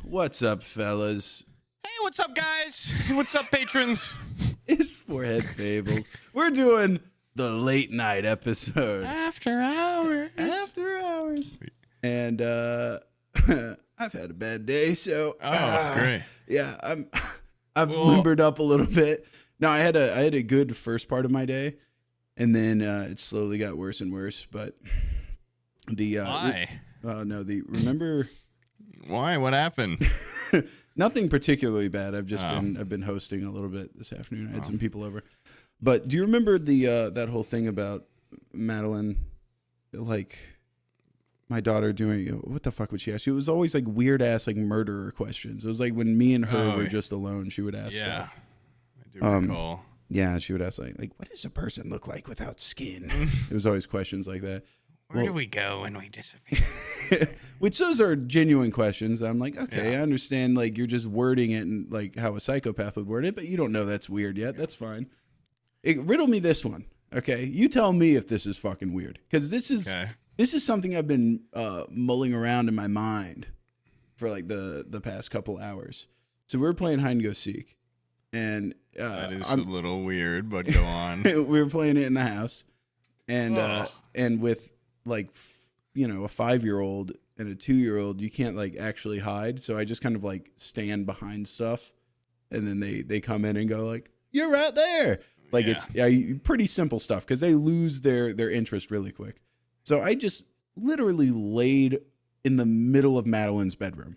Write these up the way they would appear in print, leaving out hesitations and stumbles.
What's up, fellas? Hey, what's up, guys? What's up, patrons? It's Forehead Fables. We're doing the late night episode. After hours. After hours. And I've had a bad day, so Great. yeah, I've limbered up a little bit. No, I had a good first part of my day, and then it slowly got worse and worse. But Why? Remember. Why? What happened? Nothing particularly bad. I've been hosting a little bit this afternoon. I had some people over. But do you remember the that whole thing about Madeline, like my daughter doing, what the fuck would she ask? It was always like weird ass like murderer questions. It was like when me and her were just alone, she would ask stuff. I do recall. Yeah, she would ask like what does a person look like without skin? It was always questions like that. Where do we go when we disappear? Which those are genuine questions. I'm like, okay, I understand. Like you're just wording it and like how a psychopath would word it, but you don't know that's weird yet. That's fine. Riddle me this one, okay? You tell me if this is fucking weird, because this is something I've been mulling around in my mind for like the past couple hours. So we were playing hide and go seek, and that is a little weird, but go on. We were playing it in the house, and with like a 5-year-old and a 2-year-old, you can't like actually hide. So I just kind of like stand behind stuff, and then they come in and go like, "You're right there." Like it's pretty simple stuff because they lose their interest really quick. So I just literally laid in the middle of Madeline's bedroom,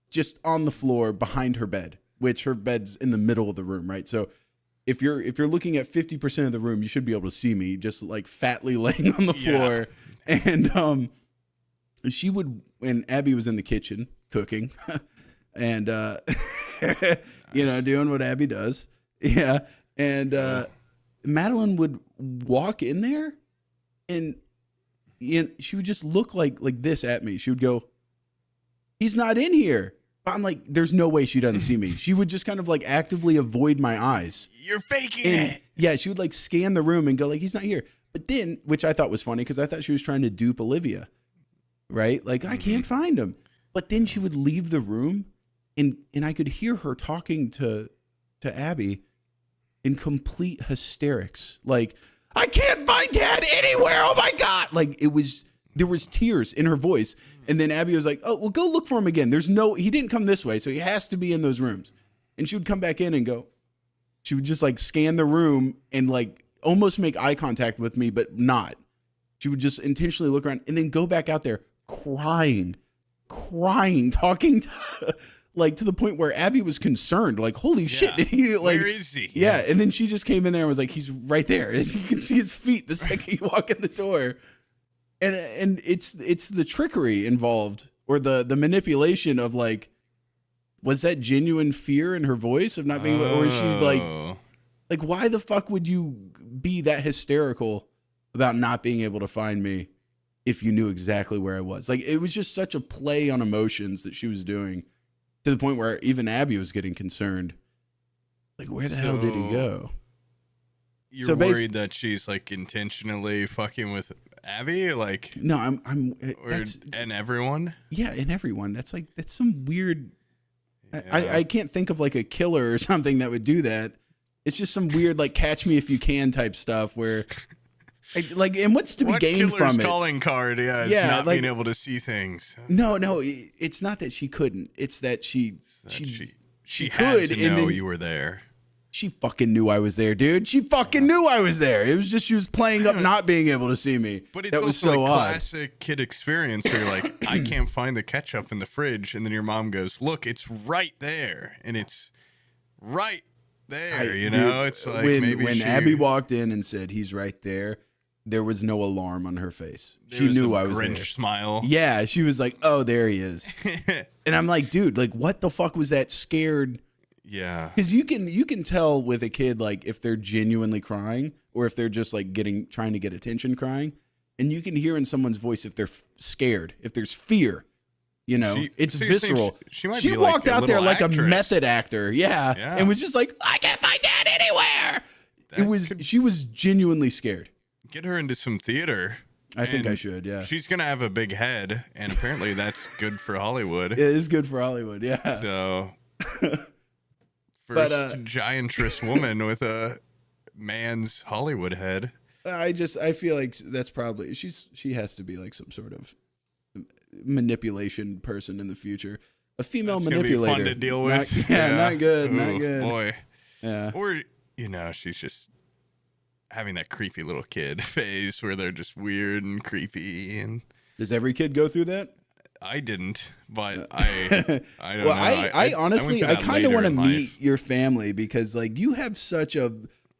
just on the floor behind her bed, which her bed's in the middle of the room, right? So if you're looking at 50% of the room, you should be able to see me just like fatly laying on the floor. And she would, when Abby was in the kitchen cooking and doing what Abby does. Yeah. And Madeline would walk in there and she would just look like this at me. She would go, "He's not in here." I'm like, there's no way she doesn't see me. She would just kind of like actively avoid my eyes. You're faking it. Yeah, she would like scan the room and go like, "He's not here." But then, which I thought was funny because I thought she was trying to dupe Olivia, right? Like, I can't find him. But then she would leave the room and I could hear her talking to Abby in complete hysterics. Like, "I can't find Dad anywhere. Oh my God." Like there was tears in her voice. And then Abby was like, "Oh, well, go look for him again. He didn't come this way. So he has to be in those rooms." And she would come back in and go, she would just like scan the room and like almost make eye contact with me, but not. She would just intentionally look around and then go back out there crying, talking to like to the point where Abby was concerned, like, "Holy shit, did he like, where is he?" Yeah. And then she just came in there and was like, "He's right there." As you can see his feet the second you walk in the door. And it's the trickery involved or the manipulation of like, was that genuine fear in her voice of not being able, or is she like why the fuck would you be that hysterical about not being able to find me if you knew exactly where I was? Like, it was just such a play on emotions that she was doing to the point where even Abby was getting concerned. Like, where the hell did he go? You're worried that she's like intentionally fucking with Abby? Like, no, and everyone? Yeah, and everyone. That's some weird. I can't think of like a killer or something that would do that. It's just some weird like Catch Me If You Can type stuff where, like, and what's to be gained from it? Calling card, not being able to see things. No, it's not that she couldn't. It's that she had to know you were there. She fucking knew I was there, dude. She fucking knew I was there. It was just she was playing up not being able to see me. But it's that was also so like odd. Classic kid experience where you're like, "I can't find the ketchup in the fridge," and then your mom goes, "Look, it's right there," and it's right there. It's like when Abby walked in and said, "He's right there," there was no alarm on her face. She knew I was there. Grinch smile. Yeah, she was like, "Oh, there he is." And I'm like, dude, like, what the fuck was that scared? Yeah, because you can tell with a kid like if they're genuinely crying or if they're just like trying to get attention crying, and you can hear in someone's voice if they're scared, if there's fear. It's visceral. She walked out there like a method actor, and was just like, "I can't find Dad anywhere." She was genuinely scared. Get her into some theater. I think I And should, yeah. she's gonna have a big head, and apparently that's good for Hollywood. It is good for Hollywood, yeah. So, But, first giantress woman with a man's Hollywood head. I feel like that's probably she has to be like some sort of manipulation person in the future. A female That's gonna manipulator. be fun to deal with. Not good, Ooh, not good. Boy. Yeah. Or, she's just having that creepy little kid phase where they're just weird and creepy. And Does every kid go through that? I didn't, but I don't Well, know. I honestly, went I through that kind of later want to in meet life. your family because, like, you have such a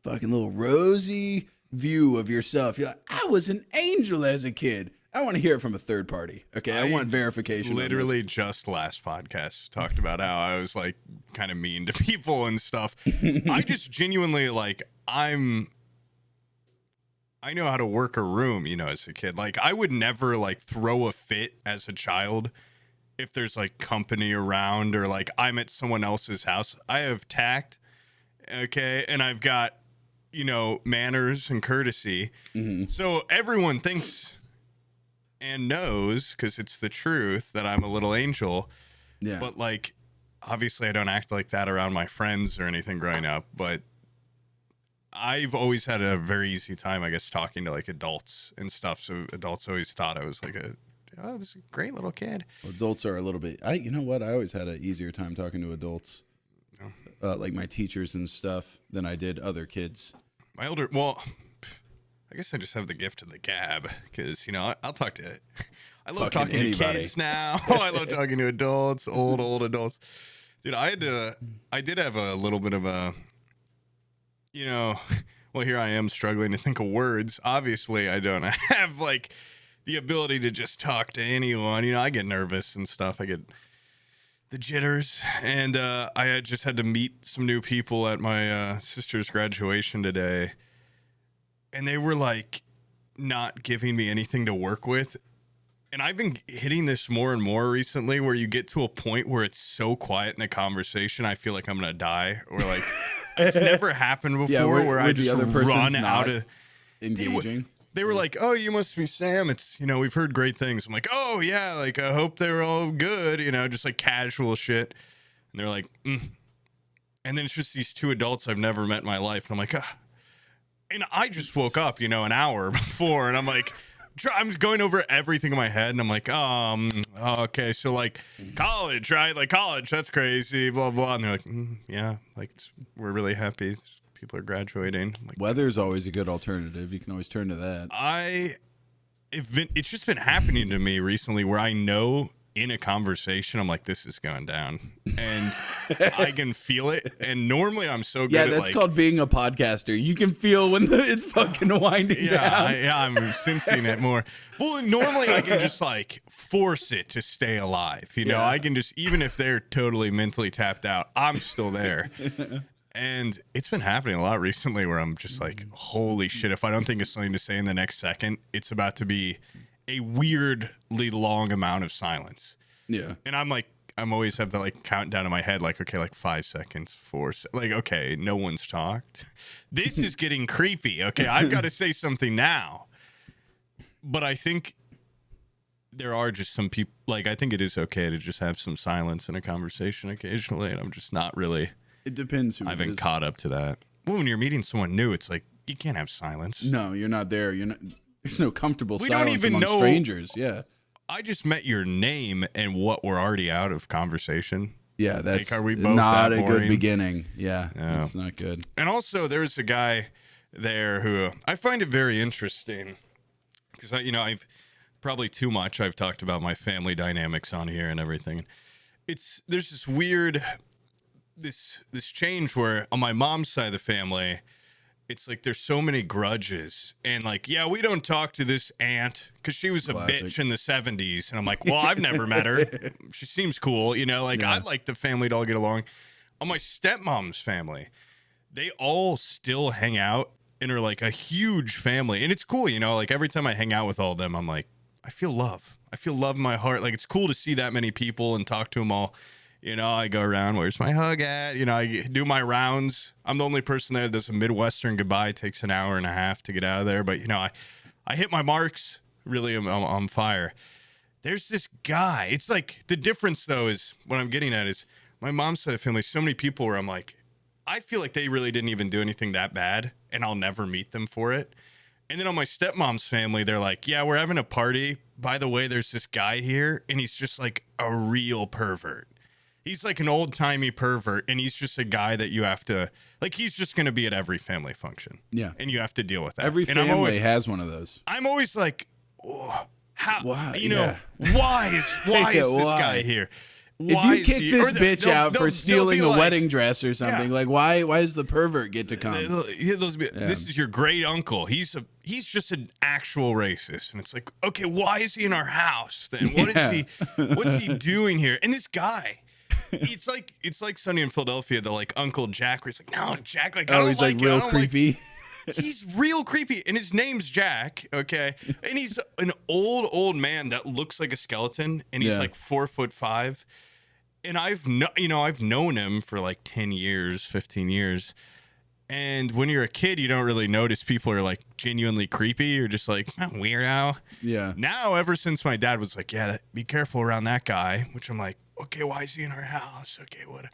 fucking little rosy view of yourself. You're like, I was an angel as a kid. I want to hear it from a third party. Okay, I want verification. on this. Literally just last podcast talked about how I was like kind of mean to people and stuff. I just genuinely like I know how to work a room, as a kid. Like I would never like throw a fit as a child if there's like company around or like I'm at someone else's house. I have tact, okay, and I've got manners and courtesy. Mm-hmm. So everyone thinks and knows, because it's the truth, that I'm a little angel. Yeah. But like, obviously I don't act like that around my friends or anything growing up, but I've always had a very easy time, I guess, talking to like adults and stuff. So adults always thought I was like this is a great little kid. Adults are a little bit. You know what? I always had an easier time talking to adults, like my teachers and stuff, than I did other kids. I guess I just have the gift of the gab because, I'll talk to I love Fucking talking anybody. to kids now. I love talking to adults, old adults. Dude, I did have a little bit of a, well, here I am struggling to think of words. Obviously, I don't have like the ability to just talk to anyone. I get nervous and stuff. I get the jitters. And I just had to meet some new people at my sister's graduation today. And they were like not giving me anything to work with. And I've been hitting this more and more recently where you get to a point where it's so quiet in the conversation, I feel like I'm going to die. Or like, it's never happened before where I just the other person's run not out of engaging. They were like, oh, you must be Sam. It's, we've heard great things. I'm like, oh, yeah, like, I hope they're all good, just like casual shit. And they're like, And then it's just these two adults I've never met in my life. And I'm like, And I just woke up, an hour before. And I'm like, I'm going over everything in my head. And I'm like, okay, so like college, right? Like college, that's crazy, blah, blah. And they're like, yeah, like we're really happy. People are graduating. I'm like, Weather's always a good alternative. You can always turn to that. It's just been happening to me recently where I know in a conversation, I'm like, this is going down. And I can feel it. And normally I'm so good at that's called being a podcaster. You can feel when it's fucking winding down. I'm sensing it more. Well, normally I can just like force it to stay alive. I can just, even if they're totally mentally tapped out, I'm still there. And it's been happening a lot recently where I'm just like, holy shit, if I don't think of something to say in the next second, it's about to be a weirdly long amount of silence. Yeah. And I'm always have the like countdown in my head, like, okay, like 5 seconds, 4 like, okay, no one's talked. This is getting creepy. Okay, I've got to say something now. But I think there are just some people, like, I think it is okay to just have some silence in a conversation occasionally. And I'm just not really. It depends who I it haven't is. caught up to that. Well, when you're meeting someone new, it's like, you can't have silence. No, you're not there. You're not. There's no comfortable We don't silence even among know- strangers. Yeah. I just met your name and what we're already out of conversation. Yeah, that's are we both not that a good boring? beginning. Yeah, Yeah. that's not good. And also, there's a guy there who I find it very interesting because I've probably too much. I've talked about my family dynamics on here and everything. There's this weird this change where on my mom's side of the family, it's like there's so many grudges and like, yeah, we don't talk to this aunt because she was a Classic. bitch in the 70s. And I'm like, well, I've never met her. She seems cool, like Yeah. I like the family to all get along. On my stepmom's family, they all still hang out and are like a huge family. And it's cool, like every time I hang out with all of them, I'm like, I feel love. I feel love in my heart. Like it's cool to see that many people and talk to them all. I go around, where's my hug at? I do my rounds. I'm the only person there that does a Midwestern goodbye. It takes an hour and a half to get out of there. But, I hit my marks. really am on fire. There's this guy. It's like the difference though is what I'm getting at is my mom's side of the family. So many people where I'm like, I feel like they really didn't even do anything that bad, and I'll never meet them for it. And then on my stepmom's family, they're like, yeah, we're having a party. By the way, there's this guy here, and he's just like a real pervert. He's like an old-timey pervert, and he's just a guy that you have to, like, he's just going to be at every family function. Yeah. And you have to deal with that. Every and family has one of those. I'm always like, oh, how, why? you know, why is this guy here? Why if you kick this bitch out for stealing a like, wedding dress or something, like why does the pervert get to come? This is your great uncle. He's just an actual racist. And it's like, okay, why is he in our house then? What's he doing here? And this guy, it's like Sunny in Philadelphia, the like Uncle Jack, where it's like, no, Jack, like, I don't he's like real creepy. He's real creepy, and his name's Jack, okay? And he's an old man that looks like a skeleton, and he's like 4'5". And I've known him for like 10 years, 15 years. And when you're a kid, you don't really notice people are like genuinely creepy. You're just like, oh, weirdo. Yeah. Now, ever since my dad was like, yeah, be careful around that guy, which I'm like, okay, why is he in our house? Okay, what?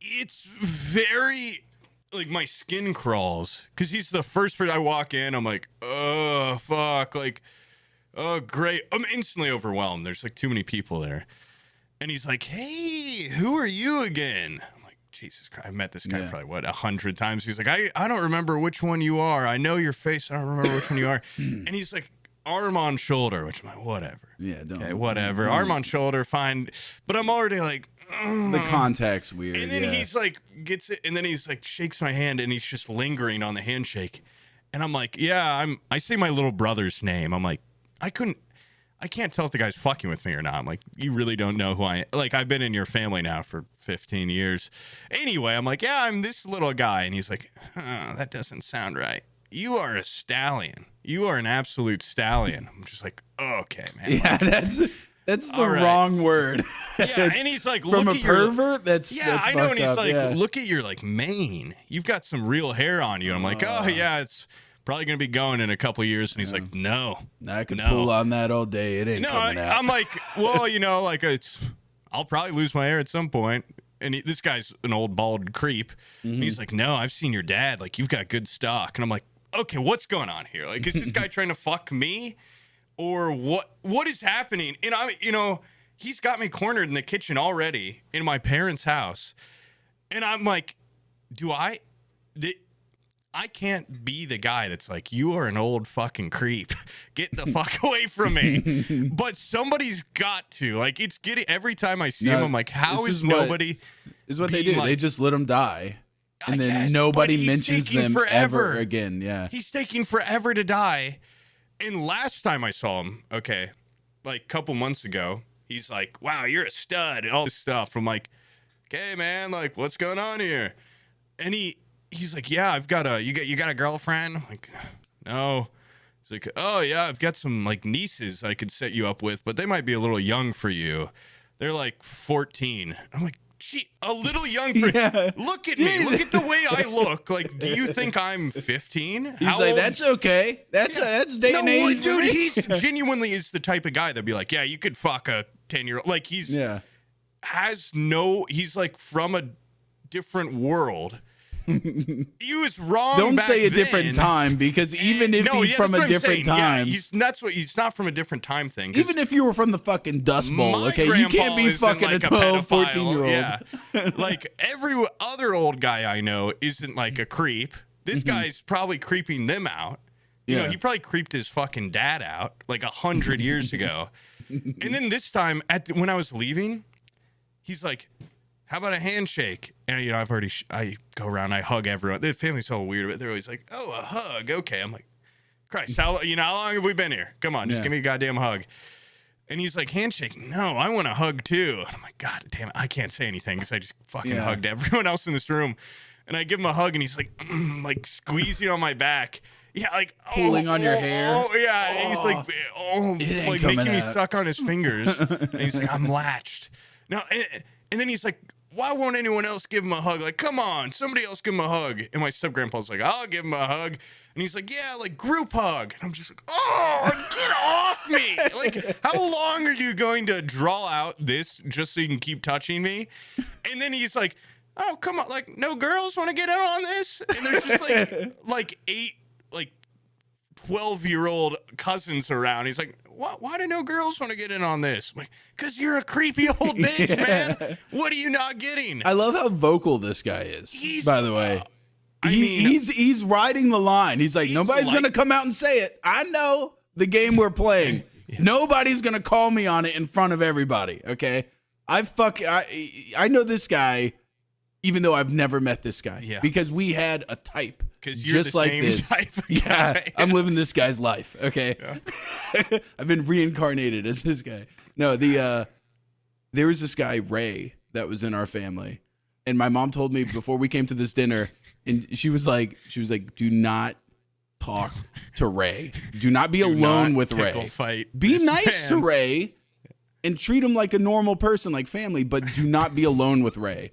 It's very, like, my skin crawls because he's the first person I walk in. I'm like, oh, fuck. Like, oh, great. I'm instantly overwhelmed. There's like too many people there. And he's like, hey, who are you again? I'm like, Jesus Christ. I've met this guy probably, 100 times. He's like, I don't remember which one you are. I know your face. I don't remember which one you are. And he's like, arm on shoulder, which I'm like, whatever. Yeah, don't. Okay, whatever. Arm on shoulder, fine. But I'm already like, the contact's weird. And then he's like, gets it. And then he's like, shakes my hand, and he's just lingering on the handshake. And I'm like, yeah, I say my little brother's name. I'm like, I can't tell if the guy's fucking with me or not. I'm like, you really don't know who I am. Like, I've been in your family now for 15 years. Anyway, I'm like, yeah, I'm this little guy. And he's like, that doesn't sound right. You are a stallion. You are an absolute stallion. I'm just like, okay, man. Yeah, like, that's the wrong word. Yeah, and he's like, from look a at pervert? That's I know. And he's up. like, look at your, like, mane. You've got some real hair on you. And I'm like, oh, yeah, it's probably going to be going in a couple of years. And he's like, no. I could pull on that all day. It ain't coming out. I'm like, well, you know, like, I'll probably lose my hair at some point. And this guy's an old bald creep. Mm-hmm. And he's like, no, I've seen your dad. Like, you've got good stock. And I'm like, okay, what's going on here? Like, is this guy trying to fuck me? Or what is happening? And he's got me cornered in the kitchen already in my parents' house. And I'm like, I can't be the guy that's like, you are an old fucking creep. Get the fuck away from me. But somebody's got to. Like, it's getting, every time I see him, I'm like, how is nobody? This is what they do. Like, they just let him die. And then nobody mentions them ever again. Yeah. He's taking forever to die. And last time I saw him, okay, like a couple months ago, he's like, wow, you're a stud. And all this stuff. I'm like, okay, man, like, what's going on here? And he's like, yeah, you got a girlfriend? I'm like, no. He's like, oh yeah, I've got some like nieces I could set you up with, but they might be a little young for you. They're like 14. I'm like, gee, a little young for Look at me. Look at the way I look. Like, do you think I'm 15? He's like, that's okay. That's day and age. Dude, he's genuinely is the type of guy that'd be like, yeah, you could fuck a 10-year-old. Like, he's like from a different world. He was wrong. Don't back say a then. different time, because even if he's from a different time, he's not from a different time thing. Even if you were from the fucking Dust Bowl, okay, you can't be fucking like a 12, 14-year-old. Yeah. Like, every other old guy I know isn't like a creep. This guy's probably creeping them out. You know, he probably creeped his fucking dad out like 100 years ago. And then this time, when I was leaving, he's like, how about a handshake? And, you know, I go around, I hug everyone. The family's all weird, but they're always like, oh, a hug. Okay. I'm like, Christ, how long have we been here? Come on, just give me a goddamn hug. And he's like, handshake. No, I want a hug too. And I'm like, God damn it. I can't say anything because I just fucking hugged everyone else in this room. And I give him a hug, and he's like, like squeezing on my back. Yeah, like pulling on your hair. Oh, yeah. And he's like, like making me suck on his fingers. And he's like, I'm latched. Now, and then he's like, why won't anyone else give him a hug? Like, come on, somebody else give him a hug. And my step-grandpa's like, I'll give him a hug. And he's like, yeah, like group hug. And I'm just like, oh, get off me. Like, how long are you going to draw out this just so you can keep touching me? And then he's like, oh, come on. Like, no girls want to get in on this? And there's just like 8, like 12-year-old cousins around. He's like, why do no girls want to get in on this? I'm like, because you're a creepy old bitch, man. What are you not getting? I love how vocal this guy is, by the way. mean, he's riding the line. He's like, nobody's going to come out and say it. I know the game we're playing. Nobody's going to call me on it in front of everybody, okay? I know this guy, even though I've never met this guy. Yeah. Because we had a type. Because you're just the like same this. type of Yeah, guy. I'm living this guy's life, okay? Yeah. I've been reincarnated as this guy. No, there was this guy, Ray, that was in our family. And my mom told me before we came to this dinner, and she was like, do not talk to Ray. Do not be alone with Ray. Fight Be this nice to man. Ray and treat him like a normal person, like family, but do not be alone with Ray.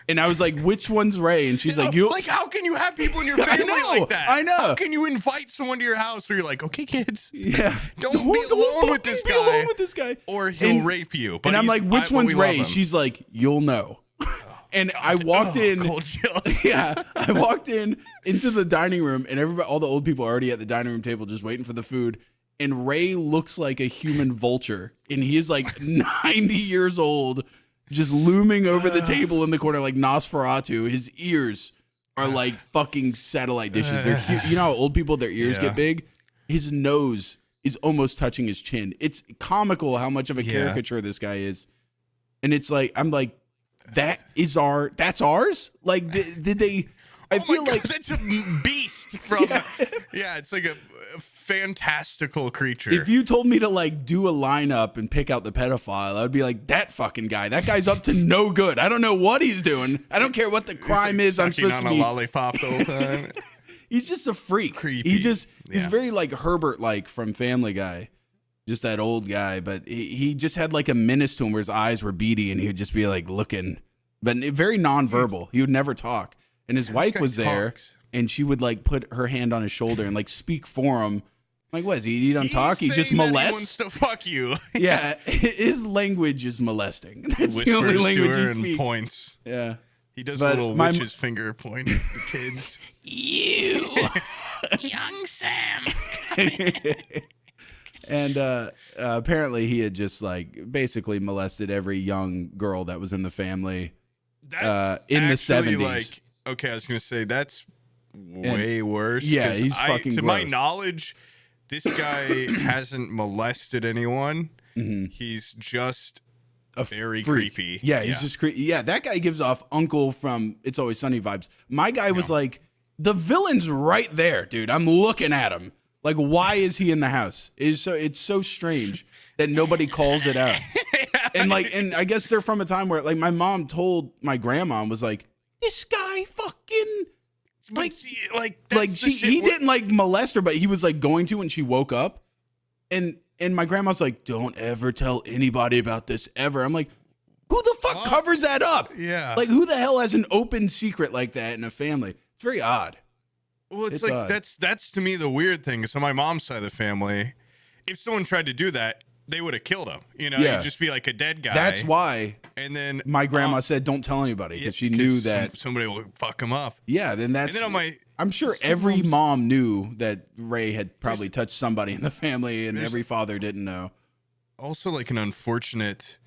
And I was like, which one's Ray? And she's like, you like, how can you have people in your family like that? I know. How can you invite someone to your house where you're like, okay, kids, yeah, don't be alone with this be guy. alone with this guy, or he'll rape you. But and I'm like, which one's we love Ray? him. She's like, you'll know. And I walked in. Cold chills. Yeah, I walked into the dining room, and everybody, all the old people are already at the dining room table, just waiting for the food. And Ray looks like a human vulture, and he is like 90 years old, just looming over the table in the corner like Nosferatu. His ears are like fucking satellite dishes. They're you know how old people, their ears get big? His nose is almost touching his chin. It's comical how much of a caricature this guy is. And it's like, I'm like, that's ours? Like, did they? I feel God, like that's a beast from. Yeah, it's like a fantastical creature. if you told me to like do a lineup and pick out the pedophile, I would be like, that fucking guy. That guy's up to no good. I don't know what he's doing. I don't care what the crime is. I'm sucking supposed on to be. a lollipop the whole time. He's just a freak. Creepy. He's Yeah. very like Herbert like from Family Guy. Just that old guy, but he just had like a menace to him where his eyes were beady and he would just be like looking, but very nonverbal. He would never talk. And his wife guy was there talks. and she would like put her hand on his shoulder and like speak for him. Like, what is he don't talk? He just saying that molests? He wants to fuck you. Yeah, his language is molesting. That's the only Whispers language to he her and speaks. points. Yeah. He does But a little my- witch's finger point at the kids. You. Young Sam. And apparently he had just like basically molested every young girl that was in the family. That's In the actually 70s. Like, okay, I was gonna say that's way worse. yeah, 'cause he's fucking to my gross. knowledge, this guy hasn't molested anyone. Mhm. He's just A very freak. creepy. Yeah, he's just creepy. Yeah, that guy gives off Uncle from It's Always Sunny vibes. My guy was like, the villain's right there, dude. I'm looking at him. Like, why is he in the house? It's so strange that nobody calls it out. And I guess they're from a time where like my mom told my grandma and was like, this guy fucking like he didn't like molest her, but he was like going to when she woke up. And my grandma's like, don't ever tell anybody about this ever. I'm like, who the fuck covers that up? Yeah. Like, who the hell has an open secret like that in a family? It's very odd. Well, it's It's like odd. that's to me the weird thing. So my mom's side of the family, if someone tried to do that, they would have killed him. You know, Yeah. he'd just be like a dead guy. That's why And then my grandma said, don't tell anybody, because she knew that. somebody will fuck him up. Yeah, then that's. And then on my I'm sure every mom knew that Ray had probably touched somebody in the family, and every father didn't know. also like an unfortunate.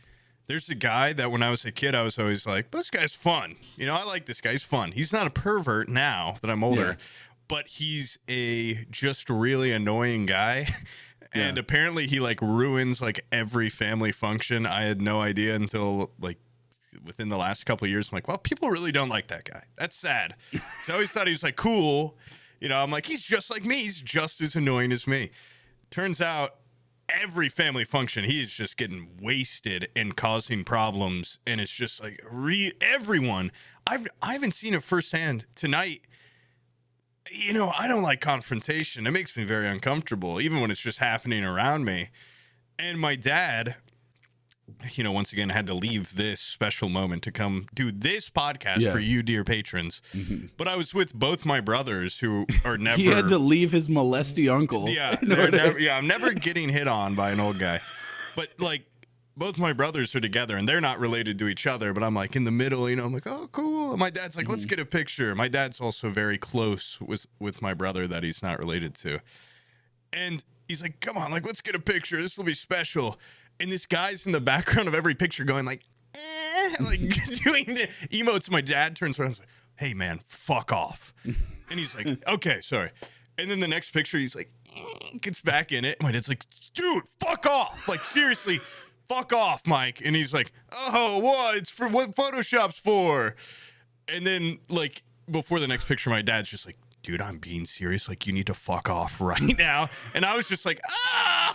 There's a guy that when I was a kid, I was always like, this guy's fun. You know, I like this guy. He's fun. He's not a pervert now that I'm older, but he's a just really annoying guy. And apparently he like ruins like every family function. I had no idea until like within the last couple of years. I'm like, well, people really don't like that guy. That's sad. So I always thought he was like cool. You know, I'm like, he's just like me. He's just as annoying as me. Turns out every family function, he's just getting wasted and causing problems. And it's just like everyone. I haven't seen it firsthand tonight. You know, I don't like confrontation. It makes me very uncomfortable, even when it's just happening around me. And my dad, once again, had to leave this special moment to come do this podcast for you, dear patrons. But I was with both my brothers who are never. He had to leave his molesty uncle. Yeah, I'm never getting hit on by an old guy. But like, both my brothers are together and they're not related to each other. But I'm like in the middle, I'm like, oh, cool. And my dad's like, let's get a picture. My dad's also very close with my brother that he's not related to. And he's like, come on, like, let's get a picture. This will be special. And this guy's in the background of every picture going like, like doing the emotes. My dad turns around and is like, hey, man, fuck off. And he's like, okay, sorry. And then the next picture, he's like, gets back in it. My dad's like, dude, fuck off. Like, seriously, fuck off, Mike. And he's like, oh, what? It's for what Photoshop's for. And then, like, before the next picture, my dad's just like, dude, I'm being serious. Like, you need to fuck off right now. And I was just like,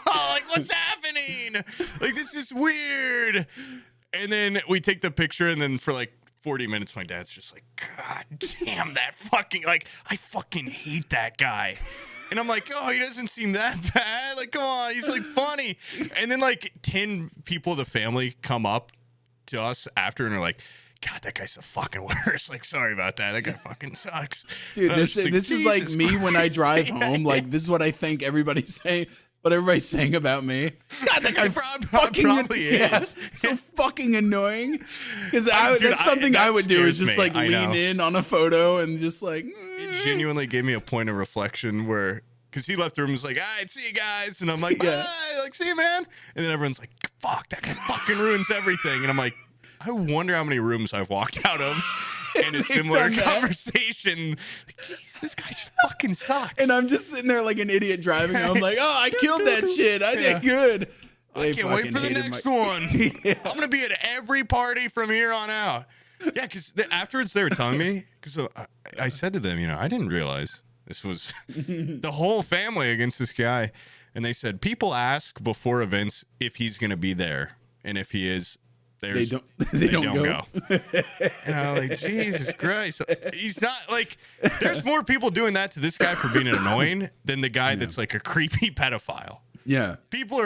like, what's happening? Like, this is weird. And then we take the picture, and then for like 40 minutes, my dad's just like, God damn, that fucking, like, I fucking hate that guy. And I'm like, oh, he doesn't seem that bad. Like, come on, he's like funny. And then like 10 people of the family come up to us after and are like, God, that guy's the fucking worst. Like, sorry about that. That guy fucking sucks. Dude, this is like me when I drive home. Like, this is what I think everybody's saying. What everybody's saying about me. God, that guy probably is. So fucking annoying. Because that's something I would do is just like lean in on a photo and just like. It genuinely gave me a point of reflection where, because he left the room and was like, all right, see you guys. And I'm like, bye. Like, see you, man. And then everyone's like, fuck, that guy fucking ruins everything. And I'm like, I wonder how many rooms I've walked out of in a similar conversation. Like, jeez, this guy just fucking sucks. And I'm just sitting there like an idiot driving. And I'm like, oh, I killed that shit. I did good. I can't wait for the next one. I'm going to be at every party from here on out. Yeah, because afterwards they were telling me, because I said to them, I didn't realize this was the whole family against this guy. And they said, people ask before events if he's going to be there. And if he is, they don't go. And I'm like, Jesus Christ. He's not like, there's more people doing that to this guy for being annoying than the guy that's like a creepy pedophile. Yeah. People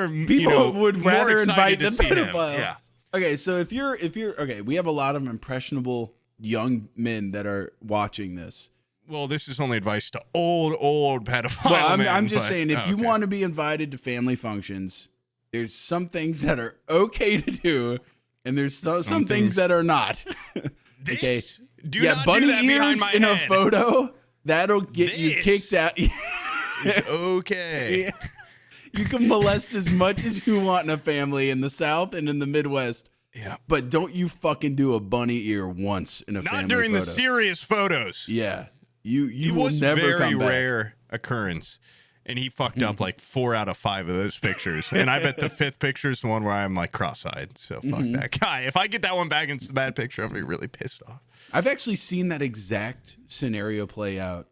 would rather invite the pedophile. Him. Yeah. Okay, so if you're okay, we have a lot of impressionable young men that are watching this. Well, this is only advice to old pedophile men. I'm just saying, if you want to be invited to family functions, there's some things that are okay to do. And there's some things that are not. Okay. Bunny ears in a photo, that'll get you kicked out. Okay. Yeah. You can molest as much as you want in a family in the South and in the Midwest. Yeah. But don't you fucking do a bunny ear once in a family photo. Not during the serious photos. Yeah. You will never come back. Very rare occurrence. And he fucked up like 4 out of 5 of those pictures. And I bet the 5th picture is the one where I'm like cross-eyed. So fuck that guy. If I get that one back and it's a bad picture, I'm going to be really pissed off. I've actually seen that exact scenario play out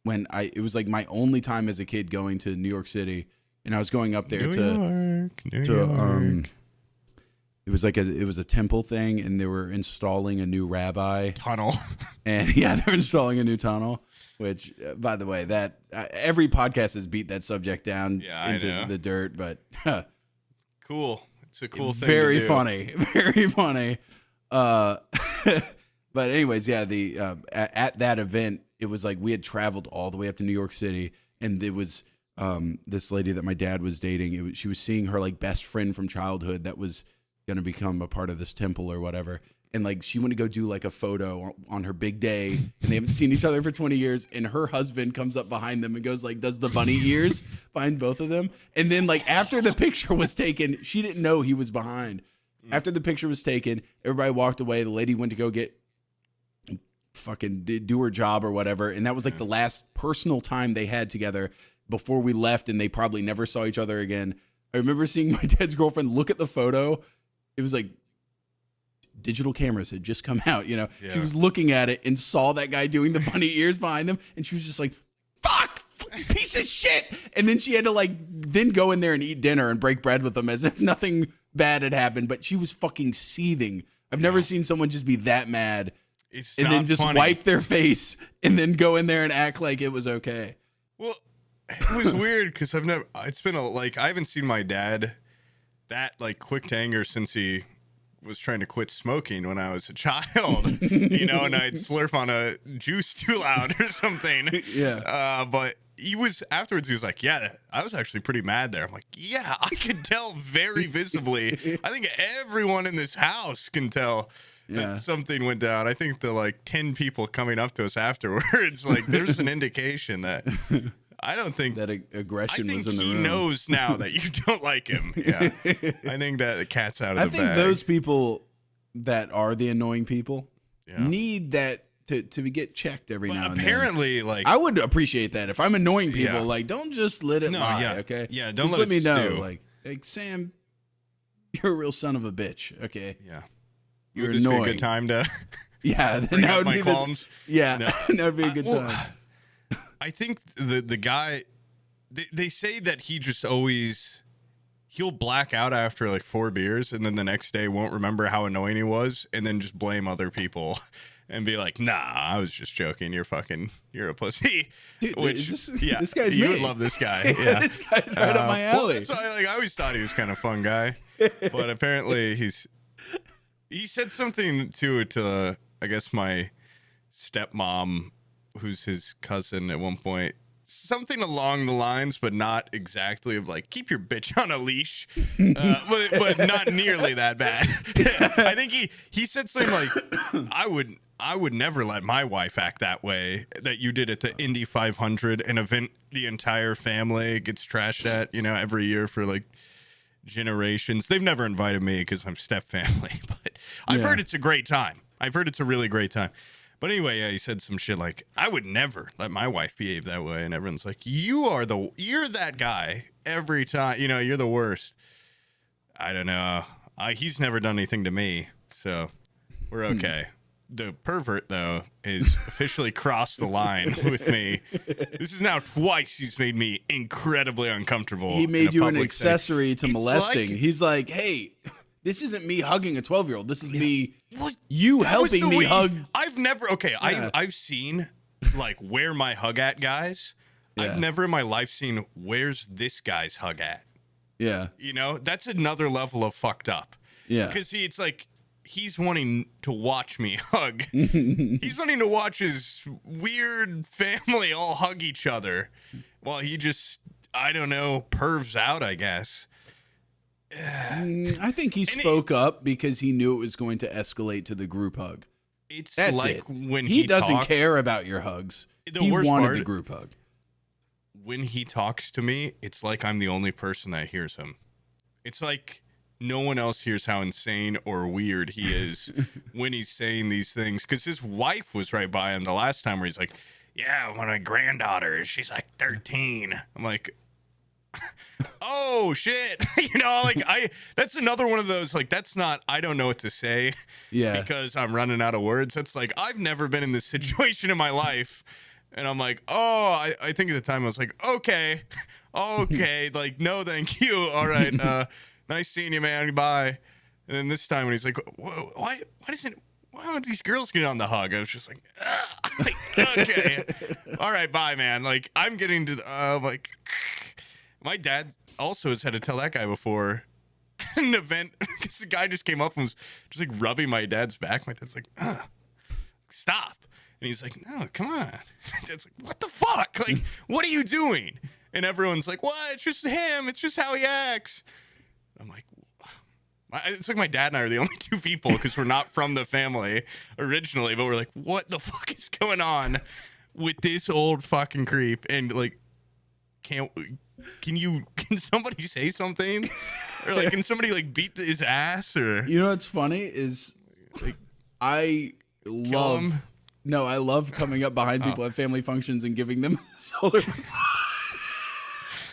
when it was like my only time as a kid going to New York City. And I was going up there New York. It was like it was a temple thing, and they were installing a new rabbi tunnel. And yeah, they're installing a new tunnel. Which, by the way, that every podcast has beat that subject down into the dirt, but cool. It's a cool thing. Very funny, very funny. But anyways, yeah. At that event, it was like we had traveled all the way up to New York City, and it was this lady that my dad was dating. She was seeing her like best friend from childhood that was going to become a part of this temple or whatever. And like she went to go do like a photo on her big day, and they haven't seen each other for 20 years. And her husband comes up behind them and goes like, does the bunny ears behind both of them? And then like after the picture was taken, she didn't know he was behind. After the picture was taken, everybody walked away. The lady went to go get fucking do her job or whatever. And that was like the last personal time they had together before we left, and they probably never saw each other again. I remember seeing my dad's girlfriend look at the photo. It was like, digital cameras had just come out, She was looking at it and saw that guy doing the bunny ears behind them, and she was just like, fuck, piece of shit. And then she had to then go in there and eat dinner and break bread with them as if nothing bad had happened. But she was fucking seething. I've never seen someone just be that mad and then just wipe their face and then go in there and act like it was okay. Well, it was weird because I haven't seen my dad that like quick to anger since he was trying to quit smoking when I was a child, you know, and I'd slurp on a juice too loud or something. Yeah. But he was afterwards. He was like, "Yeah, I was actually pretty mad there." I'm like, "Yeah, I could tell very visibly. I think everyone in this house can tell that something went down." I think the like 10 people coming up to us afterwards, like, there's an indication that I don't think that aggression was in the room. He knows now that you don't like him. Yeah, I think that the cat's out of the bag. I think those people that are the annoying people need that. To get checked every now and then. Apparently, like, I would appreciate that if I'm annoying people. Like, don't just let it lie, okay? Yeah, don't just let me know. stew. Like, Sam, you're a real son of a bitch, okay? Yeah, you're would this annoying. Be a good time to then that would my be qualms. that would be a good time. I think the guy, they say that he just always. He'll black out after like 4 beers, and then the next day won't remember how annoying he was, and then just blame other people. And be like, nah, I was just joking. You're a pussy. Dude, this guy's you me. would love this guy. Yeah, this guy's right up my alley. Well, that's why, I always thought he was kind of a fun guy, but apparently he said something to I guess my stepmom, who's his cousin at one point. Something along the lines, but not exactly of like, keep your bitch on a leash, but not nearly that bad. I think he said something like, I would never let my wife act that way that you did at the Indy 500, an event the entire family gets trashed at, you know, every year for like generations. They've never invited me because I'm step family, but I've heard it's a great time. I've heard it's a really great time. But anyway, he said some shit like, I would never let my wife behave that way. And everyone's like, you're that guy every time. You know, you're the worst. I don't know. He's never done anything to me, so we're okay. The pervert, though, is officially crossed the line with me. This is now twice he's made me incredibly uncomfortable. He made you an accessory to molesting. He's like, hey, this isn't me hugging a 12-year-old. This is me, you helping me hug. I've never, I've seen, like, where my hug at guys. Yeah. I've never in my life seen where's this guy's hug at. Yeah. You know, that's another level of fucked up. Yeah. Because it's like, he's wanting to watch me hug. He's wanting to watch his weird family all hug each other while he just, I don't know, pervs out, I guess. I think he spoke up because he knew it was going to escalate to the group hug. That's like it. When he doesn't care about your hugs. He wanted the group hug. When he talks to me, it's like I'm the only person that hears him. It's like no one else hears how insane or weird he is when he's saying these things. Because his wife was right by him the last time where he's like, yeah, one of my granddaughters, she's like 13. I'm like, oh shit. You know, like that's another one of those, like, that's not, I don't know what to say because I'm running out of words. That's like, I've never been in this situation in my life. And I'm like, oh, I think at the time I was like, okay, like, no, thank you. All right. Nice seeing you, man. Bye. And then this time when he's like, why don't these girls get on the hug? I was just like, okay. All right, bye, man. Like, I'm getting to, like, my dad also has had to tell that guy before an event because the guy just came up and was just like rubbing my dad's back. My dad's like, stop. And he's like, no, come on. It's like, what the fuck? Like, what are you doing? And everyone's like, what? It's just him. It's just how he acts. I'm like, it's like my dad and I are the only two people because we're not from the family originally, but we're like, what the fuck is going on with this old fucking creep? And like, can somebody say something? Or like, can somebody like beat his ass? Or, you know what's funny is like, I love coming up behind people at family functions and giving them shoulder.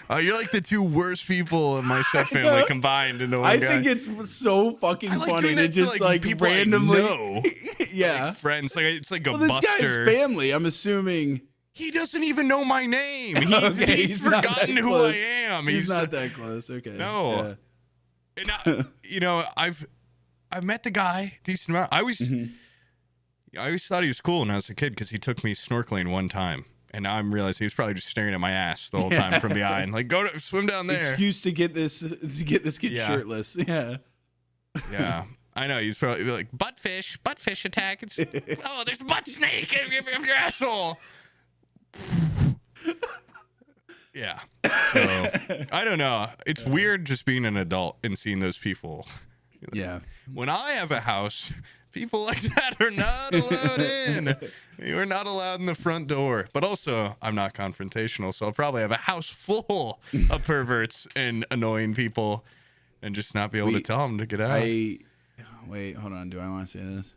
You're like the two worst people in my step family combined into one guy. I think it's so fucking funny to just like randomly, like friends. Like it's like a this buster. Guy's family. I'm assuming he doesn't even know my name. He's forgotten who I am. He's not that close. Okay. No. Yeah. And you know, I've met the guy decent amount. I always thought he was cool when I was a kid because he took me snorkeling one time. And now I'm realizing he was probably just staring at my ass the whole time from behind. Like, go to swim down there. Excuse to get this kid Yeah. shirtless. Yeah. Yeah. I know. He's probably like, buttfish attack. It's, oh, there's a butt snake in your asshole. Yeah. So, I don't know. It's weird just being an adult and seeing those people. Yeah. When I have a house, people like that are not allowed in. You are not allowed in the front door. But also, I'm not confrontational, so I'll probably have a house full of perverts and annoying people and just not be able to tell them to get out. Wait, hold on. Do I want to say this?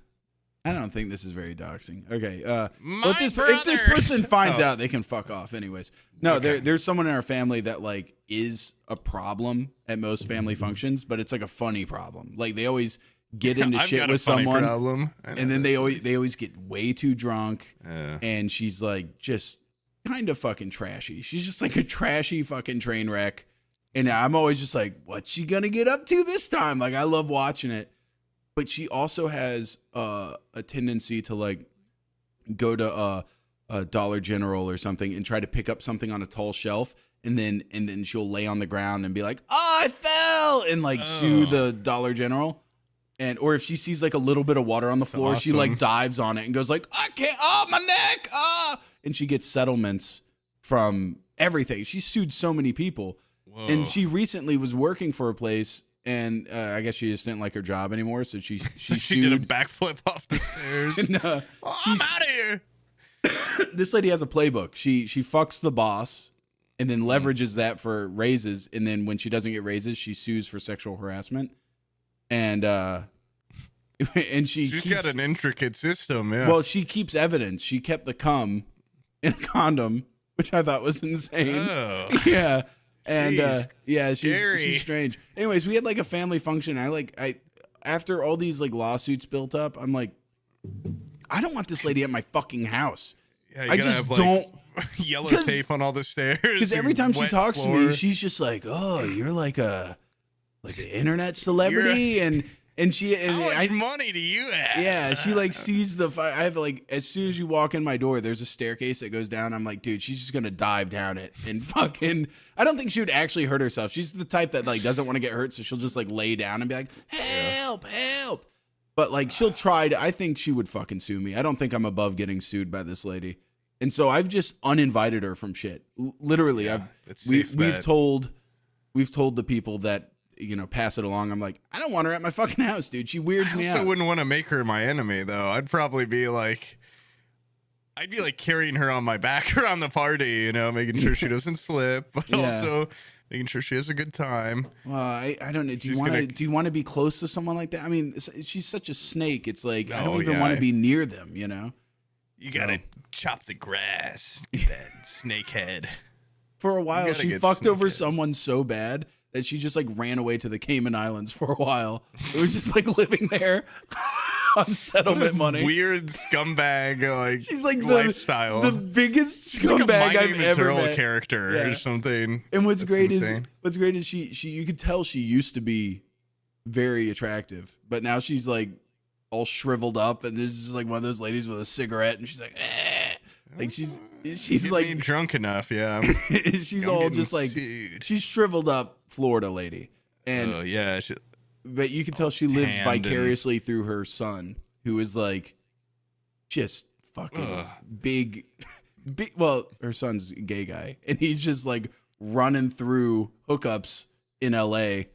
I don't think this is very doxing. Okay. My if this person finds out, they can fuck off anyways. No, Okay. there's someone in our family that like is a problem at most family functions, but it's like a funny problem. Like they always get into I've shit got with a funny someone, problem. and then they always get way too drunk, and she's like just kind of fucking trashy. She's just like a trashy fucking train wreck, and I'm always just like, what's she gonna get up to this time? Like I love watching it. But she also has a tendency to like go to a Dollar General or something and try to pick up something on a tall shelf, and then she'll lay on the ground and be like, "Oh, I fell," and like sue the Dollar General. Or if she sees like a little bit of water on the floor, she like dives on it and goes like, "I can't, oh my neck, ah!" And she gets settlements from everything. She's sued so many people, and she recently was working for a place. And I guess she just didn't like her job anymore, so she she did a backflip off the stairs. No, I'm out of here. This lady has a playbook. She fucks the boss, and then leverages that for raises. And then when she doesn't get raises, she sues for sexual harassment. And she's got an intricate system. Yeah. Well, she keeps evidence. She kept the cum in a condom, which I thought was insane. Oh. Yeah. And Jeez. she's strange. Anyways, we had like a family function. I after all these like lawsuits built up, I'm like, I don't want this lady at my fucking house. Yeah, you I gotta just have, don't. Yellow tape on all the stairs. Because every time she wet talks floor. to me, she's just like, "Oh, you're like an internet celebrity," and How much money do you have? yeah, she like sees the. I have like as soon as you walk in my door, there's a staircase that goes down. I'm like, dude, she's just gonna dive down it and fucking. I don't think she would actually hurt herself. She's the type that like doesn't want to get hurt, so she'll just like lay down and be like, "Help, help." But like she'll try to. I think she would fucking sue me. I don't think I'm above getting sued by this lady, and so I've just uninvited her from shit. Literally, Yeah, we've told the people that. Pass it along. I'm like, I don't want her at my fucking house, dude. She weirds me out. I wouldn't want to make her my enemy, though. I'd be like carrying her on my back around the party, making sure she doesn't slip, but also making sure she has a good time. Well, I don't know. Do you want to be close to someone like that? I mean, she's such a snake. It's like I don't even want to be near them. You gotta chop the grass, get that snake head. For a while, she fucked over someone so bad that she just like ran away to the Cayman Islands for a while. It was just like living there on settlement money. Weird scumbag like she's like lifestyle. The biggest She's scumbag like a I've ever met. character or something. And what's great insane. is she you could tell she used to be very attractive, but now she's like all shriveled up, and this is just like one of those ladies with a cigarette, and she's like, eh. Like she's like ain't drunk enough, yeah. She's all just like she's shriveled up Florida lady, and but you can tell she lives vicariously through her son, who is like just fucking big. Well, her son's a gay guy, and he's just like running through hookups in LA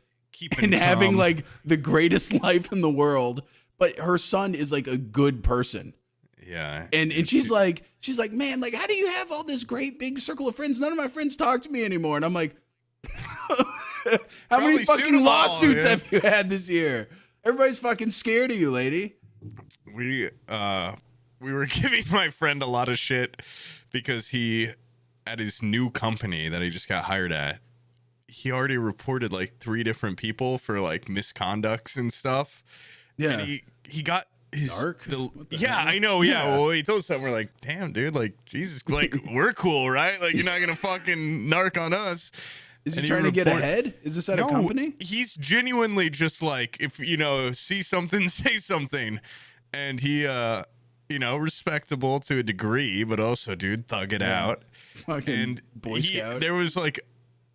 and having like the greatest life in the world. But her son is like a good person. Yeah. And she's like, man, like, how do you have all this great big circle of friends? None of my friends talk to me anymore. And I'm like, how many fucking lawsuits have you had this year? Everybody's fucking scared of you, lady. We were giving my friend a lot of shit because he, at his new company that he just got hired at, he already reported like 3 different people for like misconducts and stuff. Yeah. And he got his dark. I know. Yeah. Well, he told us something. We're like, damn, dude. Like, Jesus. Like, we're cool, right? Like, you're not gonna fucking narc on us. Is he trying to get ahead? Is this at a company? He's genuinely just like, if see something, say something. And he respectable to a degree, but also, dude, thug it out. Fucking And Boy Scout. there was like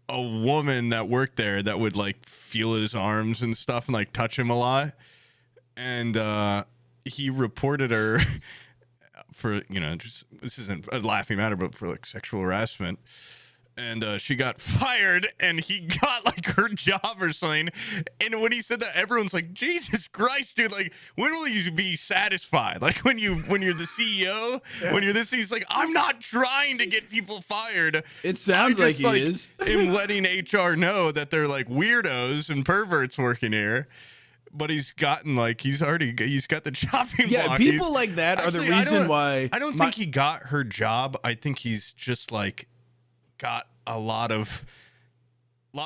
a woman that worked there that would like feel his arms and stuff and like touch him a lot. And he reported her for, just, this isn't a laughing matter, but for like sexual harassment. And she got fired, and he got like her job or something. And when he said that, everyone's like, "Jesus Christ, dude! Like, when will you be satisfied? Like, when you're the CEO, when you're this." He's like, "I'm not trying to get people fired. It sounds like he is. Him letting HR know that they're like weirdos and perverts working here." But he's gotten like he's got the chopping block. People like that are the reason why. I don't think he got her job. I think he's just like got a lot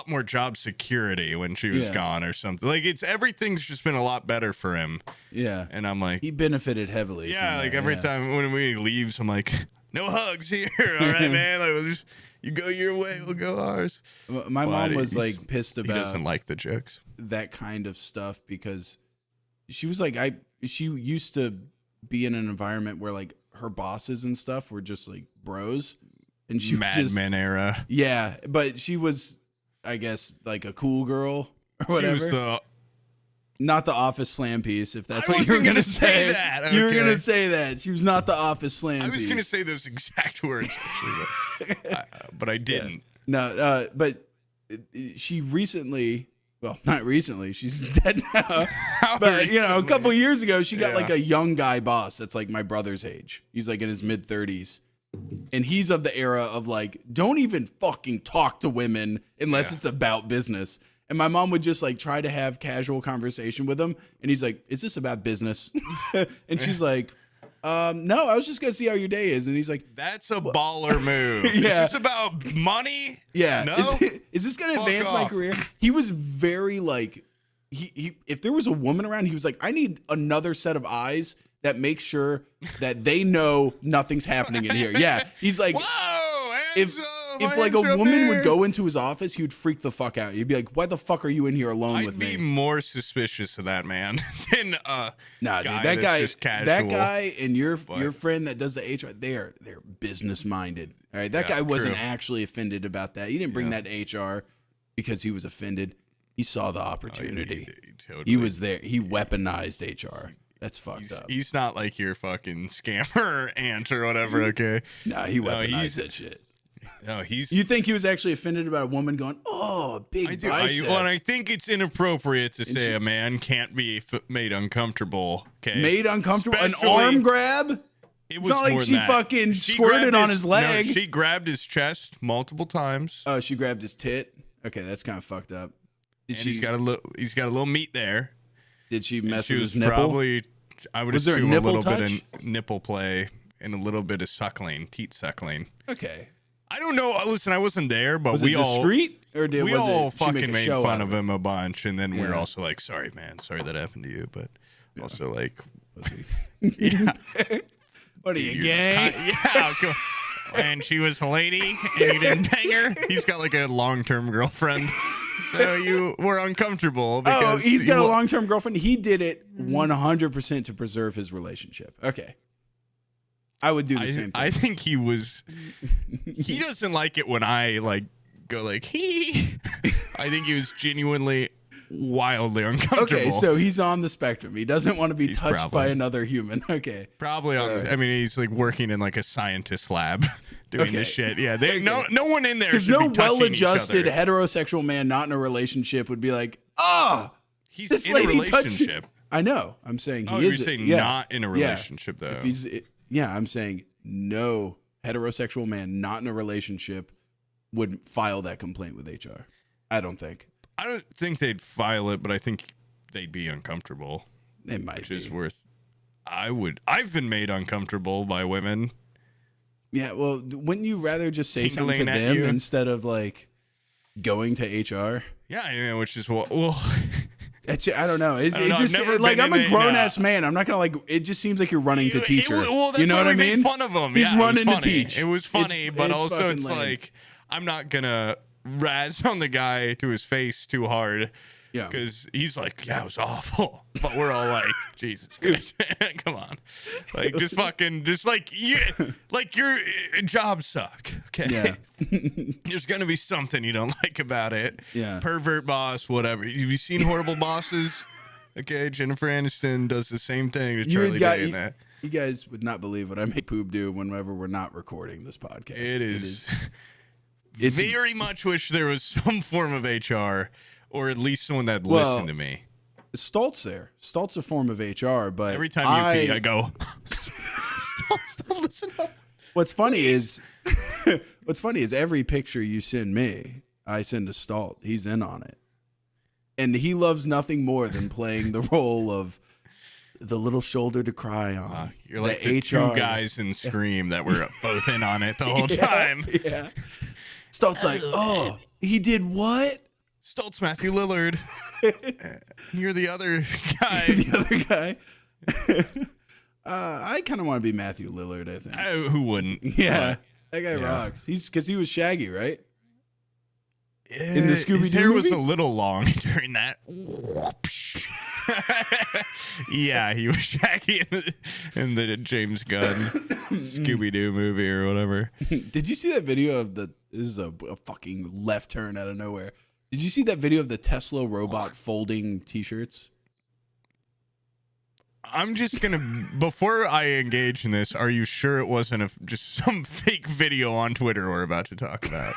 more job security when she was gone or something. Like everything's just been a lot better for him. Yeah. And I'm like, he benefited heavily. Yeah, like every time when we leaves, I'm like, no hugs here. All right, man. Like you go your way, we'll go ours. My mom was like pissed about. He doesn't like the jokes. That kind of stuff because she was like, she used to be in an environment where like her bosses and stuff were just like bros. And she Mad Men era. Yeah, but she was, I guess, like a cool girl or whatever. She was not the office slam piece, if that's what you were going to say. That. Okay. You were going to say that. She was not the office slam piece. I was going to say those exact words, actually, but I didn't. Yeah. No, but she recently, well, not recently, she's dead now. But, a couple years ago, she got like a young guy boss that's like my brother's age. He's like in his mid-30s. And he's of the era of like, don't even fucking talk to women unless it's about business. And my mom would just like try to have casual conversation with him. And he's like, is this about business? And she's like, no, I was just going to see how your day is. And he's like, that's a baller move. Yeah. Is this about money? Yeah. No? Is this going to advance my career? He was very like, he if there was a woman around, he was like, I need another set of eyes that makes sure that they know nothing's happening in here. Yeah. He's like, whoa, if like a woman would go into his office, he would freak the fuck out. He'd be like, why the fuck are you in here alone with me? I'd be more suspicious of that man than nah, dude, that guy and your friend that does the HR, they're business minded. All right. That guy wasn't actually offended about that. He didn't bring that to HR because he was offended. He saw the opportunity. He was there. He weaponized HR. That's fucked up. He's not like your fucking scammer aunt or whatever, okay? Nah, he weaponized that shit. No, You think he was actually offended about a woman going, "Oh, big bicep"? And I think it's inappropriate to say a man can't be made uncomfortable. Okay, made uncomfortable. An arm grab. It's not like she fucking squirted on his leg. No, she grabbed his chest multiple times. Oh, she grabbed his tit. Okay, that's kind of fucked up. He's got a little meat there. Did she mess with his nipple? I would assume a little bit of nipple play and a little bit of suckling, teat suckling. Okay. I don't know. Listen, I wasn't there, but we all discreet, or we all fucking made fun of him a bunch, and then we're also like, "Sorry, man, sorry that happened to you," but also like, yeah. What are you, gay? Yeah. And she was a lady, and you didn't bang her. He's got like a long-term girlfriend. So you were uncomfortable because he's got a long-term girlfriend. He did it 100% to preserve his relationship. Okay. I would do the same thing. I think he doesn't like it when I like go like he. I think he was genuinely wildly uncomfortable. Okay, so he's on the spectrum. He doesn't want to be touched by another human. Okay. Probably on I mean he's like working in like a scientist lab doing this shit. Yeah, no one in there. There's no well-adjusted heterosexual man not in a relationship would be like, he's this in lady a relationship. I know. I'm saying he is. You're saying not in a relationship though. I'm saying no heterosexual man not in a relationship would file that complaint with HR. I don't think they'd file it, but I think they'd be uncomfortable. They might, which is worth. I've been made uncomfortable by women. Yeah, well, wouldn't you rather just say something to them instead of like going to HR? Yeah, which is well. I don't know. It just like I'm a grown ass man. I'm not gonna like. It just seems like you're running to teacher. You know what I mean? Made fun of him. He's running to teach. It was funny, but also it's lame. Like I'm not gonna razz on the guy to his face too hard. Yeah. Because he's like, yeah, it was awful. But we're all like, Jesus Christ, come on. Like, just fucking, just like, like your jobs suck. Okay. Yeah. There's going to be something you don't like about it. Yeah. Pervert boss, whatever. Have you seen Horrible Bosses? Okay. Jennifer Aniston does the same thing to Charlie Day in that. You guys would not believe what I make Poop do whenever we're not recording this podcast. It is. It's very much wish there was some form of HR or at least someone that listened to me. Stoltz there. Stoltz a form of HR, but every time you pee, I go, Stoltz, listen up. What's funny is every picture you send me, I send to Stoltz. He's in on it. And he loves nothing more than playing the role of the little shoulder to cry on. You're like the two guys in Scream that were both in on it the whole time. Yeah. Stoltz like, oh, he did what? Stoltz Matthew Lillard. You're the other guy. The other guy. I kind of want to be Matthew Lillard, I think. Who wouldn't? Yeah. That guy rocks. Because he was Shaggy, right? In the Scooby-Doo His hair movie? Was a little long during that. Yeah, he was Shaggy in the James Gunn Scooby-Doo movie or whatever. Did you see that video of this is a fucking left turn out of nowhere. Did you see that video of the Tesla robot folding t-shirts? I'm just going to, before I engage in this, are you sure it wasn't just some fake video on Twitter we're about to talk about?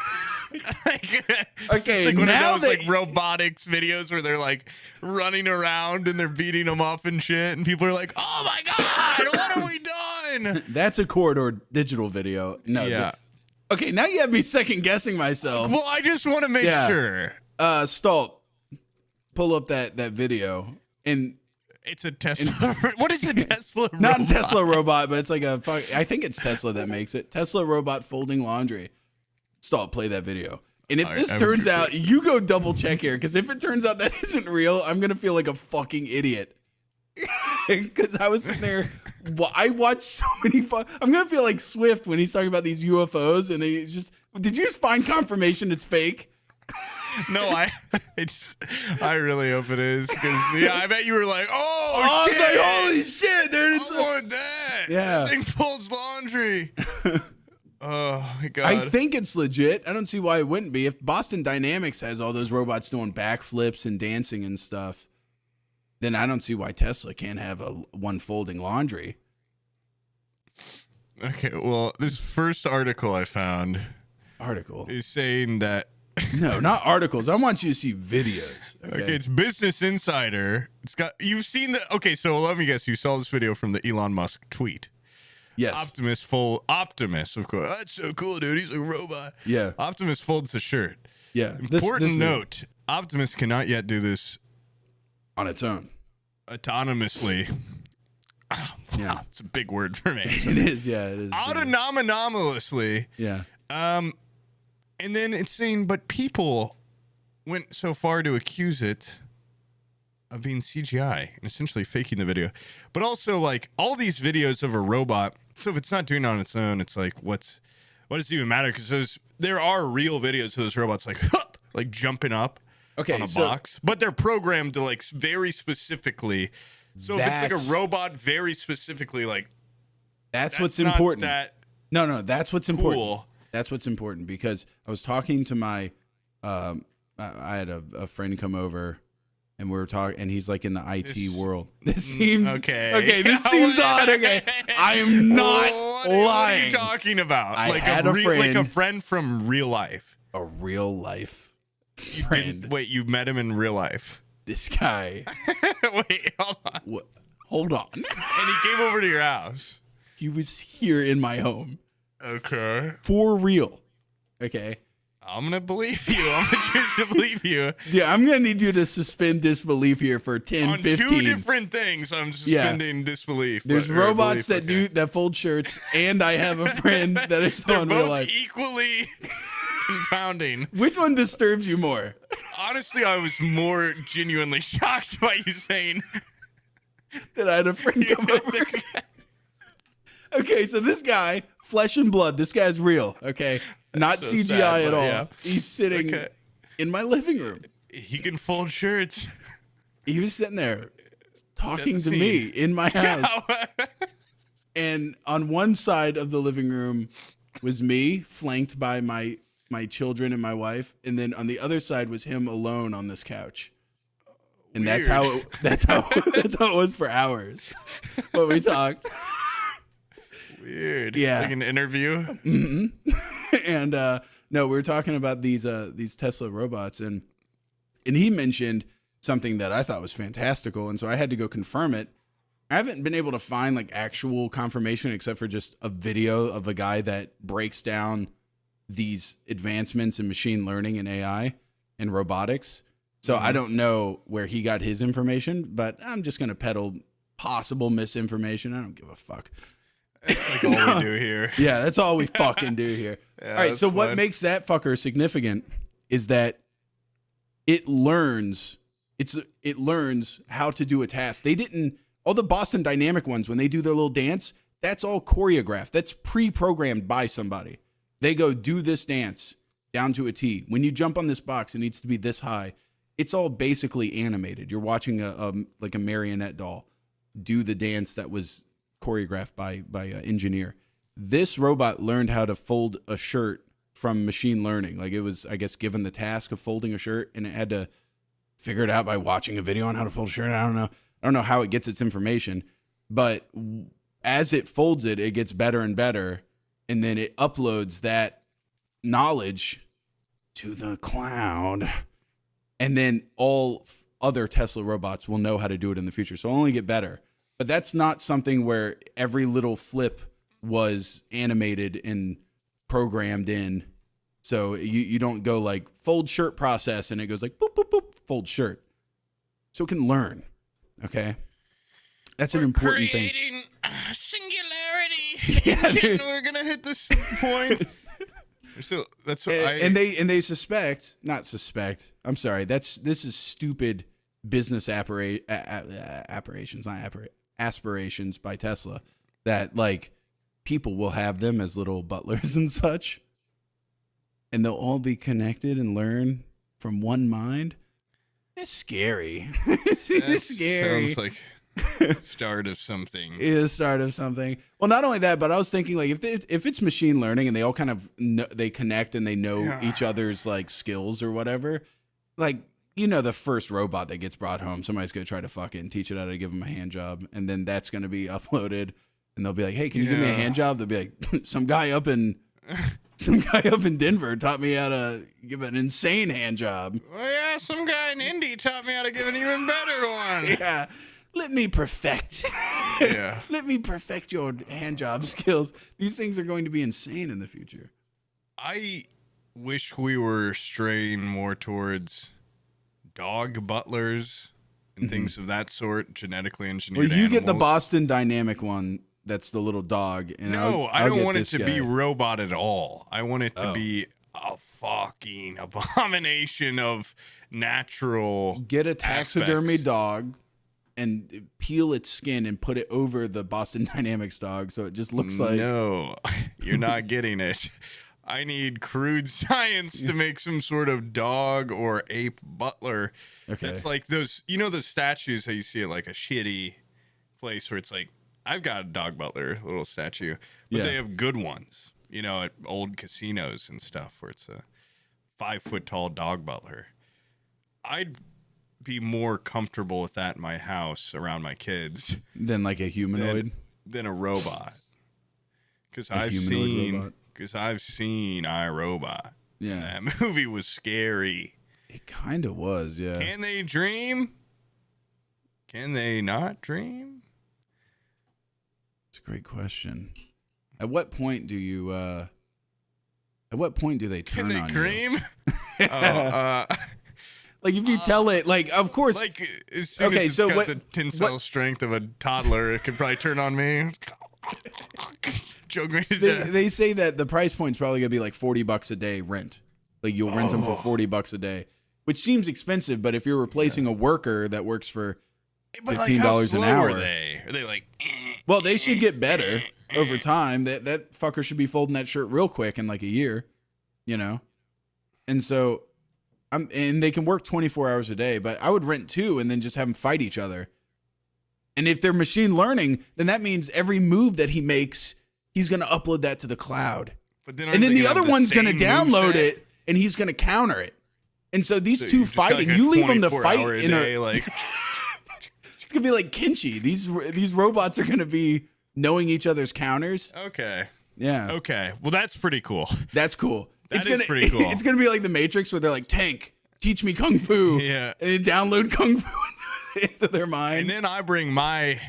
Okay, like one now of those like robotics videos where they're like running around and they're beating them up and shit, and people are like, "Oh my god, what have we done?" That's a corridor digital video. No, yeah. Okay, now you have me second guessing myself. Well, I just want to make sure. Stolt, pull up that video and. It's a Tesla. What is a Tesla robot? Not a Tesla robot, but it's like I think it's Tesla that makes it. Tesla robot folding laundry. Stop, play that video. And if this turns out, you go double check here, because if it turns out that isn't real, I'm going to feel like a fucking idiot. Because I was sitting there, I watched so many I'm going to feel like Swift when he's talking about these UFOs, and did you just find confirmation it's fake? No, I really hope it is, because I bet you were like, oh shit. I was like, holy shit, dude! I want that. Yeah, that thing folds laundry. Oh my god! I think it's legit. I don't see why it wouldn't be. If Boston Dynamics has all those robots doing backflips and dancing and stuff, then I don't see why Tesla can't have one folding laundry. Okay, well, this first article I found is saying that. No, not articles. I want you to see videos. Okay, it's Business Insider. You've seen okay, so let me guess, you saw this video from the Elon Musk tweet. Yes. Optimus, of course. That's so cool, dude. He's a robot. Yeah. Optimus folds a shirt. Yeah. Important note, Optimus cannot yet do this on its own. Autonomously. Oh, wow, yeah. It's a big word for me. It is, yeah. It is. Autonomously. Yeah. And then it's saying, but people went so far to accuse it of being CGI and essentially faking the video. But also, like, all these videos of a robot, so if it's not doing it on its own, it's like, what does it even matter? Because there are real videos of those robots, like jumping up on a box. But they're programmed to, like, very specifically. So if it's like a robot very specifically, like... That's what's important. No, that's what's important. Cool. That's what's important, because I was talking to my, I had a friend come over, and we were talking, and he's like in the IT world. This seems okay. Okay, this seems odd. Okay, I am not lying. What are you talking about? I had a friend, like a friend from real life. A real life friend. Wait, you met him in real life? This guy. Wait, hold on. What? Hold on. And he came over to your house. He was here in my home. Okay. For real. Okay. I'm going to believe you. I'm going to choose to believe you. Yeah, I'm going to need you to suspend disbelief here for 10, on 15. Two different things, I'm suspending disbelief. There's robots that fold shirts, and I have a friend that is on real life. Equally confounding. Which one disturbs you more? Honestly, I was more genuinely shocked by you saying that I had a friend come over. Okay, so this guy, flesh and blood, this guy's real, okay? Not so CGI sad, at all. Yeah. He's sitting in my living room. He can fold shirts. He was sitting there talking Set to the me scene. in my house. And on one side of the living room was me, flanked by my children and my wife, and then on the other side was him alone on this couch. And Weird. that's how it was for hours. But we talked. Weird. Yeah. Like an interview. Mm-hmm. And no, we were talking about these Tesla robots, and he mentioned something that I thought was fantastical, and so I had to go confirm it. I haven't been able to find like actual confirmation except for just a video of a guy that breaks down these advancements in machine learning and AI and robotics. So I don't know where he got his information, but I'm just going to peddle possible misinformation. I don't give a fuck. That's like all we do here. Yeah, that's all we fucking do here. Yeah, all right, that's so what fun. makes that fucker significant is that it learns how to do a task. They didn't, all the Boston Dynamic ones, when they do their little dance, that's all choreographed. That's pre-programmed by somebody. They go, do this dance down to a T. When you jump on this box, it needs to be this high. It's all basically animated. You're watching a marionette doll do the dance that was choreographed by an engineer. This robot learned how to fold a shirt from machine learning. Like, it was, I guess, given the task of folding a shirt, and it had to figure it out by watching a video on how to fold a shirt. I don't know how it gets its information, but as it folds it, it gets better and better, and then it uploads that knowledge to the cloud, and then all other Tesla robots will know how to do it in the future. So it'll only get better. But that's not something where every little flip was animated and programmed in. So you don't go like fold shirt process and it goes like boop, boop, boop, fold shirt. So it can learn. Okay. That's an important thing. Creating singularity. Yeah, We're going to hit this point. So that's what and they suspect, not suspect. I'm sorry. This is stupid business aspirations by Tesla, that like people will have them as little butlers and such, and they'll all be connected and learn from one mind. It's scary. It's scary. Sounds like start of something. It is the start of something. Well, not only that, but I was thinking like if it's machine learning and they all kind of they connect and they know each other's like skills or whatever, like, you know, the first robot that gets brought home, somebody's going to try to fucking teach it how to give them a hand job, and then that's going to be uploaded, and they'll be like, "Hey, can you give me a hand job?" They'll be like, "Some guy up in Denver taught me how to give an insane hand job." Well, yeah, some guy in Indy taught me how to give an even better one. Yeah. Let me perfect. Yeah. Let me perfect your hand job skills. These things are going to be insane in the future. I wish we were straying more towards dog butlers and things of that sort, genetically engineered Well, you get the animals. Boston Dynamic one. That's the little dog. And No, I I'll don't get want it this to guy. be robot at all. I want it to be a fucking abomination of natural. Get a taxidermy aspects. dog and peel its skin and put it over the Boston Dynamics dog, so it just looks like. No, you're not getting it. I need crude science to make some sort of dog or ape butler. Okay. It's like those, you know, those statues that you see at like a shitty place where it's like, I've got a dog butler, little statue, but they have good ones, you know, at old casinos and stuff where it's a 5 foot tall dog butler. I'd be more comfortable with that in my house around my kids Than like a humanoid. than a robot. Because I've humanoid robot. seen iRobot. Yeah. That movie was scary. It kind of was, yeah. Can they dream? Can they not dream? It's a great question. At what point do you at what point do they turn Can they on cream? you? Like if you tell it, like, of course, Like as soon Okay, as it's so got what- the tensile strength of a toddler, it could probably turn on me. Choke me to death. they say that the price point's probably gonna be like $40 a day rent. Like you'll rent them for $40 a day, which seems expensive. But if you're replacing a worker that works for But $15 how an slow hour. Are they? Are they like? well, they should get better over time. That fucker should be folding that shirt real quick in like a year, you know. And so And they can work 24 hours a day, but I would rent 2 and then just have them fight each other. And if they're machine learning, then that means every move that he makes, he's going to upload that to the cloud. But then and then the other one's going to download it and he's going to counter it. And so these two fighting, you leave them to fight in a like it's going to be like Kinchi. These robots are going to be knowing each other's counters. Okay. Yeah. Okay. Well, that's pretty cool. That's cool. It's pretty cool. It's going to be like the Matrix where they're like, Tank, teach me Kung Fu. Yeah. And they download Kung Fu into their mind. And then I bring my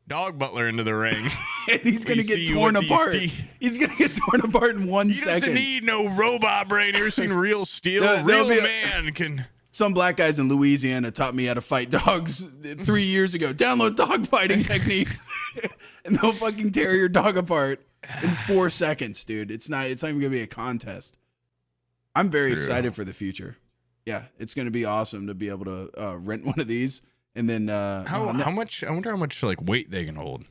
dog butler into the ring. And he's going to get torn apart. He's going to get torn apart in 1 second. He doesn't need no robot brain. You ever seen Real Steel? Real man can... Some black guys in Louisiana taught me how to fight dogs 3 years ago. Download dog fighting techniques. And they'll fucking tear your dog apart in 4 seconds, dude. It's not even going to be a contest. I'm very excited for the future. Yeah, it's going to be awesome to be able to rent one of these. And then how much? I wonder how much like weight they can hold.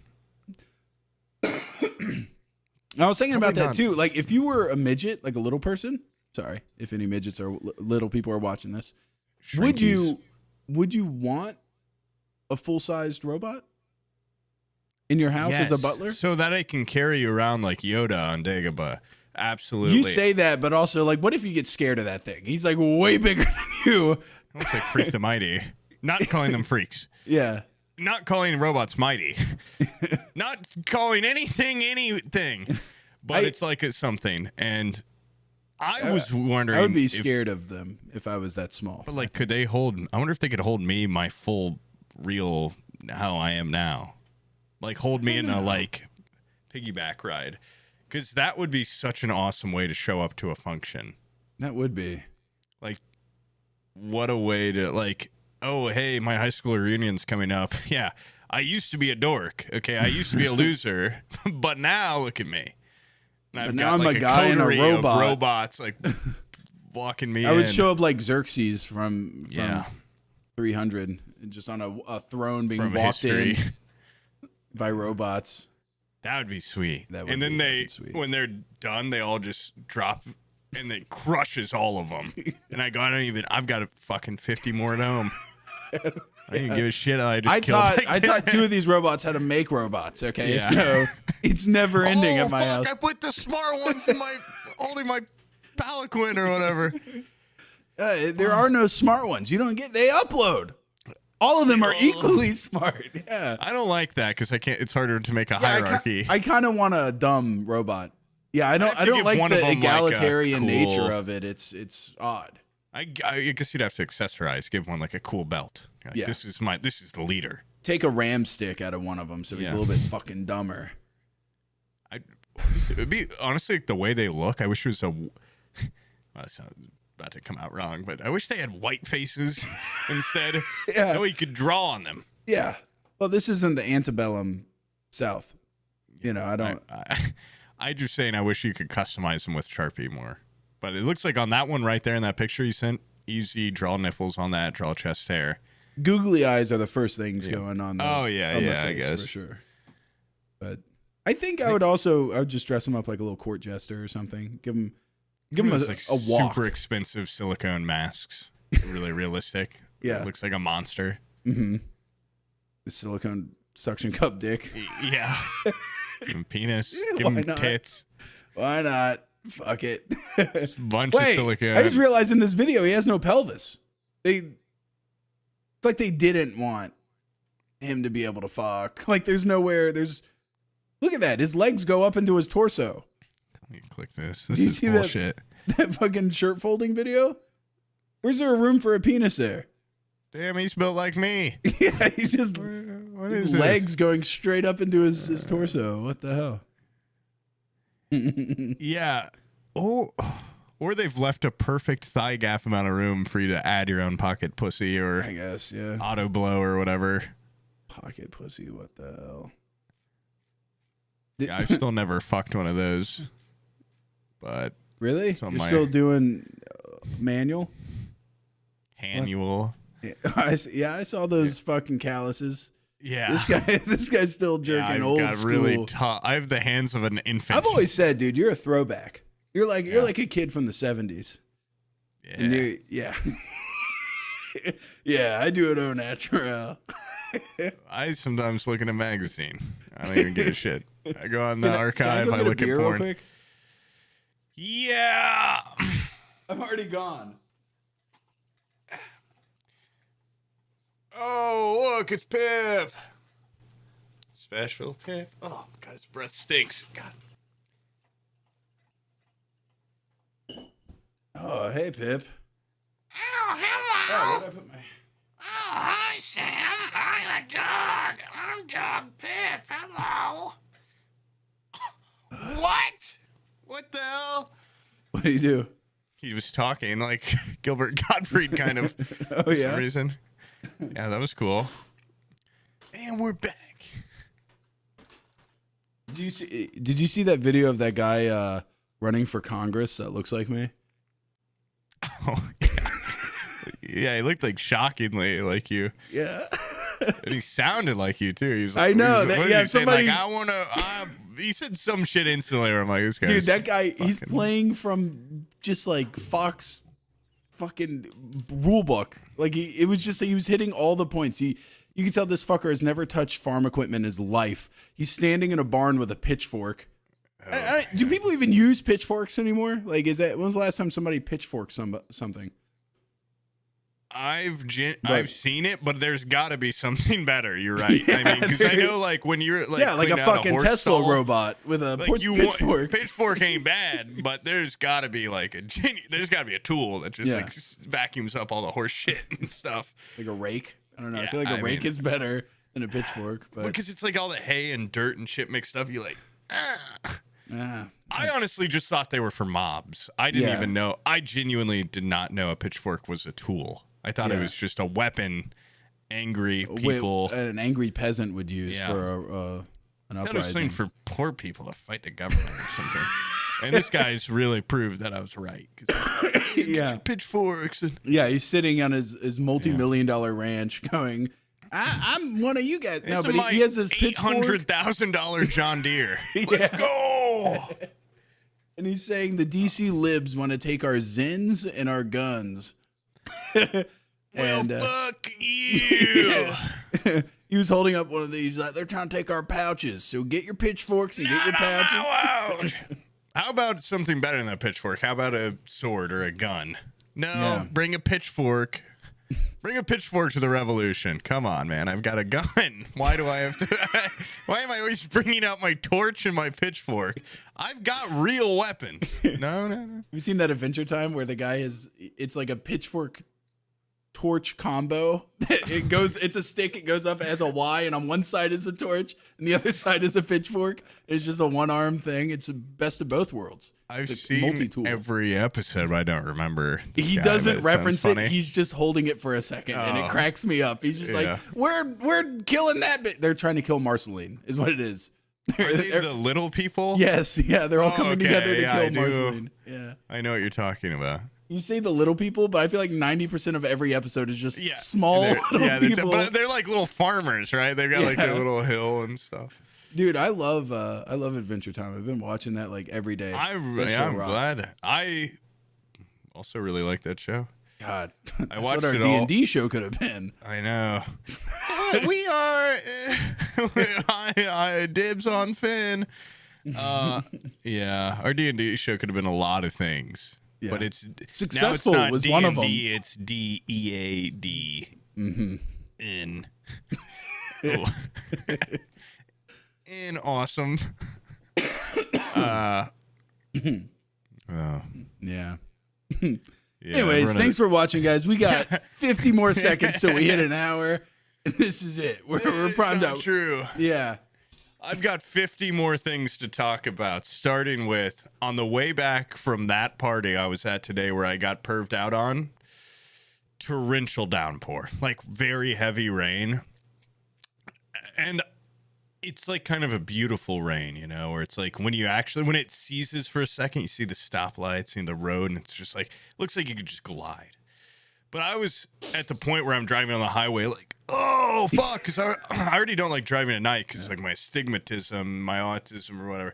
I was thinking about that too. Like if you were a midget, like a little person. Sorry, if any midgets or little people are watching this, would you want a full-sized robot in your house as a butler, so that I can carry you around like Yoda on Dagobah? Absolutely. You say that, but also like, what if you get scared of that thing? He's like way bigger than you. Looks like Freak the Mighty. Not calling them freaks. Yeah. Not calling robots mighty. Not calling anything. But it's like it's something. And I was wondering. I would be scared of them if I was that small. But like, could they hold? I wonder if they could hold me, my full, real, how I am now. Like, hold me in a like piggyback ride. Because that would be such an awesome way to show up to a function. That would be. Like, what a way to like. Oh, hey, my high school reunion's coming up. Yeah, I used to be a dork. Okay, I used to be a loser, but now look at me. But now I'm like a guy in a robot. Robots like walking me in. I would show up like Xerxes from 300, just on a throne being walked in by robots. That would be sweet. That would and then be sweet. When they're done, they all just drop. And then crushes all of them. And I go, I've got a fucking 50 more at home. I didn't give a shit. I taught 2 of these robots how to make robots. Okay, so it's never ending at my house. I put the smart ones in holding my palanquin or whatever. There are no smart ones. You don't get. They upload. All of them are equally smart. Yeah. I don't like that because I can't. It's harder to make a hierarchy. I kind of want a dumb robot. Yeah, I don't like the egalitarian nature of it. It's odd. I guess you'd have to accessorize. Give one like a cool belt. Like, yeah. This is the leader. Take a ram stick out of one of them so he's a little bit fucking dumber. It'd be honestly like the way they look. I wish it was a. Well, that's about to come out wrong, but I wish they had white faces instead. Yeah, that way you could draw on them. Yeah. Well, this isn't the antebellum South. You know, I don't. I just saying I wish you could customize them with Sharpie more. But it looks like on that one right there in that picture you sent, easy draw nipples on that, draw chest hair. Googly eyes are the first things going on. The face, I guess for sure. But I think I would just dress him up like a little court jester or something. Give him a walk. Super expensive silicone masks, really realistic. Yeah, it looks like a monster. Mm-hmm. The silicone suction cup dick. Yeah. Give him penis. Give him tits. Why not? Fuck it. Just a bunch of silicone. I just realized in this video he has no pelvis. It's like they didn't want him to be able to fuck. Like there's nowhere. Look at that. His legs go up into his torso. Let me click this. This is bullshit. That fucking shirt folding video? Where's there a room for a penis there? Damn, he's built like me. Yeah, he's just his legs going straight up into his torso. What the hell? Yeah. Oh, or they've left a perfect thigh gap amount of room for you to add your own pocket pussy or I guess, yeah. Auto blow or whatever. Pocket pussy, what the hell? Yeah, I've still never fucked one of those. But really? You're still doing manual? Annual. I saw those fucking calluses. Yeah, this guy's still jerking old school. Really tough. I have the hands of an infant. I've always said, dude, you're a throwback. You're like a kid from the 70s. And yeah. Yeah, I do it au naturel. I sometimes look in a magazine. I don't even give a shit. I go on the archive. I look at real porn. quick? Yeah. I'm already gone. Oh, look, it's Pip. Special Pip. Oh, God, his breath stinks. God. Oh, hey, Pip. Oh, hello. Oh, where did I put my... Oh, hi, Sam. I'm a dog. I'm Dog Pip. Hello. What? What the hell? What do you do? He was talking like Gilbert Gottfried kind of Oh, for yeah? some reason. Yeah, that was cool. And we're back. Did you see that video of that guy running for Congress that looks like me? Oh, yeah. Yeah, he looked like shockingly like you. Yeah. And he sounded like you too. He was like, I know. what That, was yeah, he saying? somebody. Like, I want to. He said some shit instantly. Where I'm like, this guy. Dude, that guy, he's playing from just like Fox fucking rule book. Like it was just, he was hitting all the points. You can tell this fucker has never touched farm equipment in his life. He's standing in a barn with a pitchfork. Do people even use pitchforks anymore? Like, when was the last time somebody pitchforked something? I've seen it, but there's got to be something better. You're right. Yeah, I mean, because I know, like, when you're like, like a cleaning out fucking horse Tesla stall, robot with a like pitchfork. Pitchfork ain't bad, but there's got to be like there's got to be a tool that just like vacuums up all the horse shit and stuff. Like a rake. I don't know. I Yeah, feel like a rake mean, is better than a pitchfork, but because it's like all the hay and dirt and shit mixed up. You like. I honestly just thought they were for mobs. I didn't even know. I genuinely did not know a pitchfork was a tool. I thought it was just a weapon angry people. An angry peasant would use for an uprising. That was something for poor people to fight the government or something. And this guy's really proved that I was right. Get your pitchforks. And he's sitting on his multi-million-dollar ranch going, I'm one of you guys. No, but he has his pitchfork. $800,000 John Deere. Let's go. And he's saying the DC libs want to take our Zins and our guns. And, fuck you. He was holding up one of these. Like, they're trying to take our pouches. So get your pitchforks and get your pouches. How about something better than a pitchfork? How about a sword or a gun? No, bring a pitchfork. Bring a pitchfork to the revolution. Come on, man. I've got a gun. Why do I have to? Why am I always bringing out my torch and my pitchfork? I've got real weapons. No. Have you seen that Adventure Time where the guy it's like a pitchfork torch combo? It's a stick, it goes up as a Y, and on one side is a torch and the other side is a pitchfork. It's just a one-arm thing. It's the best of both worlds. I've seen every episode, but I don't remember. He doesn't reference it. He's just holding it for a second, and it cracks me up. He's just like, we're killing that bit. They're trying to kill Marceline, is what it is. Are they the little people? Yes, they're all coming together to kill Marceline. Yeah, I know what you're talking about. You say the little people, but I feel like 90% of every episode is just small little people. But they're like little farmers, right? They've got like their little hill and stuff. Dude, I love Adventure Time. I've been watching that like every day. I'm glad. I also really like that show. God, I watched what our D&D show could have been. I know. We are I dibs on Finn. Our D&D show could have been a lot of things. Yeah. But it's successful. Now it's not was D&D, one of them. It's DEAD. In. In awesome. Yeah. Anyways, thanks for watching, guys. We got 50 more seconds till we hit an hour. And this is it. We're primed out. True. Yeah. I've got 50 more things to talk about, starting with on the way back from that party I was at today where I got perved out on, torrential downpour, like very heavy rain. And it's like kind of a beautiful rain, you know, where it's like when it ceases for a second, you see the stoplights and the road, and it's just like, looks like you could just glide. But I was at the point where I'm driving on the highway like, oh, fuck, because I already don't like driving at night because like my astigmatism, my autism or whatever,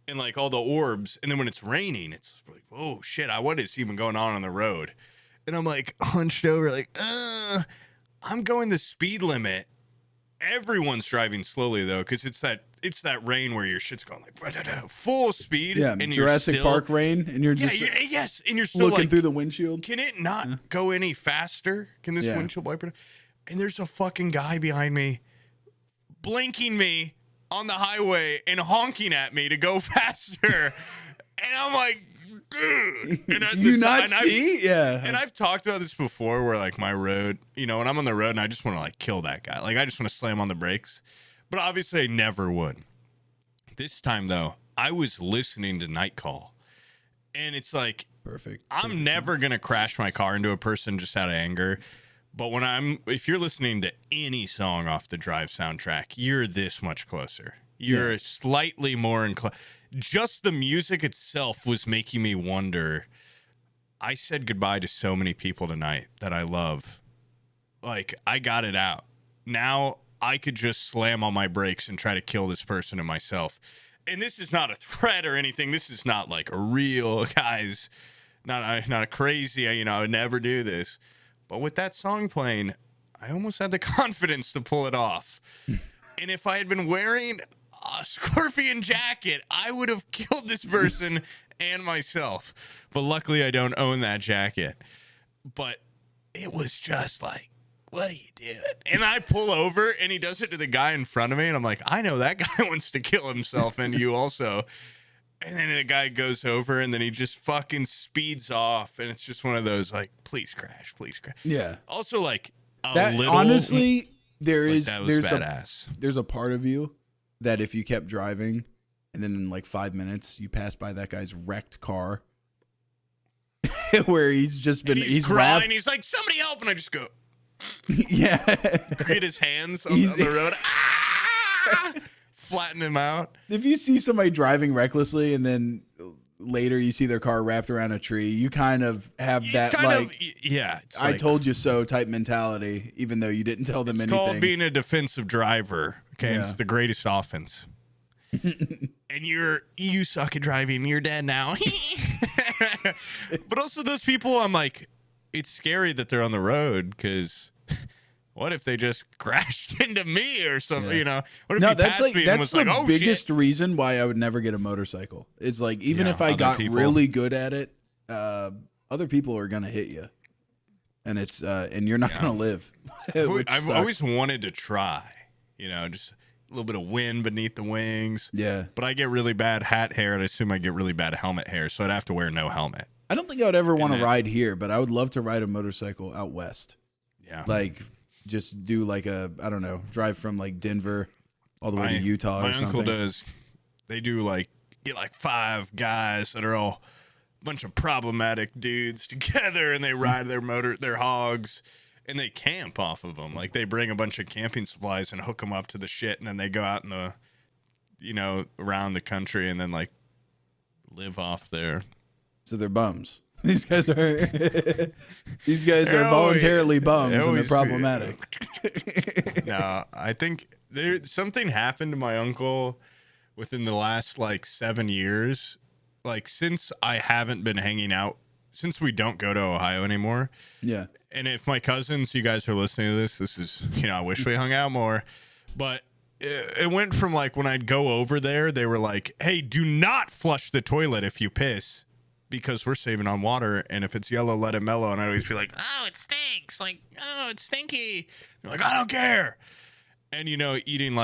and like all the orbs. And then when it's raining, it's like, oh, shit, what is even going on the road? and I'm like hunched over, like, I'm going the speed limit. Everyone's driving slowly though, because it's that rain where your shit's going like full speed. Yeah, and Jurassic you're still, Park rain, and you're just yes, and you're still looking like, through the windshield. can it not go any faster? Can this windshield wiper? And there's a fucking guy behind me, blinking me on the highway and honking at me to go faster, and I'm like, dude. And Do you not see? Yeah. And I've talked about this before where like my road, you know, when I'm on the road and I just want to like kill that guy. Like I just want to slam on the brakes. But obviously I never would. This time though, I was listening to Night Call. And it's like perfect. I'm never going to crash my car into a person just out of anger. But if you're listening to any song off the Drive soundtrack, you're this much closer. You're slightly more inclined. Just the music itself was making me wonder. I said goodbye to so many people tonight that I love. Like, I got it out. Now I could just slam on my brakes and try to kill this person and myself. And this is not a threat or anything. This is not like a real, guys, not a crazy, you know, I would never do this. But with that song playing, I almost had the confidence to pull it off. And if I had been wearing a scorpion jacket, I would have killed this person and myself. But luckily I don't own that jacket. But it was just like, what are you doing? And I pull over and he does it to the guy in front of me. And I'm like, I know that guy wants to kill himself and you also. And then the guy goes over and then he just fucking speeds off. And it's just one of those like, please crash, please crash. Yeah. Also like honestly, there's badass. There's a part of you that if you kept driving and then in like 5 minutes you pass by that guy's wrecked car where he's crying, he's like, somebody help, and I just go yeah, get his hands on the road, flatten him out. If you see somebody driving recklessly and then later you see their car wrapped around a tree, you kind of have I told you so type mentality, even though you didn't tell them anything. It's called being a defensive driver. Okay, It's the greatest offense. And you suck at driving. You're dead now. But also those people, I'm like, it's scary that they're on the road because what if they just crashed into me or something? You know, what if that's the biggest reason why I would never get a motorcycle. It's like even if I got really good at it, other people are gonna hit you, and it's and you're not gonna live. I've always wanted to try. You know, just a little bit of wind beneath the wings. Yeah. But I get really bad hat hair, and I assume I get really bad helmet hair, so I'd have to wear no helmet. I don't think I would ever want to ride here, but I would love to ride a motorcycle out west. Yeah. Like, just do like drive from like Denver all the way to Utah or something. My uncle does. They do get 5 guys that are all a bunch of problematic dudes together, and they ride their hogs. And they camp off of them. Like, they bring a bunch of camping supplies and hook them up to the shit, and then they go out in the, around the country and then, live off there. So they're bums. These guys are voluntarily bums, and they're problematic. No, I think something happened to my uncle within the last, 7 years. Since I haven't been hanging out, since we don't go to Ohio anymore. Yeah. And if my cousins, you guys are listening to this is, I wish we hung out more. But it went from when I'd go over there, they were like, hey, do not flush the toilet if you piss because we're saving on water. And if it's yellow, let it mellow. And I'd always be like, oh, it stinks. Oh, it's stinky. They're like, I don't care. And, eating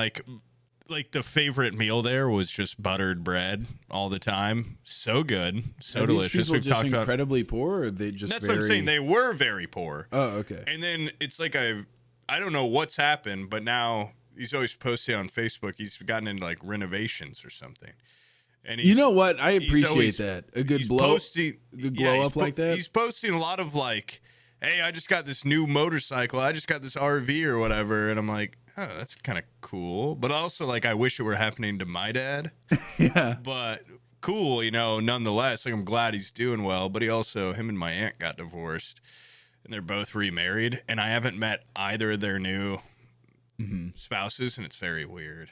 the favorite meal there was just buttered bread all the time. So good. So delicious. We've just talked incredibly poor, or are they just That's what I'm saying. They were very poor. Oh, okay. And then it's I don't know what's happened, but now he's always posting on Facebook. He's gotten into renovations or something. And you know what? I appreciate that. A good glow up like that. He's posting a lot of hey, I just got this new motorcycle. I just got this RV or whatever. And I'm like, oh, that's kind of cool. But also, I wish it were happening to my dad. Yeah. But cool, nonetheless. I'm glad he's doing well. But him and my aunt got divorced. And they're both remarried. And I haven't met either of their new spouses. And it's very weird.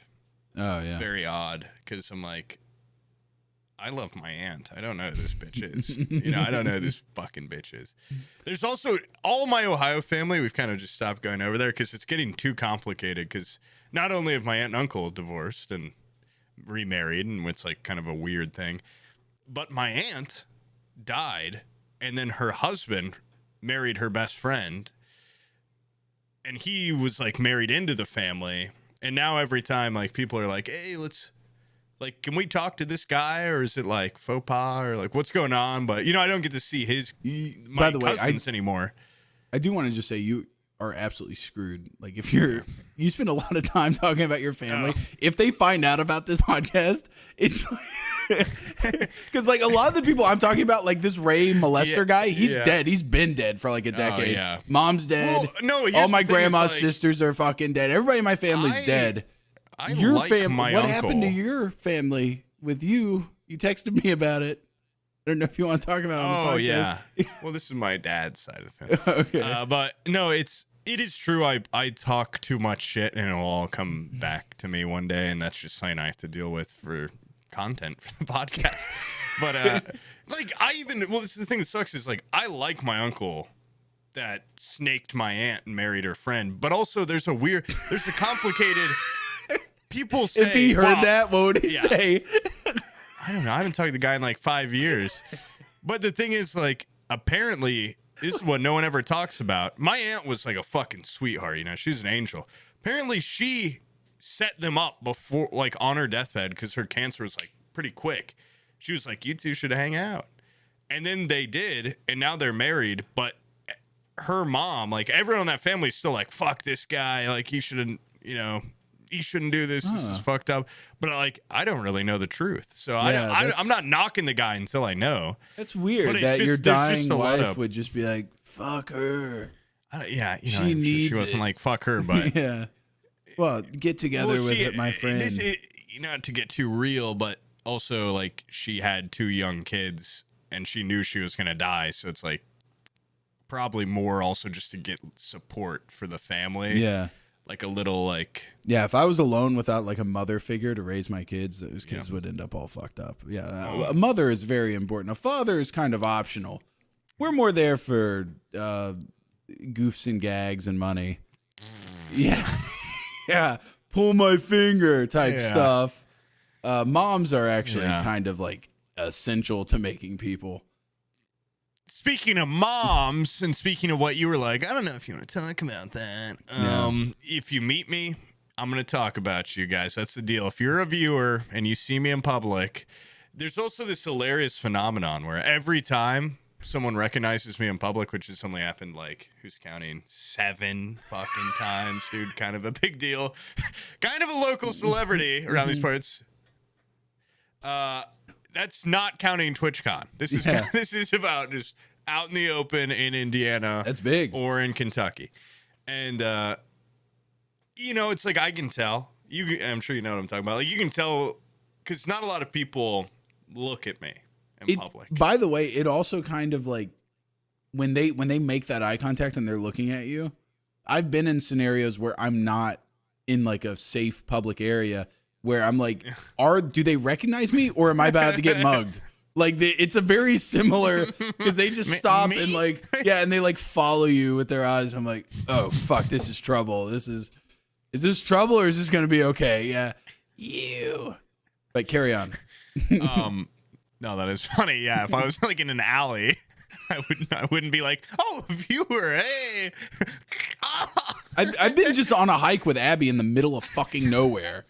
Oh, yeah. It's very odd. Because I'm like, I love my aunt. I don't know who this bitch is. I don't know who this fucking bitch is. There's also all my Ohio family. We've kind of just stopped going over there because it's getting too complicated. Because not only have my aunt and uncle divorced and remarried, and it's like kind of a weird thing, but my aunt died, and then her husband married her best friend, and he was like married into the family. And now every time like people are like, hey, can we talk to this guy, or is it like faux pas, or like what's going on? But I don't get to see my cousins anymore. I do want to just say you are absolutely screwed. Like if you spend a lot of time talking about your family, if they find out about this podcast, it's because like a lot of the people I'm talking about, like this Ray molester guy, he's dead. He's been dead for like a decade. Mom's dead. Well, no, all my grandma's sisters are fucking dead. Everybody in my family's dead. Your family. What uncle. happened to your family with you? You texted me about it. I don't know if you want to talk about it on the podcast. Yeah. Well, this is my dad's side of the family. Okay. But no, it is true. I talk too much shit, and it'll all come back to me one day, and that's just something I have to deal with for content for the podcast. But this is the thing that sucks is like I like my uncle that snaked my aunt and married her friend, but also there's a complicated. People say, if he heard that, what would he say? I don't know. I haven't talked to the guy in like 5 years. But the thing is, like, apparently, this is what no one ever talks about. My aunt was like a fucking sweetheart, she was an angel. Apparently, she set them up before, like, on her deathbed because her cancer was like pretty quick. She was like, you two should hang out. And then they did, and now they're married. But her mom, like, everyone in that family is still like, fuck this guy. Like, he shouldn't, he shouldn't do this. This is fucked up. But like, I don't really know the truth. So I'm not knocking the guy until I know. That's weird that your dying wife would just be like, fuck her. She wasn't like, fuck her, but yeah. Well, get together with my friend. Not to get too real, but also like she had 2 young kids and she knew she was going to die. So it's like probably more also just to get support for the family. Yeah. Like a little like. Yeah, if I was alone without like a mother figure to raise my kids, those kids would end up all fucked up. Yeah, a mother is very important. A father is kind of optional. We're more there for goofs and gags and money. Yeah. Yeah, pull my finger type stuff. Moms are actually kind of like essential to making people. Speaking of moms and speaking of what you were like, I don't know if you want to talk about that. If you meet me, I'm going to talk about you guys. That's the deal. If you're a viewer and you see me in public, there's also this hilarious phenomenon where every time someone recognizes me in public, which has only happened like, who's counting, 7 fucking times, dude, kind of a big deal. Kind of a local celebrity around these parts. That's not counting TwitchCon. This is about just out in the open in Indiana. That's big. Or in Kentucky. And, it's like I can tell. I'm sure you know what I'm talking about. Like you can tell because not a lot of people look at me in public. By the way, it also kind of like when they make that eye contact and they're looking at you, I've been in scenarios where I'm not in like a safe public area where I'm like, do they recognize me or am I about to get mugged? Like it's a very similar because they just stop and like, and they like follow you with their eyes. I'm like, oh fuck, this is trouble. Is this trouble or is this going to be okay? Yeah. You. But carry on. No, that is funny. Yeah. If I was like in an alley, I wouldn't be like, oh, viewer, hey. I've been just on a hike with Abby in the middle of fucking nowhere.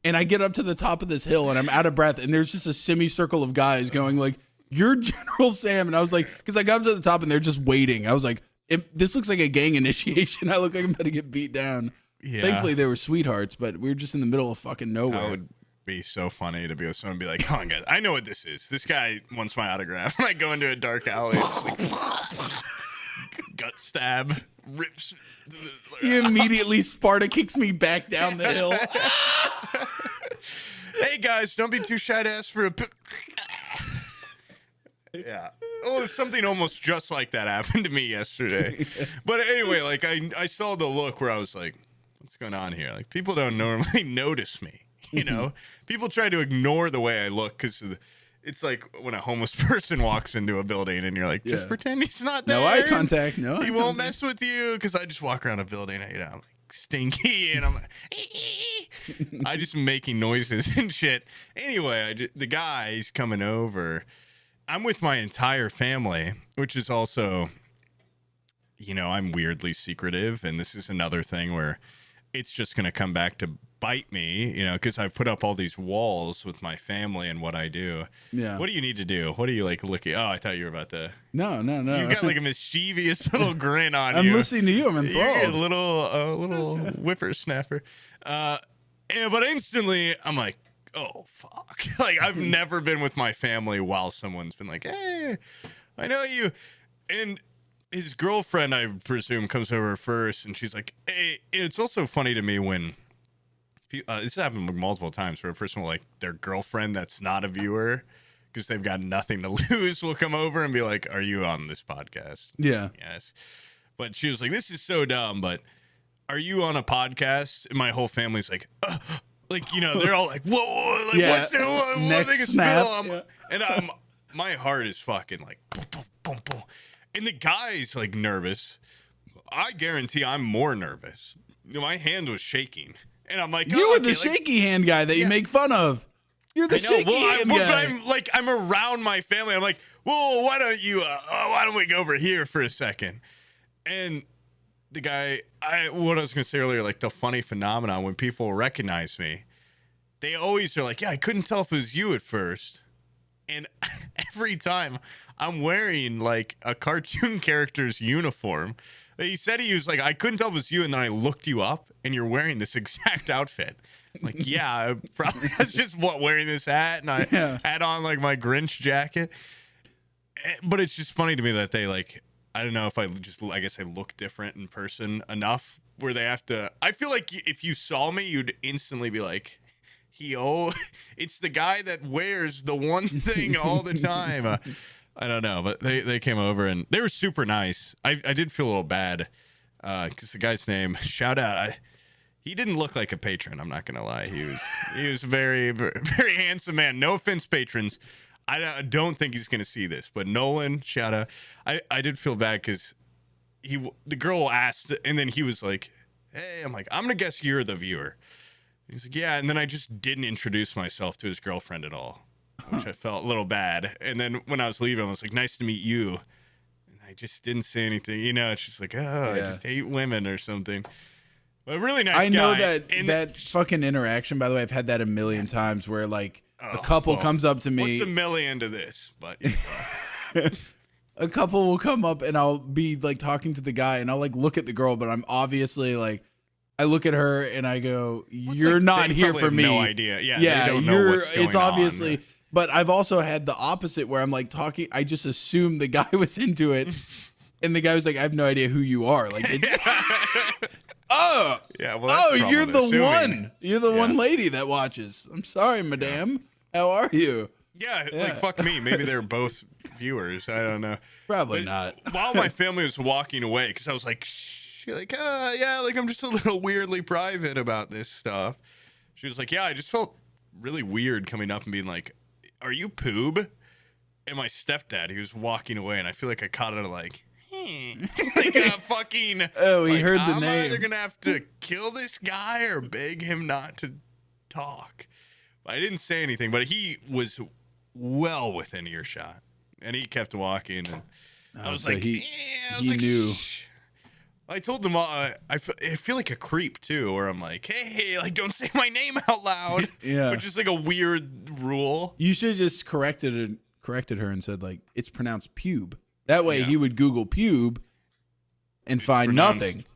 And I get up to the top of this hill and I'm out of breath. And there's just a semicircle of guys going like, you're General Sam. And I was like, because I got up to the top and they're just waiting. I was like, this looks like a gang initiation. I look like I'm about to get beat down. Yeah. Thankfully, they were sweethearts, but we were just in the middle of fucking nowhere. That would be so funny to be with someone and be like, come on, guys. I know what this is. This guy wants my autograph. I go into a dark alley. Gut stab. Rips. He immediately Sparta kicks me back down the hill. Hey guys, don't be too shy to ask for a yeah. Oh, something almost just like that happened to me yesterday. But anyway, like I saw the look where I was like, what's going on here? Like people don't normally notice me. You know, people try to ignore the way I look because it's like when a homeless person walks into a building and you're like, just pretend he's not there. No eye contact. No, he won't mess with you because I just walk around a building and, I'm like stinky and I'm like, I just making noises and shit. Anyway, the guy's coming over. I'm with my entire family, which is also, I'm weirdly secretive. And this is another thing where it's just going to come back to bite me, because I've put up all these walls with my family and what I do. Yeah. What do you need to do? What are you like looking? Oh, I thought you were about to. No. You got like a mischievous little grin on I'm you. listening to you. I'm enthralled. You're a little whippersnapper. But instantly I'm like, oh, fuck. Like, I've never been with my family while someone's been like, hey, I know you. And his girlfriend, I presume, comes over first, and she's like, hey. It's also funny to me when this happened multiple times where a person will, like, their girlfriend that's not a viewer, because they've got nothing to lose, will come over and be like, are you on this podcast? Yeah. Yes. But she was like, this is so dumb, but are you on a podcast? And my whole family's like, they're all like, whoa, like, Yeah. what Next thing is snap. Phil? And my heart is fucking like, boom, boom, boom, boom. And the guy's like nervous. I guarantee I'm more nervous. My hand was shaking. And I'm like, You were the shaky hand guy that you make fun of. You're the shaky hand guy. But I'm around my family. I'm like, well, why don't we go over here for a second? And the guy, what I was going to say earlier, like the funny phenomenon when people recognize me, they always are like, yeah, I couldn't tell if it was you at first. And every time I'm wearing like a cartoon character's uniform. He said he was like, I couldn't tell if it was you, and then I looked you up, and you're wearing this exact outfit. I'm like, yeah, probably I was just wearing this hat, and I had on like my Grinch jacket. But it's just funny to me that they like, I don't know if I guess I look different in person enough where they have to. I feel like if you saw me, you'd instantly be like, it's the guy that wears the one thing all the time. I don't know, but they came over and they were super nice. I did feel a little bad because the guy's name, shout out, he didn't look like a patron. I'm not gonna lie, he was very, very, very handsome man. No offense, patrons. I don't think he's gonna see this, but Nolan, shout out. I did feel bad because the girl asked, and then he was like, "Hey," I'm like, "I'm gonna guess you're the viewer." He's like, "Yeah," and then I just didn't introduce myself to his girlfriend at all. Which I felt a little bad. And then when I was leaving, I was like, nice to meet you. And I just didn't say anything. It's just like, I just hate women or something. But a really nice guy. I know that fucking interaction, by the way, I've had that a million times where like a couple comes up to me. What's a million to this? But a couple will come up and I'll be like talking to the guy and I'll like look at the girl, but I'm obviously like, I look at her and I go, you're not here for me. No idea. Yeah. Yeah. They don't know what's going it's obviously. on. But I've also had the opposite where I'm like talking. I just assumed the guy was into it, and the guy was like, "I have no idea who you are." Like, it's yeah. Well, that's you're the one. You're the one lady that watches. I'm sorry, madame. How are you? Yeah, like fuck me. Maybe they're both viewers. I don't know. Probably not. While my family was walking away, because I was like, like I'm just a little weirdly private about this stuff. She was like, yeah, I just felt really weird coming up and being like, are you Poob? And my stepdad, he was walking away, and I feel like I caught it like fucking. Oh, he heard the I'm name. either gonna have to kill this guy or beg him not to talk. I didn't say anything, but he was well within earshot, and he kept walking. And I was like, he knew. I told them I feel like a creep too, where I'm like, hey, like don't say my name out loud. Yeah, which is like a weird rule. You should have just corrected her and said like it's pronounced pube. That way he would Google pube and find nothing.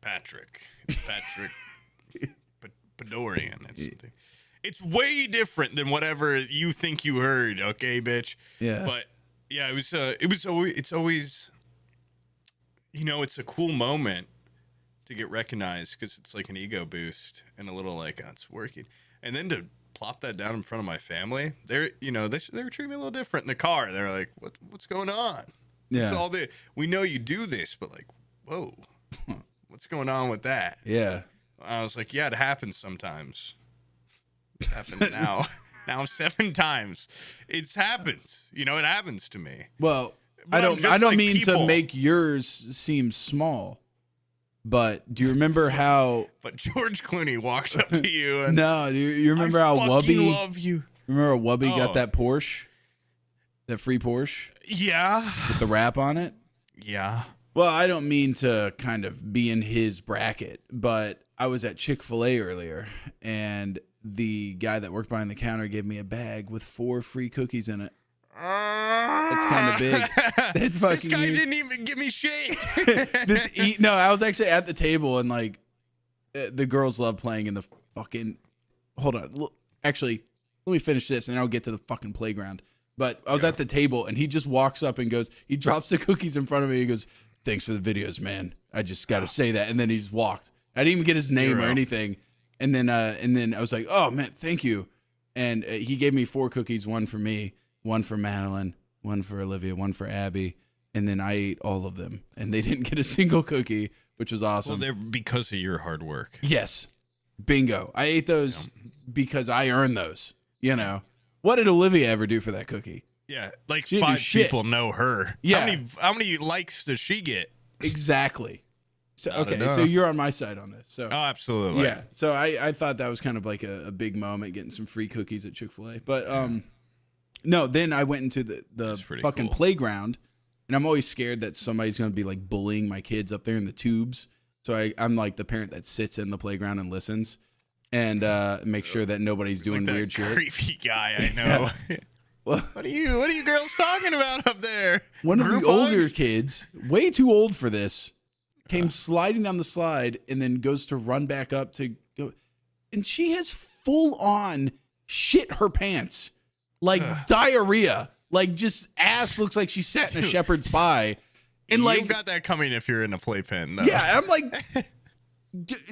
Patrick Podorian. It's way different than whatever you think you heard. Okay, bitch. Yeah. But yeah, it's always. It's a cool moment to get recognized because it's like an ego boost and a little like, oh, it's working. And then to plop that down in front of my family, they were treating me a little different in the car. They're like, what's going on? Yeah. We know you do this, but like, whoa, what's going on with that? Yeah. I was like, yeah, it happens sometimes. It's happened now. Now 7 times. It happens. You know, it happens to me. Well, But I'm just I don't like mean people. to make yours seem small, but do you remember how? But George Clooney walks up to you and No, you remember I how fucking Wubby? love you. Remember how Wubby got Oh. that Porsche, that free Porsche Yeah. with the wrap on it? Yeah. Well, I don't mean to kind of be in his bracket, but I was at Chick-fil-A earlier, and the guy that worked behind the counter gave me a bag with 4 free cookies in it. It's kind of big. It's fucking This guy huge. didn't even give me shit. No, I was actually at the table, and like the girls love playing in the fucking. Hold on, actually, let me finish this, and I'll get to the fucking playground. But I was at the table, and he just walks up and goes. He drops the cookies in front of me. He goes, "Thanks for the videos, man. I just got to say that." And then he just walked. I didn't even get his name or anything. And then I was like, "Oh man, thank you." And he gave me 4 cookies, one for me, one for Madeline, one for Olivia, one for Abby. And then I ate all of them, and they didn't get a single cookie, which was awesome. Well, they're because of your hard work. Yes, bingo. I ate those because I earned those. You know, what did Olivia ever do for that cookie? Yeah, like She didn't do 5 shit. people know her. Yeah. How many likes does she get? Exactly. So Not okay, so enough. you're on my side on this. So Oh, absolutely. yeah, so I thought that was kind of like a big moment, getting some free cookies at Chick-fil-A. But no, then I went into the That's pretty fucking cool. playground, and I'm always scared that somebody's gonna be like bullying my kids up there in the tubes. So I'm like the parent that sits in the playground and listens, and make sure that nobody's doing Like that weird shit. creepy guy I know. Well, What are you girls talking about up there? one of the Group older hugs? kids, way too old for this, came sliding down the slide and then goes to run back up to go, and she has full on shit her pants, like diarrhea, like just ass looks like she sat in a shepherd's pie, and You like got that coming if you're in a playpen. Though. yeah, I'm like.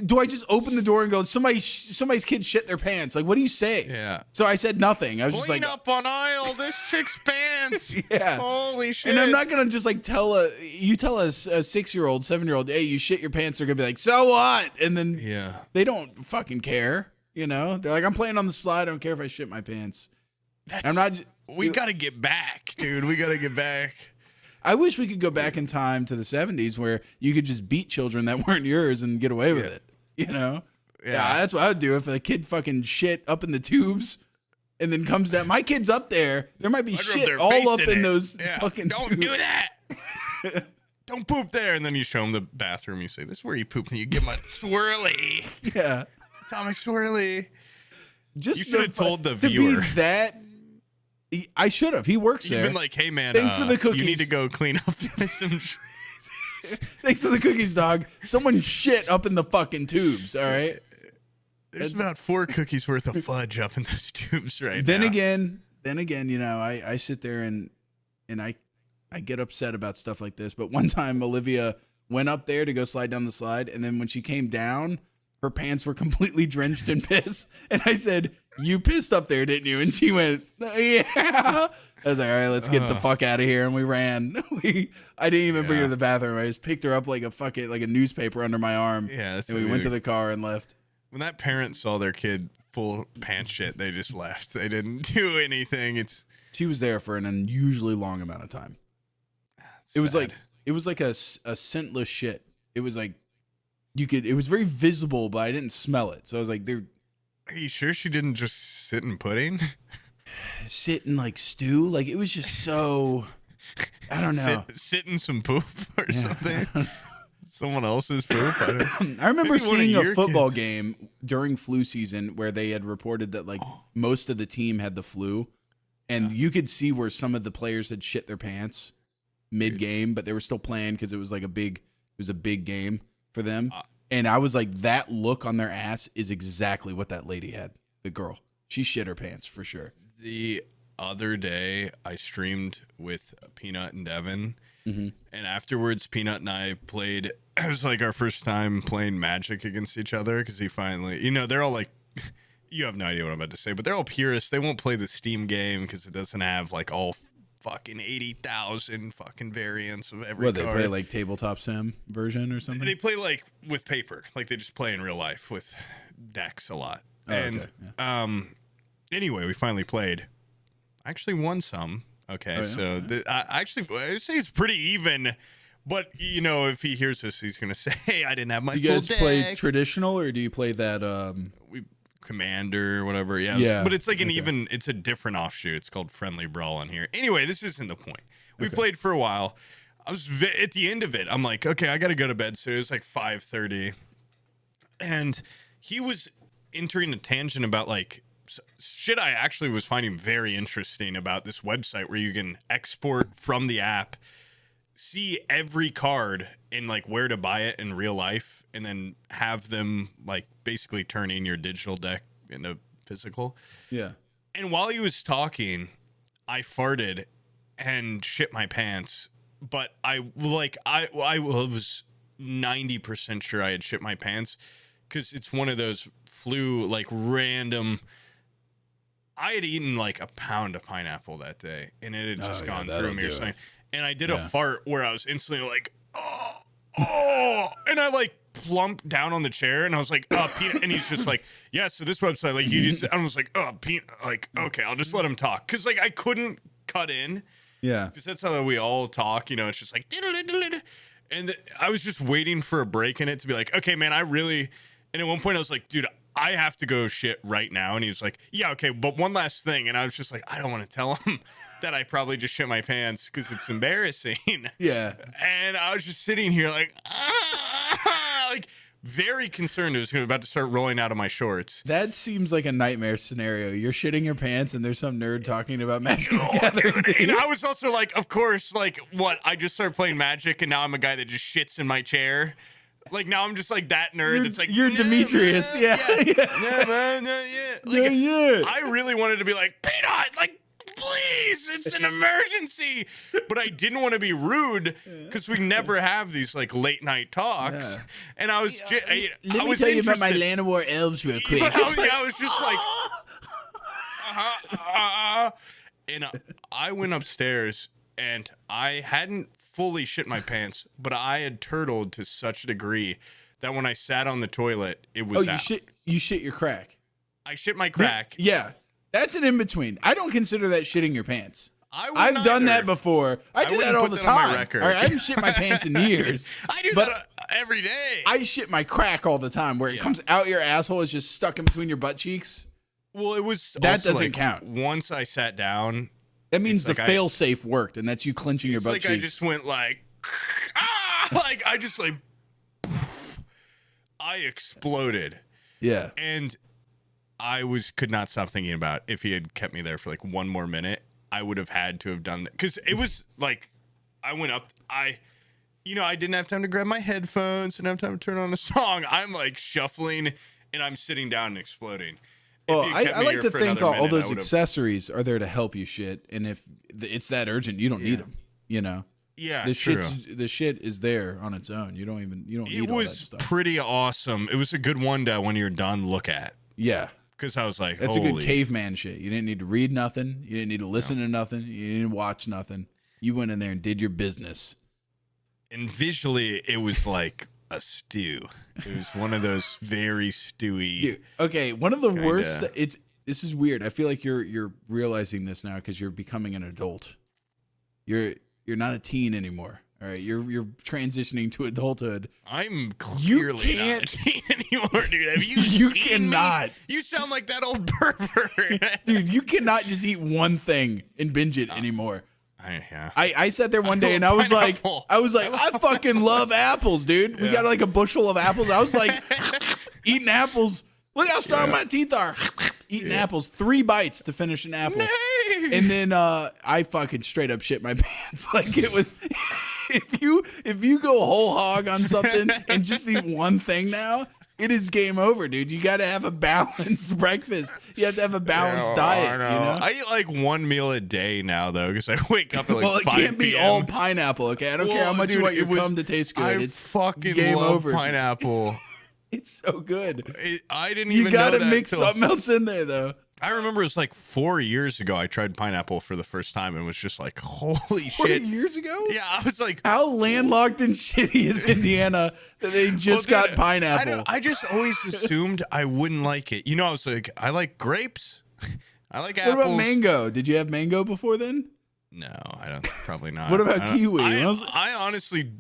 Do I just open the door and go, somebody's kid shit their pants? Like, what do you say? Yeah. So I said nothing. I was Clean just like, up on aisle. This chick's pants. Yeah. Holy shit. and I'm not gonna just like tell a 6-year-old, 7-year-old, hey, you shit your pants. They're gonna be like, so what? And then Yeah. they don't fucking care. You know, they're like, I'm playing on the slide. I don't care if I shit my pants. I'm not. We got to get back, dude. We got to get back. I wish we could go back in time to the 70s where you could just beat children that weren't yours and get away with it. You know? Yeah, that's what I would do if a kid fucking shit up in the tubes and then comes down. My kid's up there. There might be I'd rub shit their all face up in it. those Yeah. fucking Don't tubes. do that. Don't poop there. And then you show them the bathroom. You say, this is where you poop. And you give them a swirly. Yeah. Atomic swirly. Just You should have told the to viewer. Be that. I should have. He works You've there. been like, hey, man. Thanks for the You need cookies. to go clean up some. Thanks for the cookies, dog. Someone shit up in the fucking tubes. All right. There's about 4 cookies worth of fudge up in those tubes right Then now. again, you know, I sit there and I get upset about stuff like this. But one time Olivia went up there to go slide down the slide, and then when she came down, her pants were completely drenched in piss. And I said, "You pissed up there, didn't you?" And she went, "Yeah." I was like, "All right, let's get the fuck out of here." And we ran. I didn't even bring her to the bathroom. I just picked her up like a newspaper under my arm. Yeah, that's and we went to the car and left. When that parent saw their kid full pants shit, they just left. They didn't do anything. She was there for an unusually long amount of time. It was like a scentless shit. It was like it was very visible, but I didn't smell it. So I was like, they're Are you sure she didn't just sit in pudding? sit in like stew. Like it was just so, I don't know. Sit in some poop or something. Someone else's poop. I remember Maybe one of seeing a your football kids. game during flu season where they had reported that like most of the team had the flu, and you could see where some of the players had shit their pants mid game, but they were still playing because it was like a big game for them. And I was like, that look on their ass is exactly what that lady had. The girl, she shit her pants for sure. The other day, I streamed with Peanut and Devin, and afterwards, Peanut and I played. It was like our first time playing Magic against each other because he finally, they're all like, you have no idea what I'm about to say, but they're all purists. They won't play the Steam game because it doesn't have like all fucking 80,000 fucking variants of every What, they card. play like tabletop sim version or something? They play like with paper, like they just play in real life with decks a lot. Oh, and okay. Yeah. Anyway, we finally played. I actually won some. Okay, so I would say it's pretty even. But, you know, if he hears this, he's going to say, hey, I didn't have my full deck. Do you guys play traditional, or do you play that? Commander or whatever. Yeah. But it's like it's a different offshoot. It's called Friendly Brawl on here. Anyway, this isn't the point. We played for a while. I was at the end of it. I'm like, okay, I got to go to bed soon. It was like 5:30. And he was entering a tangent about like shit I actually was finding very interesting about this website where you can export from the app, see every card and like where to buy it in real life, and then have them like basically turning your digital deck into physical. Yeah. And while he was talking, I farted and shit my pants, but I was 90% sure I had shit my pants because it's one of those flu like random. I had eaten like a pound of pineapple that day, and it had just gone through me or something. And I did a fart where I was instantly like, oh, and I like plumped down on the chair, and I was like, peanut. And he's just like, yeah, so this website, like, you just, I was like, peanut, like, okay, I'll just let him talk. Cause like I couldn't cut in. Yeah. Cause that's how we all talk, you know, it's just like, and I was just waiting for a break in it to be like, okay, man, and at one point I was like, dude, I have to go shit right now. And he was like, yeah, okay, but one last thing. And I was just like, I don't want to tell him that I probably just shit my pants because it's embarrassing. Yeah. And I was just sitting here like, like very concerned it was about to start rolling out of my shorts. That seems like a nightmare scenario. You're shitting your pants and there's some nerd talking about Magic the Gathering. And I was also like, of course, like what? I just started playing Magic and now I'm a guy that just shits in my chair. Like now I'm just like that nerd that's like you're Demetrius, yeah. I really wanted to be like Peanut, like please, it's an emergency, but I didn't want to be rude because we never have these like late night talks. Yeah. And I was, let me tell you about my Llanowar elves real quick. I was just like, and I went upstairs and I hadn't fully shit my pants, but I had turtled to such a degree that when I sat on the toilet, it was out. You shit your crack. I shit my crack. Yeah. That's an in-between. I don't consider that shitting your pants. I've done that before. I do that all the time. All right, I haven't shit my pants in years. I do that every day. I shit my crack all the time where it comes out your asshole. It's just stuck in between your butt cheeks. Well, it was that doesn't count. Once I sat down, that means the fail-safe worked, and that's you clenching your butt cheeks. I just went like, like I just like, I exploded. Yeah. And I could not stop thinking about if he had kept me there for like one more minute, I would have had to have done that. Because it was like, I went up, I didn't have time to grab my headphones, didn't have time to turn on a song. I'm like shuffling, and I'm sitting down and exploding. Well, I like to think all those accessories are there to help you shit, and if it's that urgent, you don't need them. You know. Yeah, the shit is there on its own. You don't need all that stuff. It was pretty awesome. It was a good one to when you're done look at. Yeah, because I was like, that's a good caveman shit. You didn't need to read nothing. You didn't need to listen to nothing. You didn't watch nothing. You went in there and did your business. And visually, it was like a stew. It was one of those very stewy. Dude, okay, one of the worst. This is weird. I feel like you're realizing this now because you're becoming an adult. You're not a teen anymore. All right, you're transitioning to adulthood. I'm clearly not a teen anymore, dude. Have you you cannot. Me? You sound like that old pervert. Dude, you cannot just eat one thing and binge it anymore. I sat there one day and I was like, I fucking love apples, dude. We got like a bushel of apples. I was like eating apples. Look how strong my teeth are. Eating apples, 3 bites to finish an apple. Nay. And then I fucking straight up shit my pants. Like it was if you go whole hog on something and just eat one thing now, it is game over, dude. You got to have a balanced breakfast. You have to have a balanced diet. You know, I eat like one meal a day now, though, because I wake up at like 5 p.m. Well, it can't be all pineapple, okay? I don't care how much you want your cum to taste good. It's fucking game over. Pineapple. It's so good. I didn't even know that. You got to mix something else in there, though. I remember it was like 4 years ago I tried pineapple for the first time and was just like, holy 4 shit. years ago? Yeah, I was like, how landlocked and shitty is Indiana that they just got pineapple? I just always assumed I wouldn't like it. You know, I was like, I like grapes. I like What apples. about mango? Did you have mango before then? No, I don't. Probably not. What about kiwi? I honestly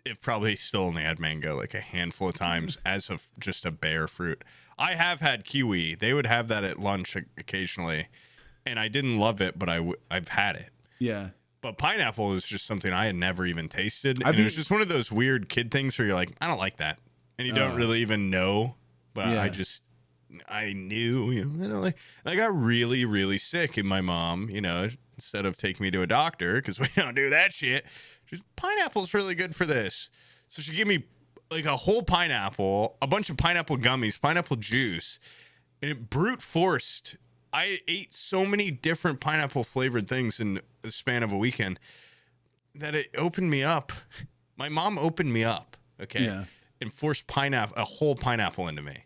have probably still only had mango like a handful of times as of just a bare fruit. I have had kiwi. They would have that at lunch occasionally, and I didn't love it, but I've had it. Yeah. But pineapple is just something I had never even tasted. And it was just one of those weird kid things where you're like, I don't like that. And you don't really even know. But Yeah. I knew, I got really, really sick. And my mom, instead of taking me to a doctor, because we don't do that shit, she's pineapple's really good for this. So she gave me like a whole pineapple, a bunch of pineapple gummies, pineapple juice. And it brute forced. I ate so many different pineapple flavored things in the span of a weekend that it opened me up. My mom opened me up, okay, Yeah. and forced a whole pineapple into me.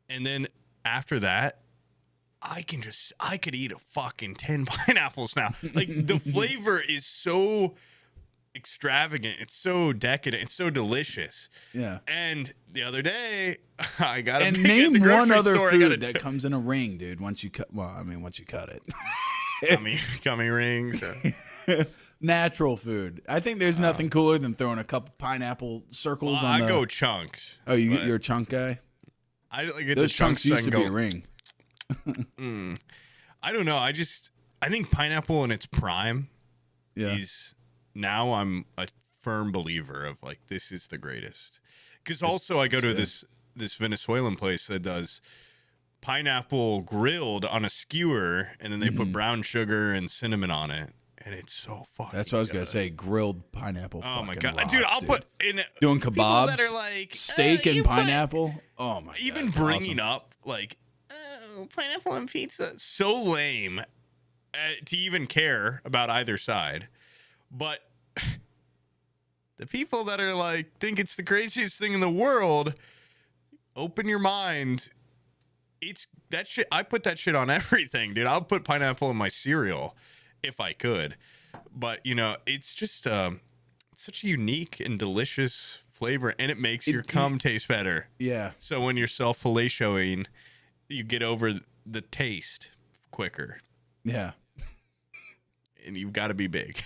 And then after that, I could eat a fucking 10 pineapples now. Like the flavor is so extravagant. It's so decadent. It's so delicious. Yeah. And the other day, I got a And big at name the grocery one other store, food that comes in a ring, dude. Once you cut it. gummy rings. Natural food. I think there's nothing cooler than throwing a couple pineapple circles on the... I go chunks. Oh, you're a chunk guy? I like get Those the chunks used to go, be a ring. I don't know. I think pineapple in its prime is now I'm a firm believer of like this is the greatest. Because also I go to this Venezuelan place that does pineapple grilled on a skewer, and then they put brown sugar and cinnamon on it, and it's so fucking. That's what I was gonna good. say. Grilled pineapple. Oh my fucking god, rocks, dude! I'll put in doing people kebabs that are like steak and pineapple. Oh my god! Even bringing up like pineapple on pizza, so lame to even care about either side. But the people that are like think it's the craziest thing in the world, open your mind. It's that shit. I put that shit on everything, dude. I'll put pineapple in my cereal if I could. But it's just such a unique and delicious flavor, and it makes your cum taste better. Yeah. So when you're self-fellatioing, you get over the taste quicker. Yeah. And you've got to be big.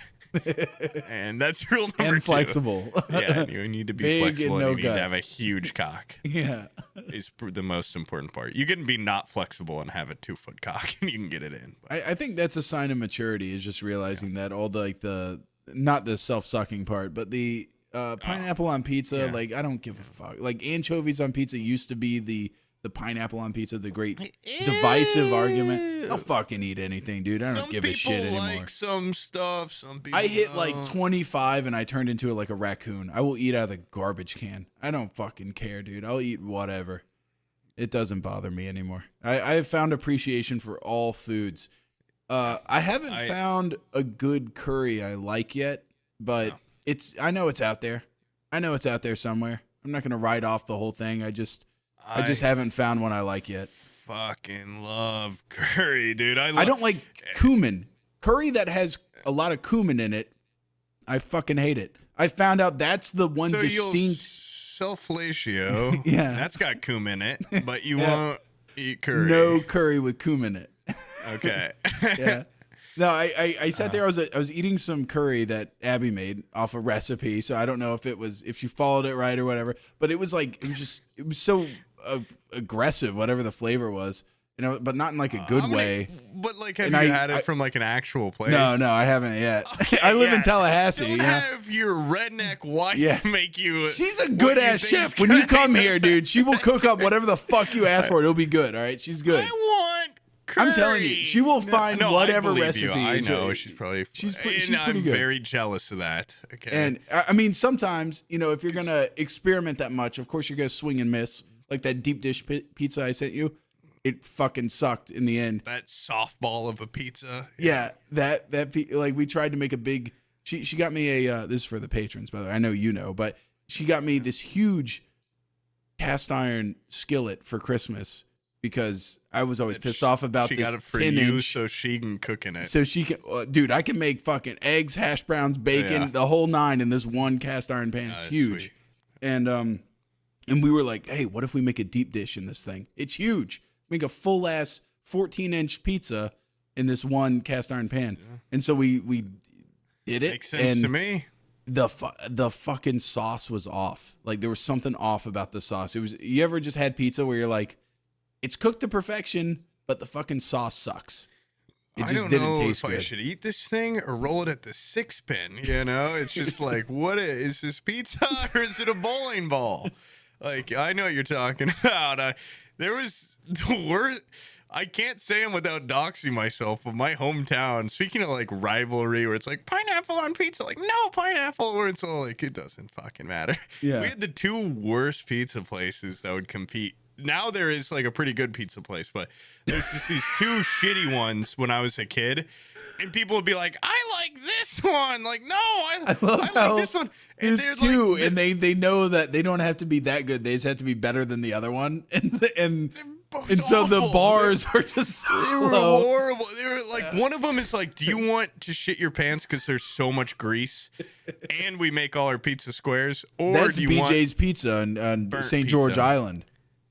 And that's rule number 2. And flexible. Yeah, you need to be Big flexible, and no and you need gut. to have a huge cock. Yeah. Is the most important part. You can be not flexible and have a 2-foot cock, and you can get it in. But I think that's a sign of maturity, is just realizing that all the not the self-sucking part, but the pineapple on pizza, like I don't give a fuck. Like anchovies on pizza used to be the pineapple on pizza, the great divisive argument. I'll fucking eat anything, dude. I don't give a shit anymore. Some people like some stuff. Some people I hit like don't. 25 and I turned into like a raccoon. I will eat out of the garbage can. I don't fucking care, dude. I'll eat whatever. It doesn't bother me anymore. I have found appreciation for all foods. I haven't found a good curry I like yet, but I know it's out there. I know it's out there somewhere. I'm not gonna write off the whole thing. I just haven't found one I like yet. Fucking love curry, dude. I don't like cumin. Curry that has a lot of cumin in it, I fucking hate it. I found out that's the one so distinct. You'll self-fellatio. Yeah. That's got cumin in it, but you won't eat curry. No curry with cumin in it. Okay. Yeah. No, I sat there. I was eating some curry that Abby made off a recipe, so I don't know if she followed it right or whatever. But it was so aggressive, whatever the flavor was, but not in like a good way. But like, have And you had it from like an actual place? No, I haven't yet. Okay, I live in Tallahassee. Don't Yeah. have your redneck wife make you. She's a good ass chef. When you come here, dude, she will cook up whatever the fuck you ask for. It'll be good. All right, she's good. I want curry. I'm telling you, she will find whatever I believe recipe. you. I know she's probably. She's pretty I'm good. very jealous of that. Okay. And I mean, sometimes if you're gonna experiment that much, of course you're gonna swing and miss. Like that deep dish pizza I sent you, it fucking sucked in the end. that softball of a pizza. Yeah, that like we tried to make a big. She got me a. This is for the patrons, by the way. I know you know, but she got me this huge cast iron skillet for Christmas because I was always pissed off about She this got it for 10 you, inch. so she can cook in it. So she can, dude. I can make fucking eggs, hash browns, bacon, the whole nine in this one cast iron pan. It's huge, sweet. and we were like, hey, what if we make a deep dish in this thing? It's huge. Make a full 14-inch pizza in this one cast iron pan. And so we did it. Makes sense and to me. the fucking sauce was off. Like there was something off about the sauce. It was, you ever just had pizza where you're like, it's cooked to perfection, but the fucking sauce sucks. It just I don't didn't know taste if good. I should eat this thing or roll it at the 6-pin. You know, it's just like, what is this pizza or is it a bowling ball? Like, I know what you're talking about. There was the worst. I can't say them without doxing myself, but my hometown, speaking of like rivalry where it's like pineapple on pizza, like no pineapple, or it's all like, it doesn't fucking matter. Yeah. We had the 2 worst pizza places that would compete. Now there is like a pretty good pizza place, but there's just these 2 shitty ones when I was a kid. And people would be like, I like this one. Like, no, I like this one. And There's 2, and they know that they don't have to be that good. They just have to be better than the other one. And so the awful. bars are just They were low. horrible. They were like, one of them is like, do you want to shit your pants because there's so much grease and we make all our pizza squares? Or That's do you BJ's Pizza on burnt St. George pizza? Island.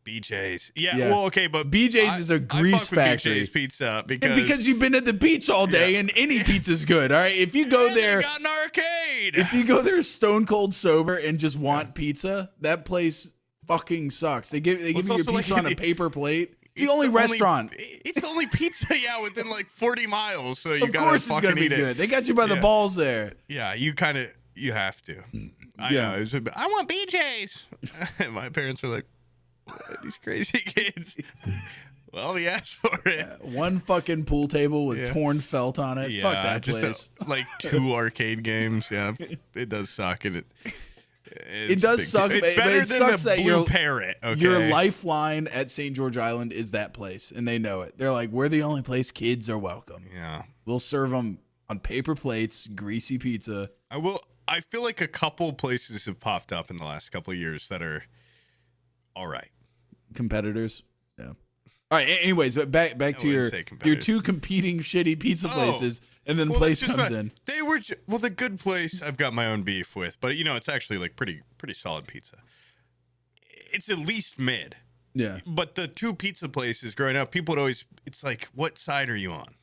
BJ's. Yeah, Yeah. well, okay, but BJ's is a grease I fuck with factory. BJ's pizza And because because you've been at the beach all day, and any pizza's good. All right, if you go and there, they got an arcade. if you go there stone cold sober and just want pizza, that place fucking sucks. They give you your also pizza like on a paper plate. It's the It's only restaurant. It's the only pizza, yeah, within like 40 miles. So you Of gotta course, it's fucking gonna be eat good. it. They got you by the Yeah. balls there. Yeah, you have to. I Yeah. know. It was I want BJ's. And my parents were like, what, these crazy kids. Well, he asked for it. One fucking pool table with Yeah. torn felt on it. Yeah, Fuck that just, place. like 2 arcade games. Yeah, it does suck. And It does suck, It's but better it than sucks the that Blue your Parrot. Okay. Your lifeline at St. George Island is that place, and they know it. They're like, we're the only place kids are welcome. Yeah. We'll serve them on paper plates, greasy pizza. I feel like a couple places have popped up in the last couple of years that are all right. Competitors. Yeah. All right. Anyways, back to wouldn't your say competitors. 2 competing shitty pizza Oh. places, and then Well, place that's just comes fine. in. They were the good place I've got my own beef with, but it's actually like pretty solid pizza. It's at least mid. Yeah. But the 2 pizza places growing up, people would always, it's like, what side are you on?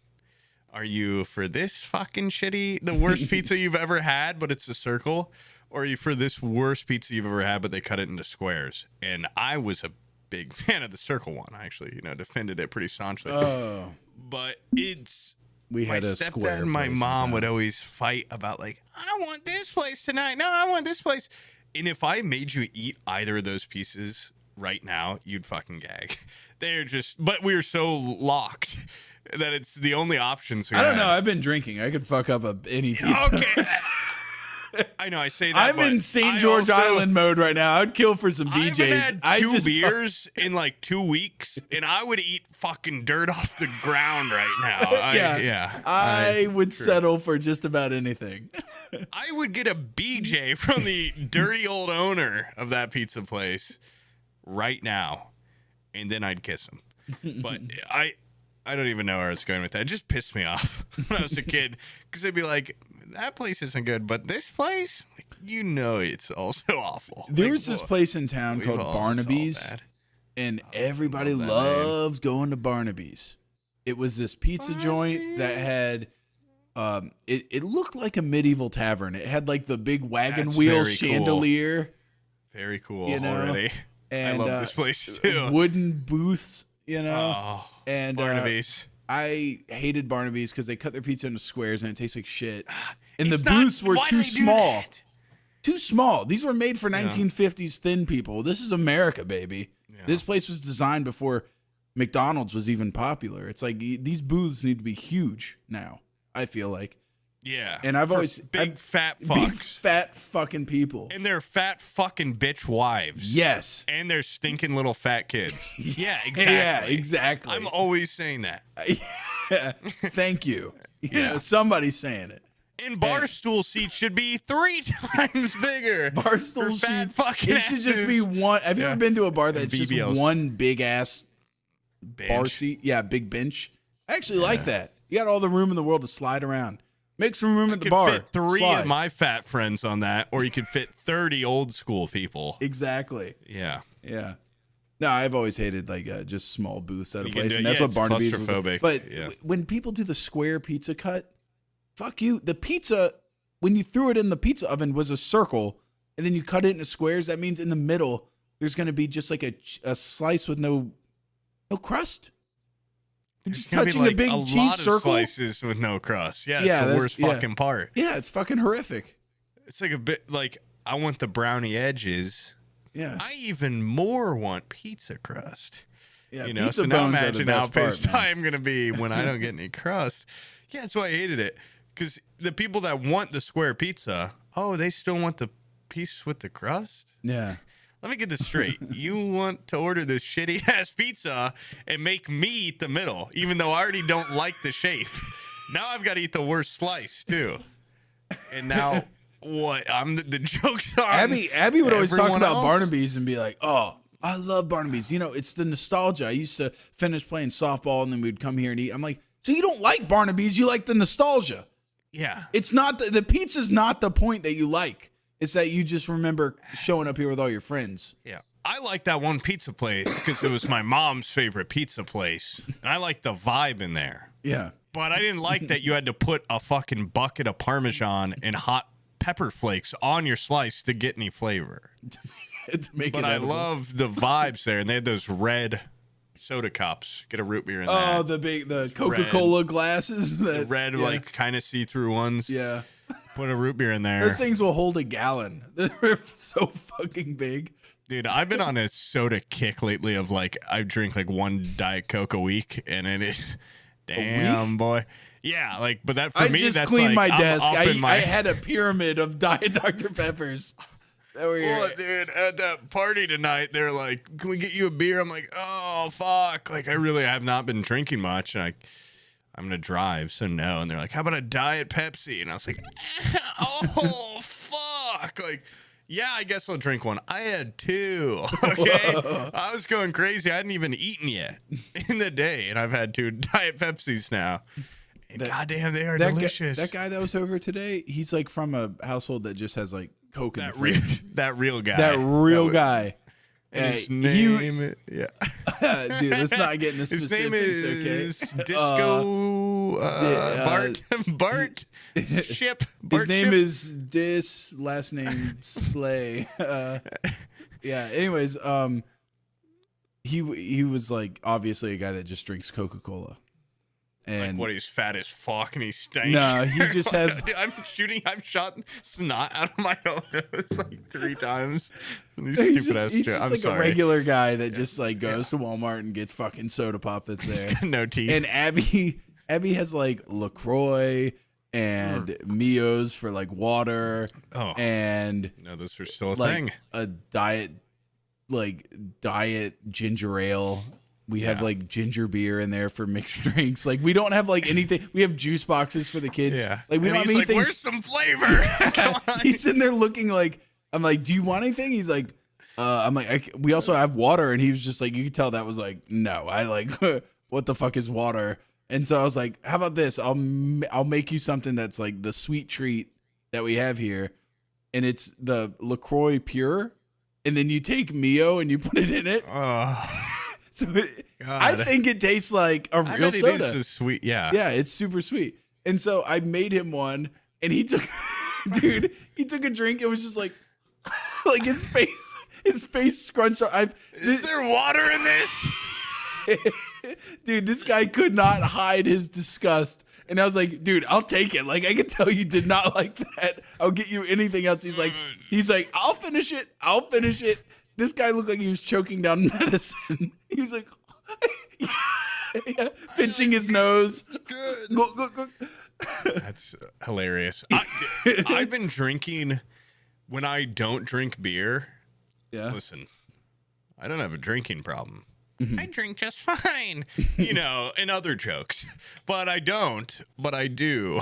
Are you for this fucking the worst pizza you've ever had, but it's a circle? Or are you for this worst pizza you've ever had, but they cut it into squares? And I was a big fan of the circle one. I actually, defended it pretty staunchly. Oh. But We had my a stepdad square. and my place in mom town. would always fight about like, I want this place tonight. No, I want this place. And if I made you eat either of those pieces right now, you'd fucking gag. But we were so locked that it's the only options we I don't had. know. I've been drinking. I could fuck up any pizza. Okay. I know I say that. I'm but in St. I George also- Island mode right now. I'd kill for some I BJ's. haven't had 2 beers in like 2 weeks, and I would eat fucking dirt off the ground right now. I would settle for just about anything. I would get a BJ from the dirty old owner of that pizza place right now, and then I'd kiss him. But I don't even know where I was going with that. It just pissed me off when I was a kid, because I'd be like, that place isn't good, but this place, it's also awful. There Like, was this place in town we've called all- it's all Barnaby's, bad. and everybody love that loves going to Barnaby's. It was this pizza joint that had, it looked like a medieval tavern. It had like the big wagon That's wheel very cool. chandelier. Very cool You know, already. And, I love this place too. Wooden booths, Oh, and Barnaby's. I hated Barnaby's because they cut their pizza into squares and it tastes like shit. And the It's not- booths were why too do they do small. that? Too small. These were made for 1950s thin people. This is America, baby. Yeah. This place was designed before McDonald's was even popular. It's like these booths need to be huge now, I feel like. Yeah. And I've For always big fat big fucks. fat fucking people. And they're fat fucking bitch wives. Yes. And they're stinking little fat kids. Yeah, exactly. Yeah, exactly. I'm always saying that. Yeah. Thank you. Yeah. Somebody's saying it. And bar stool seats should be 3 times bigger. Barstool for fat seats. fucking It should just be asses. one. Have you Yeah. ever been to a bar that's And just BBLs. one big ass bar Bench. seat? Yeah, big bench. I actually like that. You got all the room in the world to slide around. Make some room at the Could bar. fit 3 Slide. of my fat friends on that, or you could fit 30 old school people. Exactly. Yeah. Yeah. No, I've always hated like just small booths at a You can place, do- and that's yeah, what it's Barnaby's was. claustrophobic, But yeah. when people do the square pizza cut, fuck you. The pizza, when you threw it in the pizza oven, was a circle, and then you cut it into squares. That means in the middle there's going to be just like a slice with no crust. You're It's just gonna be touching like a big lot cheese of circle. slices with no crust. Yeah, it's Yeah, the that's- worst yeah. fucking part. Yeah, it's fucking horrific. It's like a bit like I want the brownie edges. Yeah, I even more want pizza crust. yeah. You know, pizza so now bones are the imagine how best part, pissed man. I am gonna be when I don't get any crust. Yeah, that's why I hated it. Because the people that want the square pizza, they still want the piece with the crust? Yeah. Let me get this straight. You want to order this shitty ass pizza and make me eat the middle, even though I already don't like the shape. Now I've got to eat the worst slice too. And now what? I'm the joke's on Abby would always talk everyone about else? Barnaby's and be like, "Oh, I love Barnaby's. You know, it's the nostalgia. I used to finish playing softball and then we'd come here and eat." I'm like, "So you don't like Barnaby's? You like the nostalgia? Yeah. It's not the pizza's not the point that you like. It's that you just remember showing up here with all your friends." Yeah. I like that one pizza place because it was my mom's favorite pizza place. And I like the vibe in there. Yeah. But I didn't like that you had to put a fucking bucket of Parmesan and hot pepper flakes on your slice to get any flavor. To make But it I edible. love the vibes there. And they had those red soda cups. Get a root beer in Oh, that. the Coca-Cola glasses. The That, red, yeah. like, kind of see-through ones. Yeah. Put a root beer in there. Those things will hold a gallon. They're so fucking big. Dude, I've been on a soda kick lately of, like, I drink, like, one Diet Coke a week. And it is... Damn, boy. Yeah, like, but that for I me, just that's cleaned like, my I'm desk. up in my... I had a pyramid of Diet Dr. Peppers. That were Well, here. dude, at that party tonight, they're like, "Can we get you a beer?" I'm like, "Oh, fuck!" Like, I really have not been drinking much, and I'm gonna drive, so no. And they're like, "How about a Diet Pepsi?" And I was like, "Oh, fuck!" Like, yeah, I guess I'll drink one. I had two. Okay, I was going crazy. I hadn't even eaten yet in the day, and I've had 2 Diet Pepsis now. And goddamn, they are delicious. That guy that was over today, he's like from a household that just has like Coke in the fridge. That real guy. That real was- guy. And his He- name, yeah. Dude, let's not get into His specifics, name is okay? Disco Bart Ship. His name is last name Splay. Yeah. Anyways, he was like obviously a guy that just drinks Coca-Cola. Like, And what, he's fat as fuck and he stinks. No, he just has- I've shot snot out of my own nose like 3 times. These he's stupid ass just shit. I'm like sorry. a regular guy that just like goes to Walmart and gets fucking soda pop that's there. No teeth. And Abby has like LaCroix and Mio's for like water. Oh. And No, those are still a like thing. a diet ginger ale. We have like ginger beer in there for mixed drinks. Like we don't have like anything. We have juice boxes for the kids. Yeah. Like we And don't have he's anything. like, where's some flavor? Come on. He's in there looking like, I'm like, do you want anything? He's like, I'm like, we also have water. And he was just like, you could tell that was like, no, I like, what the fuck is water? And so I was like, how about this? I'll make you something that's like the sweet treat that we have here. And it's the LaCroix Pure. And then you take Mio and you put it in it. Oh, So God. I think it tastes like a I real bet soda. it is sweet. Yeah. Yeah, it's super sweet. And so I made him one, and he took, dude, he took a drink. It was just like his face scrunched up. Is there water in this? Dude, this guy could not hide his disgust. And I was like, dude, I'll take it. Like, I can tell you did not like that. I'll get you anything else. He's like, I'll finish it. This guy looked like he was choking down medicine. He was like, yeah, pinching his nose. Good. That's hilarious. I've been drinking when I don't drink beer. Yeah. Listen, I don't have a drinking problem. Mm-hmm. I drink just fine, and other jokes. But I don't, but I do.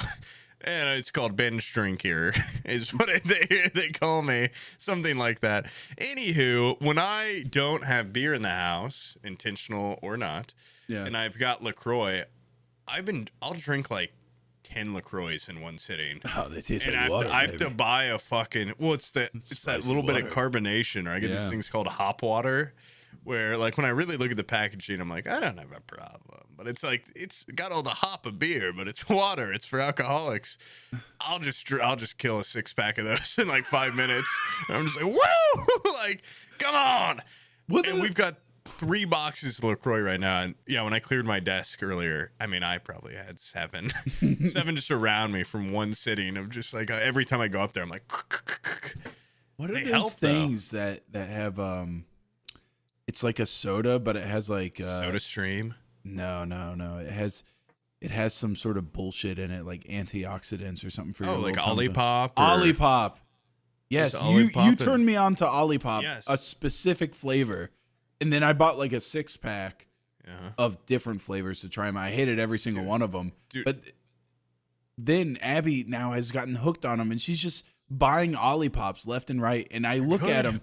And it's called binge drinker, is what they call me, something like that. Anywho, when I don't have beer in the house, intentional or not, Yeah. and I've got LaCroix, I'll drink like 10 LaCroix in one sitting. Oh, they taste And like water. I have to buy a fucking, it's that Spicy little bit of water. carbonation, or I get Yeah. these things called hop water, Where like when I really look at the packaging, I'm like, I don't have a problem. But it's like it's got all the hop of beer, but it's water. It's for alcoholics. I'll just kill a 6-pack of those in like 5 minutes. And I'm just like, woo! Like, come on. And we've got 3 boxes of LaCroix right now. And yeah, when I cleared my desk earlier, I mean, I probably had 7. 7 just around me from one sitting of just like every time I go up there, I'm like, what are those things that have it's like a soda, but it has like Soda Stream? No. It has some sort of bullshit in it, like antioxidants or something for your like little Olipop. Olipop. Yes, you turned me on to Olipop, Yes. a specific flavor, and then I bought like a 6-pack of different flavors to try them. I hated every single one of them, but then Abby now has gotten hooked on them, and she's just buying Olipops left and right. And I look at them.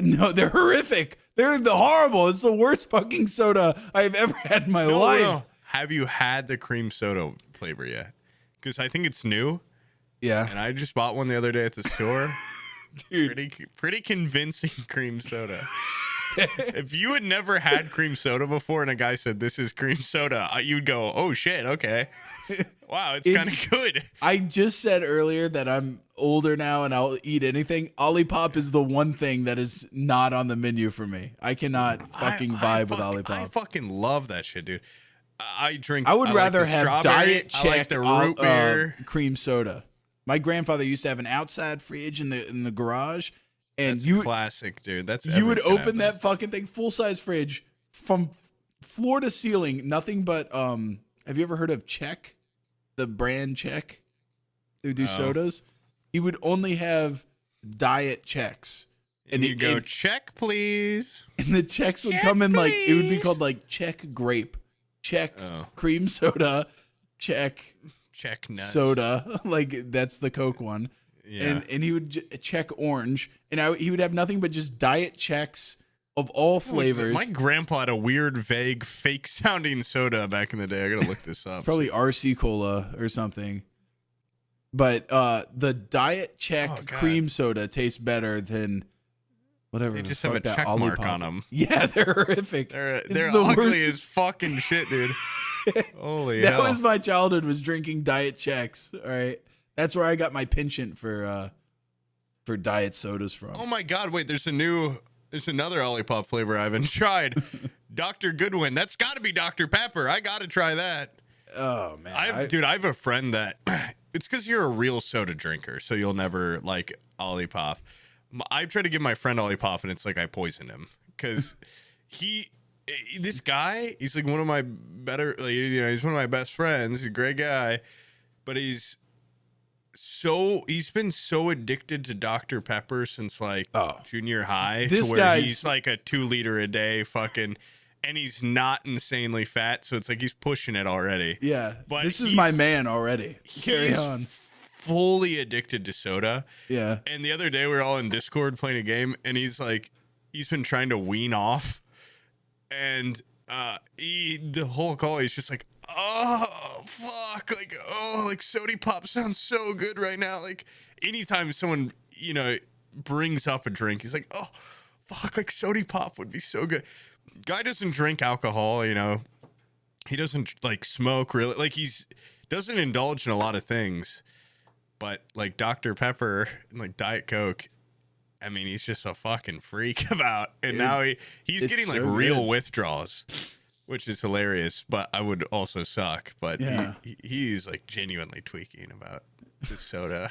No, they're horrific. They're horrible. It's the worst fucking soda I've ever had in my life. No. Have you had the cream soda flavor yet? Because I think it's new. Yeah. And I just bought one the other day at the store. Dude. Pretty convincing cream soda. If you had never had cream soda before and a guy said, this is cream soda, you'd go, oh shit, okay. Wow, it's kind of good. I just said earlier that I'm older now and I'll eat anything. Olipop is the one thing that is not on the menu for me. I cannot fucking vibe with Olipop. I fucking love that shit, dude. I would rather have Diet Check I like the root beer. Cream soda. My grandfather used to have an outside fridge in the garage, and That's classic, dude. You would open that fucking thing, full size fridge, from floor to ceiling, nothing but have you ever heard of Check? The brand Check? They do sodas. He would only have Diet Checks. And you go, check, please. And the checks would come in like, it would be called like Check Grape, Check Cream Soda, Check Nuts. Soda. Like that's the Coke one. Yeah. And he would check orange. And he would have nothing but just Diet Checks of all flavors. My grandpa had a weird, vague, fake sounding soda back in the day. I got to look this up. Probably RC Cola or something. But the Diet Check cream soda tastes better than whatever. They just have a check mark on them. Yeah, they're horrific. They're ugly as fucking shit, dude. Holy hell. That was my childhood, was drinking Diet Checks. All right. That's where I got my penchant for diet sodas from. Oh my God. Wait, there's another Olipop flavor I haven't tried. Dr. Goodwin. That's got to be Dr. Pepper. I got to try that. Oh, man. I have a friend that it's because you're a real soda drinker, so you'll never like Olipop. I try to give my friend Olipop, and it's like I poison him because this guy, he's like one of my better, like, he's one of my best friends. He's a great guy, but he's been so addicted to Dr. Pepper since like junior high. This to where he's like a 2 liter a day fucking. And he's not insanely fat, so it's like he's pushing it already. Yeah, but this is my man already. Carry on. Fully addicted to soda. Yeah. And the other day we were all in Discord playing a game, and he's been trying to wean off, and the whole call he's just like, oh fuck, like Sody Pop sounds so good right now. Like anytime someone brings up a drink, he's like, oh fuck, like Sody Pop would be so good. Guy doesn't drink alcohol, he doesn't like smoke really, like doesn't indulge in a lot of things, but like Dr. Pepper and like Diet Coke, I mean, he's just a fucking freak about, and now he's getting like real withdrawals, which is hilarious, but I would also suck, but he's like genuinely tweaking about the soda.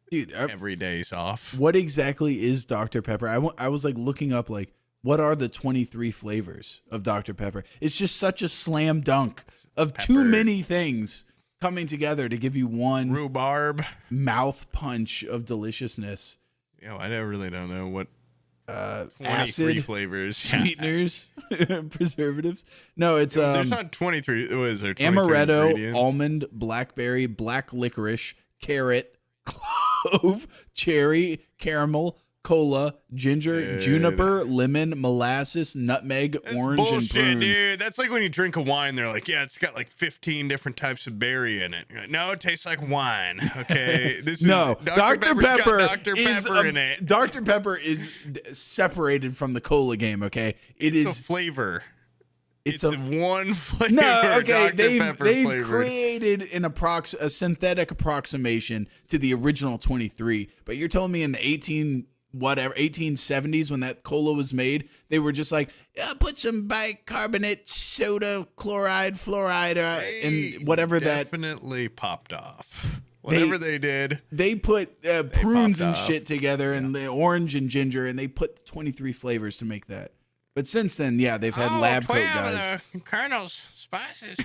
Dude, every day's off. What exactly is Dr. Pepper? I was like looking up like, what are the 23 flavors of Dr. Pepper? It's just such a slam dunk of too many things coming together to give you one rhubarb mouth punch of deliciousness. I really don't know what 23 acid, flavors, sweeteners, preservatives. No, it's there's not 23. What is there? 23 amaretto, almond, blackberry, black licorice, carrot, clove, cherry, caramel, cola, ginger, Dude. juniper, lemon, molasses, nutmeg, That's orange, and bullshit, prune. dude. That's like when you drink a wine, they're like, yeah, it's got like 15 different types of berry in it. You're like, no, it tastes like wine. Okay. This is No, Dr. Pepper Dr. is Pepper in it. Dr. Pepper is separated from the cola game. Okay, It's a flavor. It's a one flavor. No, okay. Dr. Pepper They've flavored. created a synthetic approximation to the original 23. But you're telling me in the 1870s when that cola was made, they were just like, put some bicarbonate soda chloride fluoride and whatever that definitely popped off. Whatever they did. They put prunes and off. shit together and the orange and ginger, and they put 23 flavors to make that. But since then, yeah, they've had lab coat 12 guys. of the Colonel's spices.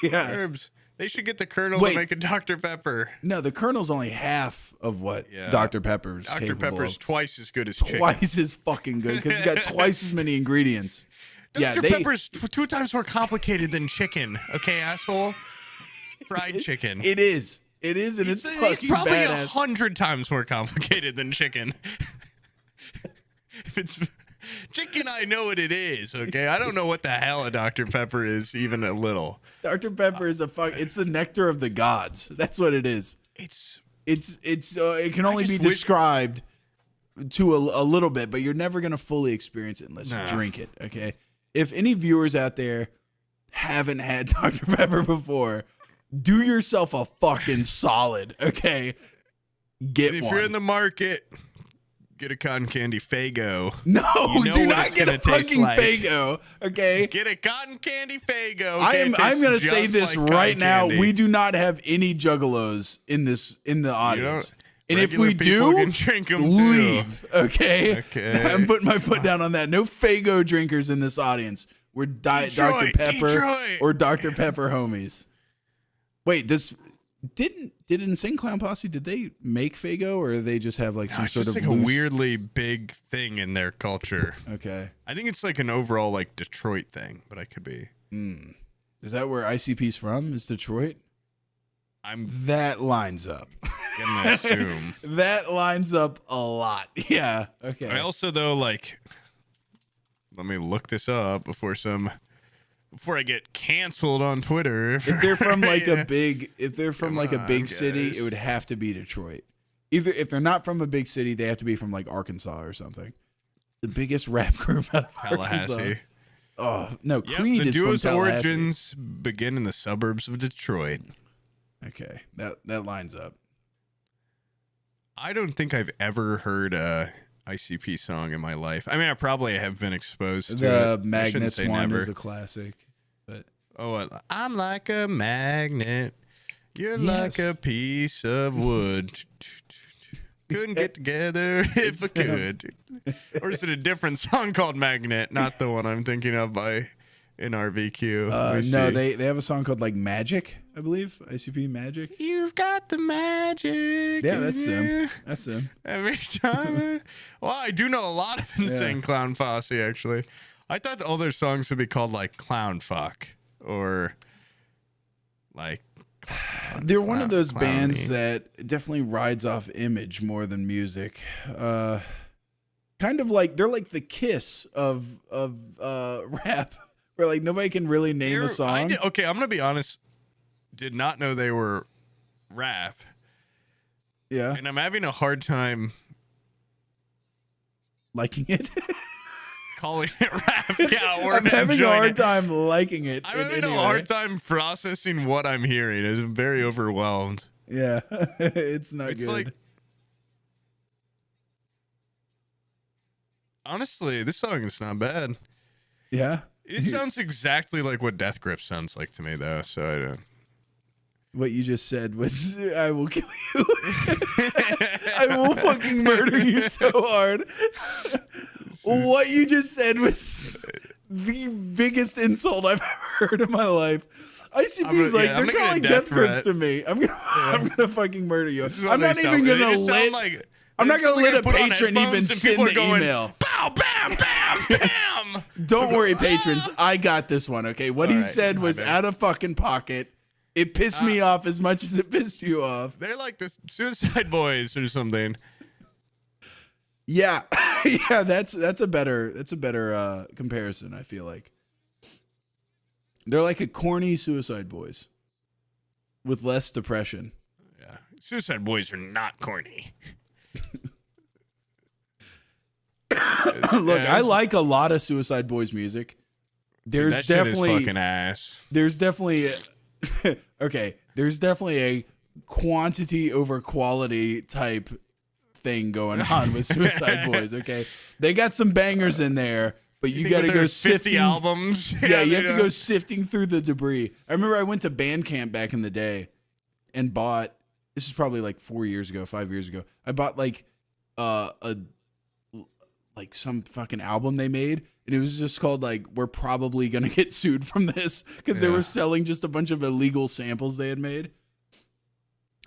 Yeah. Herbs. They should get the Colonel Wait. to make a Dr. Pepper. No, the Colonel's only half of what Dr. Pepper's Dr. capable Pepper's of. twice as good as chicken. Twice as fucking good because it's got twice as many ingredients. Dr. Pepper's 2 times more complicated than chicken. Okay, asshole? Fried chicken. It is. It is, and it's fucking probably badass. 100 times more complicated than chicken. If it's chicken, I know what it is. Okay, I don't know what the hell a Dr. Pepper is, even a little. Dr. Pepper is it's the nectar of the gods. That's what it is. It can only be described to a little bit, but you're never gonna fully experience it unless you drink it. Okay. If any viewers out there haven't had Dr. Pepper before, do yourself a fucking solid. Okay. Get If one. you're in the market, get a cotton candy Faygo. No, You know do what not it's get a gonna taste fucking like. Faygo. Okay. Get a cotton candy Faygo. I'm gonna say just this like right cotton now. candy. We do not have any juggalos in the audience. And if Regular we people do, can drink 'em too. leave. Okay? Okay. I'm putting my foot down on that. No Faygo drinkers in this audience. We're Dr. Detroit, Pepper Detroit. or Dr. Pepper homies. Wait, did Insane Clown Posse, did they make Faygo or they just have like some It's sort just of like a loose- weirdly big thing in their culture. Okay. I think it's like an overall like Detroit thing, but I could be. Is that where ICP's from? Is Detroit? I'm That lines up. gonna assume. That lines up a lot. Yeah. Okay. I also though like, let me look this up before I get canceled on Twitter. If they're from like a big on, city, guys. it would have to be Detroit. Either if they're not from a big city, they have to be from like Arkansas or something. The biggest rap group out of Arkansas. Tallahassee. Oh no, Yep, Creed the is from duo's Tallahassee. origins begin in the suburbs of Detroit. Okay, that lines up. I don't think I've ever heard a ICP song in my life. I mean, I probably have been exposed to The it. I shouldn't Magnets say one never. is a classic, but I'm like a magnet. You're Yes. like a piece of wood. Couldn't get together if I could. Or is it a different song called Magnet? Not the one I'm thinking of by NRVQ. Let me no, see. they have a song called like Magic, I believe. ICP Magic. You've got the magic. Yeah, in that's you. them. That's them. Every time. Well, I do know a lot of Insane Clown Posse, actually. I thought all their songs would be called like Clown Fuck or like. They're one of those Clowny. bands that definitely rides off image more than music. Kind of like they're like the Kiss of rap, where like nobody can really name a song. Okay, I'm gonna be honest. Did not know they were rap, Yeah, and I'm having a hard time liking it. calling it rap. Yeah, or I'm having a enjoying hard it. time liking it. I'm in having any a way. hard time processing what I'm hearing. I'm very overwhelmed. Yeah, it's not It's good. like, honestly, this song is not bad. Yeah, It sounds exactly like what Death Grip sounds like to me, though. So I don't. what you just said was, "I will kill you. I will fucking murder you so hard." What you just said was the biggest insult I've ever heard in my life. ICP's like, I'm they're gonna calling get a death death grips threat. to me. I'm gonna fucking murder you. This is what I'm not they even sound- they gonna just sound let. like- I'm not they gonna sound let like a I put on patron headphones even and send people the are going, email. Bow, bam, bam, bam. Don't worry, patrons. I got this one. Okay, what All he right, said my was bad. out of fucking pocket. It pissed me off as much as it pissed you off. They're like the Suicide Boys or something. Yeah, yeah, that's a better comparison. I feel like they're like a corny Suicide Boys with less depression. Yeah, Suicide Boys are not corny. Look, I like a lot of Suicide Boys music. There's that shit definitely is fucking ass. There's definitely okay. There's definitely a quantity over quality type thing going on with Suicide Boys. Okay, they got some bangers in there, but you got to go 50 sifting albums. Yeah, you have to go sifting through the debris. I remember I went to Bandcamp back in the day and bought. This is probably like 4 years ago, 5 years ago. I bought like some fucking album they made, and it was just called like "We're Probably Gonna Get Sued from This" because they were selling just a bunch of illegal samples they had made.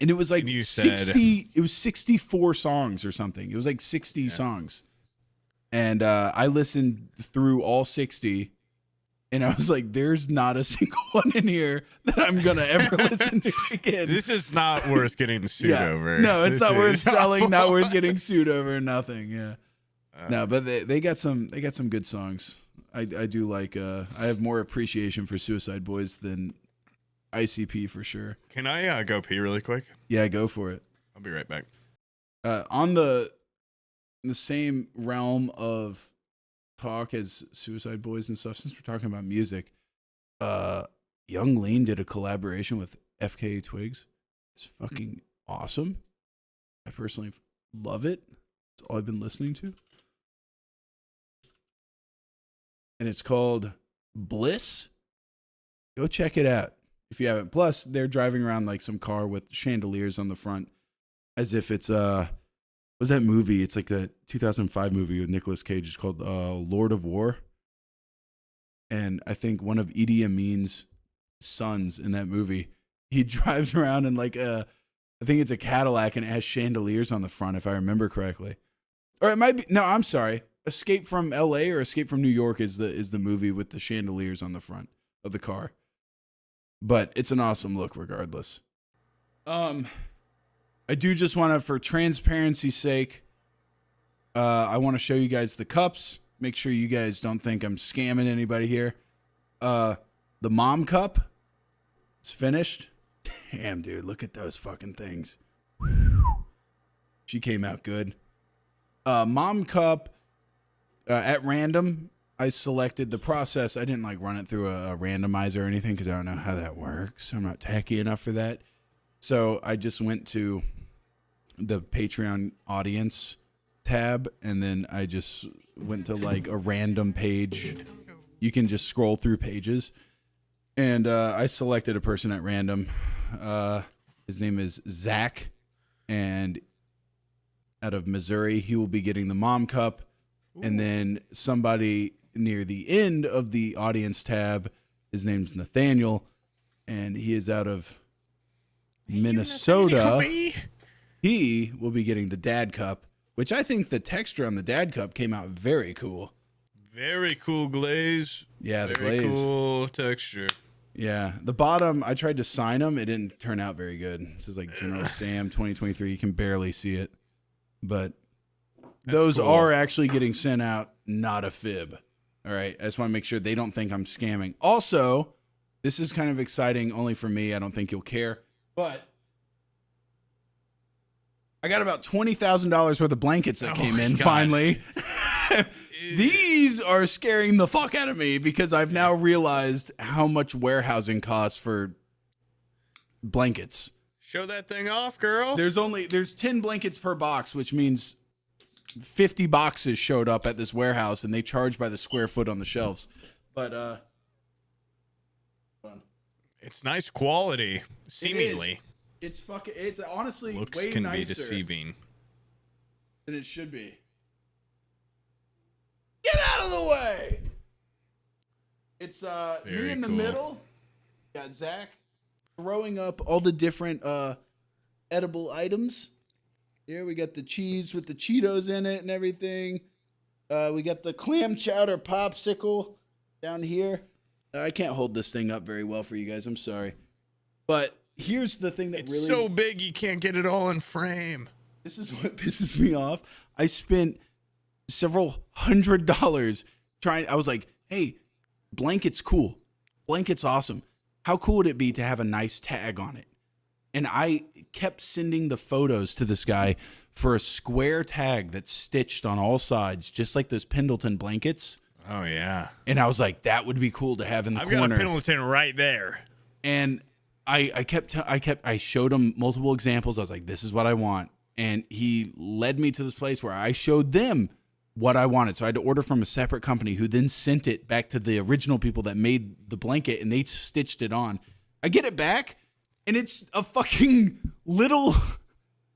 And it was like 60. It was 64 songs or something. It was like 60 songs, and I listened through all 60, and I was like, "There's not a single one in here that I'm gonna ever listen to again." This is not worth getting sued over. No, it's not worth selling. Not worth getting sued over. Nothing. Yeah. No, but they got some good songs. I do like. I have more appreciation for Suicide Boys than ICP for sure. Can I go pee really quick? Yeah, go for it. I'll be right back. On the same realm of talk as Suicide Boys and stuff, since we're talking about music, Young Lean did a collaboration with FKA Twigs. It's fucking awesome. I personally love it. It's all I've been listening to. And it's called Bliss. Go check it out if you haven't. Plus, they're driving around like some car with chandeliers on the front, as if it's what's that movie? It's like the 2005 movie with Nicolas Cage. It's called Lord of War. And I think one of Idi Amin's sons in that movie, he drives around in like I think it's a Cadillac, and it has chandeliers on the front, if I remember correctly. Or it might be, no, I'm sorry. Escape from LA or Escape from New York is the movie with the chandeliers on the front of the car. But it's an awesome look regardless. I do just want to, for transparency's sake, I want to show you guys the cups. Make sure you guys don't think I'm scamming anybody here. The mom cup is finished. Damn, dude, look at those fucking things. She came out good. Mom cup. At random, I selected the process. I didn't like run it through a randomizer or anything because I don't know how that works. I'm not techie enough for that. So I just went to the Patreon audience tab, and then I just went to like a random page. You can just scroll through pages. And I selected a person at random. His name is Zach, and out of Missouri, he will be getting the mom cup. And then somebody near the end of the audience tab, his name's Nathaniel, and he is out of Minnesota. He will be getting the dad cup, which I think the texture on the dad cup came out very cool. Very cool glaze. Yeah, the very glaze. Cool texture. Yeah, the bottom, I tried to sign them. It didn't turn out very good. This is like General Sam 2023. You can barely see it, but those cool. are actually getting sent out, not a fib. All right. I just want to make sure they don't think I'm scamming. Also, this is kind of exciting only for me. I don't think you'll care. But I got about $20,000 worth of blankets that came in finally. These are scaring the fuck out of me because I've now realized how much warehousing costs for blankets. Show that thing off, girl. There's 10 blankets per box, which means 50 boxes showed up at this warehouse, and they charge by the square foot on the shelves. But it's nice quality, seemingly. It's honestly Looks way can nicer be deceiving than it should be. Get out of the way! It's me in the middle. Got Zach throwing up all the different edible items. Here we got the cheese with the Cheetos in it and everything. We got the clam chowder popsicle down here. I can't hold this thing up very well for you guys. I'm sorry. But here's the thing that it's really... so big you can't get it all in frame. This is what pisses me off. I spent several $100s trying. I was like, hey, blanket's cool. Blanket's awesome. How cool would it be to have a nice tag on it? And I kept sending the photos to this guy for a square tag that's stitched on all sides, just like those Pendleton blankets. Oh, yeah. And I was like, that would be cool to have in the corner. I've got a Pendleton right there. And I showed him multiple examples. I was like, this is what I want. And he led me to this place where I showed them what I wanted. So I had to order from a separate company who then sent it back to the original people that made the blanket, and they stitched it on. I get it back, and it's a fucking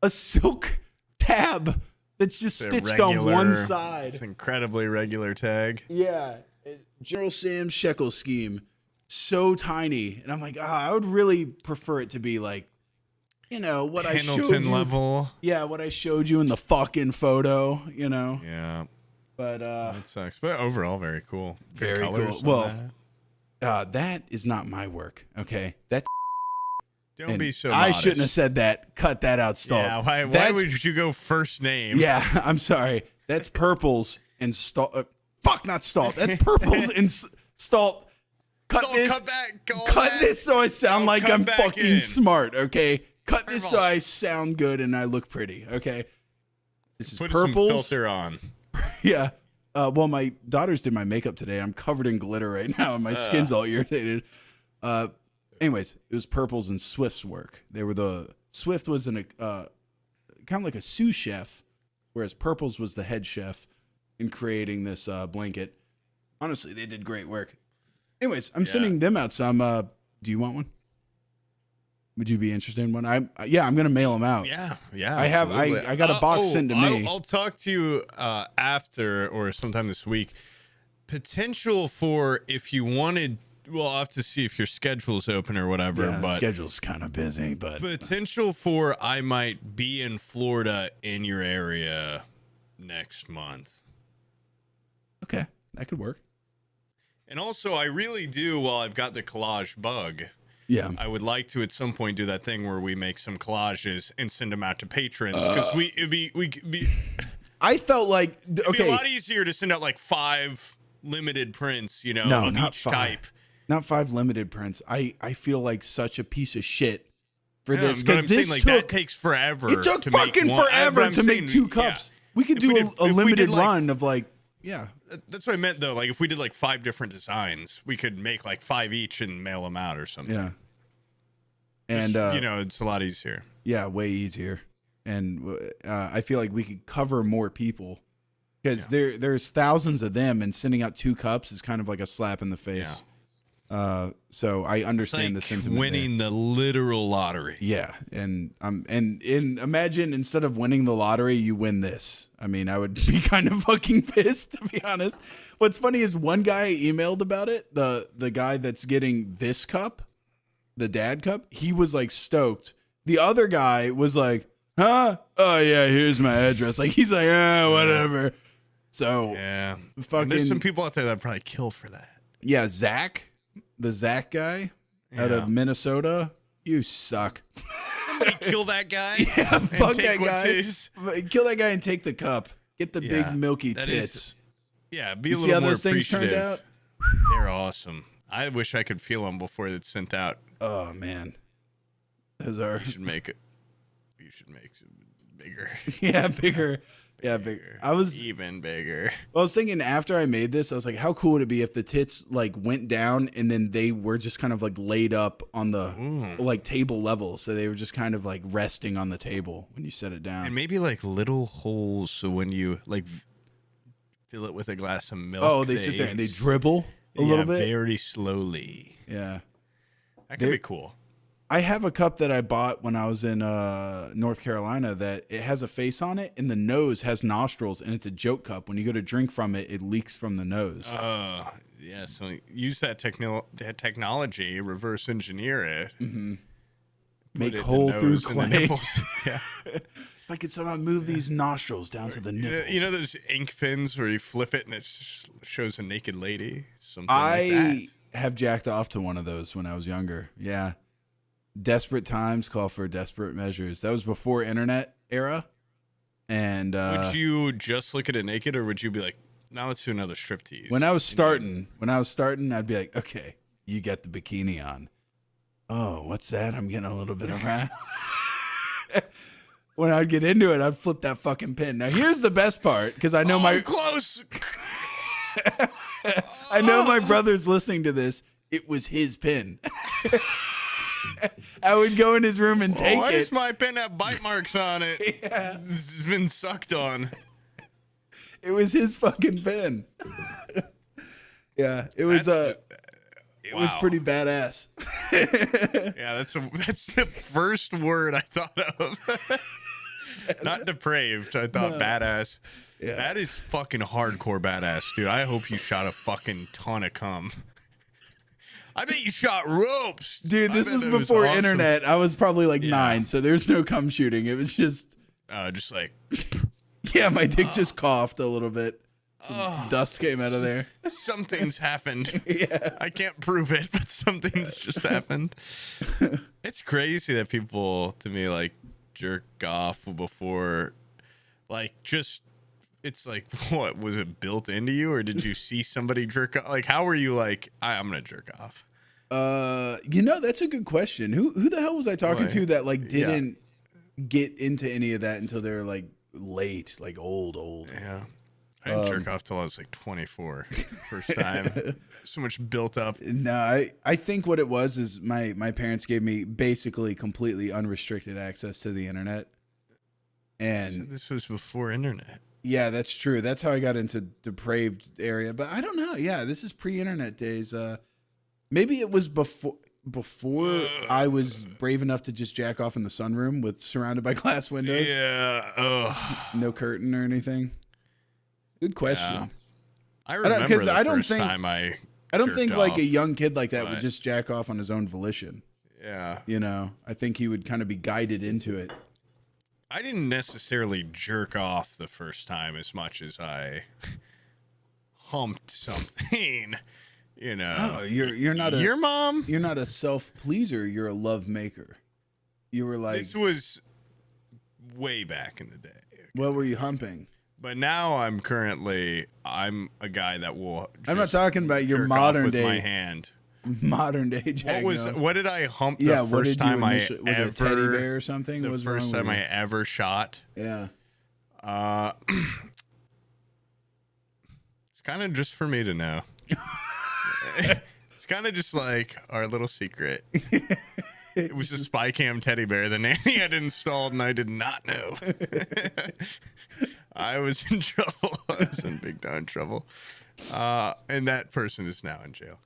a silk tab that's just stitched on one side. It's an incredibly regular tag. Yeah. General Sam's shekel scheme. So tiny. And I'm like, I would really prefer it to be like, what I showed you. Level. Yeah, what I showed you in the fucking photo, Yeah. But that sucks. But overall, very cool. Good very colors cool. on Well, that is not my work, okay? Don't be so I modest. shouldn't have said that. Cut that out, Stalt. Yeah, why would you go first name? Yeah, I'm sorry. That's Purples and Stalt. Fuck, not Stalt. That's Purples and Stalt. Cut this so I sound like I'm fucking smart, okay? Cut this so I sound good and I look pretty, okay? This is Purples. Put some filter on. Yeah. Well, my daughters did my makeup today. I'm covered in glitter right now and my skin's all irritated. Anyways, it was Purples and Swift's work. Swift was kind of like a sous chef, whereas Purples was the head chef in creating this blanket. Honestly, they did great work. Anyways, I'm sending them out some. Do you want one? Would you be interested in one? I'm gonna mail them out. Yeah. I got a box sent to me. I'll talk to you after or sometime this week. Potential for if you wanted. Well, I'll have to see if your schedule's open or whatever. Yeah, but schedule's kind of busy, but potential for I might be in Florida in your area next month. Okay, that could work. And also, I really do. While I've got the collage bug. Yeah, I would like to at some point do that thing where we make some collages and send them out to patrons because it'd be. I felt like it'd be a lot easier to send out like 5 limited prints, of not each 5. type. Not 5 limited prints. I feel like such a piece of shit for this because this that takes forever. It took fucking forever to make 2 cups. Yeah. We could do a limited run of like. Yeah. That's what I meant, though. Like, if we did, 5 different designs, we could make, 5 each and mail them out or something. Yeah. And, it's a lot easier. Yeah, way easier. And I feel like we could cover more people. Because there's thousands of them, and sending out 2 cups is kind of like a slap in the face. Yeah. So I understand the sentiment. Winning the literal lottery. Yeah, and imagine instead of winning the lottery, you win this. I mean, I would be kind of fucking pissed, to be honest. What's funny is one guy emailed about it. The guy that's getting this cup, the dad cup, he was like stoked. The other guy was like, "Huh? Oh yeah, here's my address." Like he's like, whatever. So yeah, fucking. There's some people out there that probably kill for that. Yeah, Zach. The Zach guy out of Minnesota, you suck. Somebody kill that guy. Yeah, fuck that guy. Kill that guy and take the cup. Get the big milky tits. Be a you little see how more those things appreciative. turned out? They're awesome. I wish I could feel them before it's sent out. Oh man, those are. You should make some bigger. Yeah, bigger. Yeah, bigger. I was even bigger. I was thinking after I made this, I was like, how cool would it be if the tits went down and then they were just kind of laid up on the table level, so they were just kind of resting on the table when you set it down, and maybe little holes so when you fill it with a glass of milk. Oh, they sit there and they dribble a little bit, very slowly. Yeah, that could be cool. I have a cup that I bought when I was in North Carolina that it has a face on it and the nose has nostrils and it's a joke cup. When you go to drink from it, it leaks from the nose. Yeah. So use that technology, reverse engineer it. Mm-hmm. Make hole through clay. Yeah. If I could somehow move these nostrils down to the nipples. You know those ink pens where you flip it and it shows a naked lady? Something like that. I have jacked off to one of those when I was younger. Yeah. Desperate times call for desperate measures. That was before internet era. And would you just look at it naked, or would you be like, now let's do another striptease? when I was starting, I'd be like, okay, you got the bikini on. Oh, what's that? I'm getting a little bit around. When I'd get into it, I'd flip that fucking pin. Now, here's the best part, because I know I'm close. I know my brother's listening to this. It was his pin. I would go in his room and take Why it. does my pin have bite marks on it? Yeah. It's been sucked on. It was his fucking pin. Yeah, it was it was Wow. pretty badass. Yeah, that's the first word I thought of. Not depraved. I thought badass. Yeah. That is fucking hardcore badass, dude. I hope you shot a fucking ton of cum. I bet you shot ropes. Dude, I this bet was that before awesome. internet. I was probably like 9, so there's no cum shooting. It was just, Just like, yeah, my dick just coughed a little bit. Some dust came out of there. something's happened. Yeah. I can't prove it, but something's just happened. It's crazy that people, to me, like, jerk off before, like, just, it's like, what, was it built into you, or did you see somebody jerk off? Like, how were you like, I'm going to jerk off? That's a good question. Who the hell was I talking Boy. to that like didn't get into any of that until they're like late, like old? Yeah. I didn't jerk off till I was like 24. First time. So much built up. No, I think what it was is my parents gave me basically completely unrestricted access to the internet. And This was before internet. yeah, that's true. That's how I got into depraved area. But I don't know. Yeah, this is pre-internet days. Maybe it was before I was brave enough to just jack off in the sunroom with surrounded by glass windows. Yeah. No curtain or anything. Good question. Yeah. I remember because the I don't first think- time I I don't jerked think like off, a young kid like that would but- just jack off on his own volition. Yeah. You know, I think he would kind of be guided into it. I didn't necessarily jerk off the first time as much as I humped something, you know. Oh, you're not Your mom? you're not a self pleaser. You're a love maker. You were like, This was way back in the day. what were you humping? But now I'm a guy that will I'm not just talking about your jerk off modern with day my hand. Modern day Jack. What did I hump the Yeah, what first did you time I initially? Was it a teddy ever bear or something? the What's first wrong time with I you? ever shot? Yeah. It's kind of just for me to know. It's kind of just like our little secret. It was a spy cam teddy bear the nanny had installed, and I did not know. I was in trouble. I was in big time trouble. And that person is now in jail.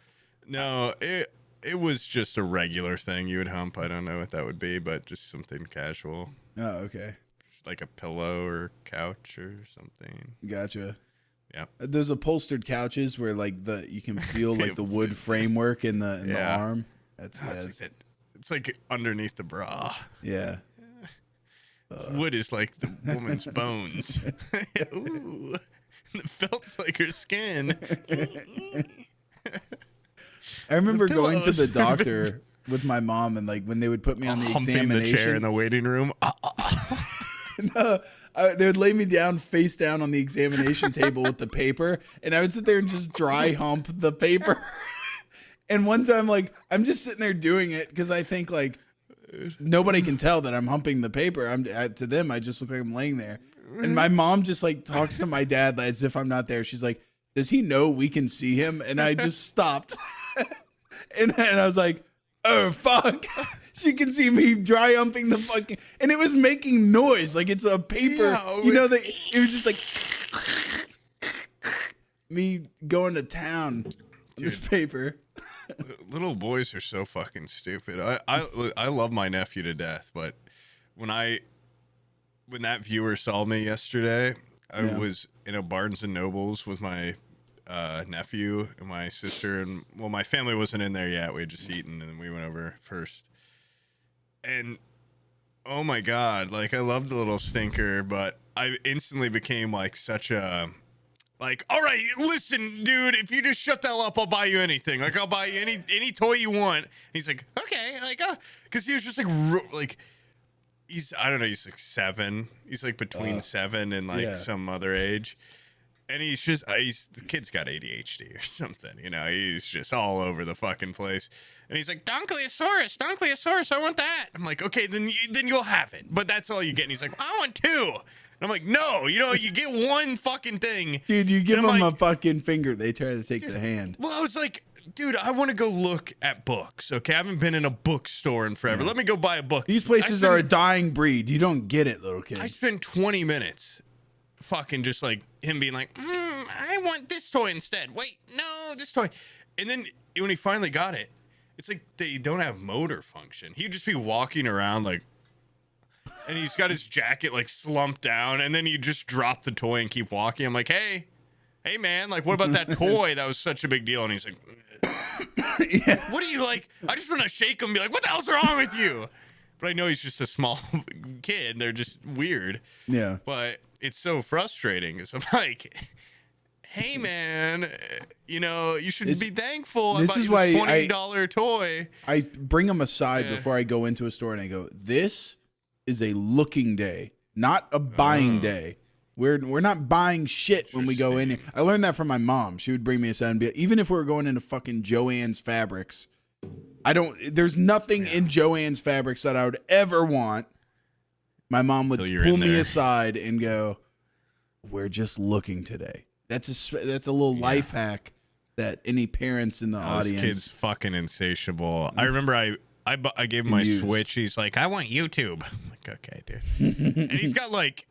No, it was just a regular thing you would hump. I don't know what that would be, but just something casual, Oh, okay. like a pillow or couch or something. Gotcha. Yeah. There's upholstered couches where like you can feel like the wood framework in the Yeah. arm. That's It's like that. It's like underneath the bra. yeah. Wood is like the woman's bones. Ooh, it felt like her skin. I remember going to pillows. the doctor with my mom, and like when they would put me on the Humping the examination, chair in the waiting room. no, they would lay me down face down on the examination table with the paper, and I would sit there and just dry hump the paper. And one time, like, I'm just sitting there doing it because I think like nobody can tell that I'm humping the paper. To them, I just look like I'm laying there. And my mom just like talks to my dad as if I'm not there. She's like, "Does he know we can see him?" And I just stopped, and I was like, "Oh fuck!" She can see me dry humping the fucking, and it was making noise like it's a paper. Yeah, you know, it was just like me going to town on this paper. Little boys are so fucking stupid. I love my nephew to death, but when that viewer saw me yesterday, I Yeah. was in a Barnes and Nobles with my nephew and my sister, and well, my family wasn't in there yet. We had just eaten, and we went over first. And oh my god, like I love the little stinker, but I instantly became like such a like, all right, listen, dude, if you just shut the hell up, I'll buy you anything. Like, I'll buy you any toy you want. And he's like, okay, like, because he was just like I don't know, he's like 7. He's like between 7 and like some other age. And he's just, the kid's got ADHD or something, you know, he's just all over the fucking place. And he's like, Dunkleosaurus, I want that. I'm like, okay, then you'll have it. But that's all you get. And he's like, I want 2. And I'm like, no, you know, you get one fucking thing. Dude, you give them a fucking finger. They try to take the hand. Well, I was like, dude, I want to go look at books, okay? I haven't been in a bookstore in forever. Let me go buy a book. These places are a dying breed. You don't get it, little kid. I spent 20 minutes fucking just like him being like, I want this toy instead. Wait, no, this toy. And then when he finally got it, it's like they don't have motor function. He'd just be walking around like, and he's got his jacket like slumped down, and then you just drop the toy and keep walking. I'm like, hey man, like what about that toy? That was such a big deal. And he's like, yeah. What do you like? I just want to shake him and be like, what the hell's wrong with you? But I know he's just a small kid. They're just weird. Yeah. But it's so frustrating because I'm like, hey, man, you know, you should be thankful. This is why $20 toy. I bring them aside before I go into a store and I go, this is a looking day, not a buying day. We're not buying shit when we go in here. I learned that from my mom. She would bring me aside and be, even if we were going into fucking Joann's Fabrics, there's nothing in Joann's Fabrics that I would ever want. My mom would pull me aside and go, we're just looking today. That's a little life hack that any parents in the audience. This kid's fucking insatiable. I remember I gave him my Switch. He's like, I want YouTube. I'm like, okay, dude. And he's got like,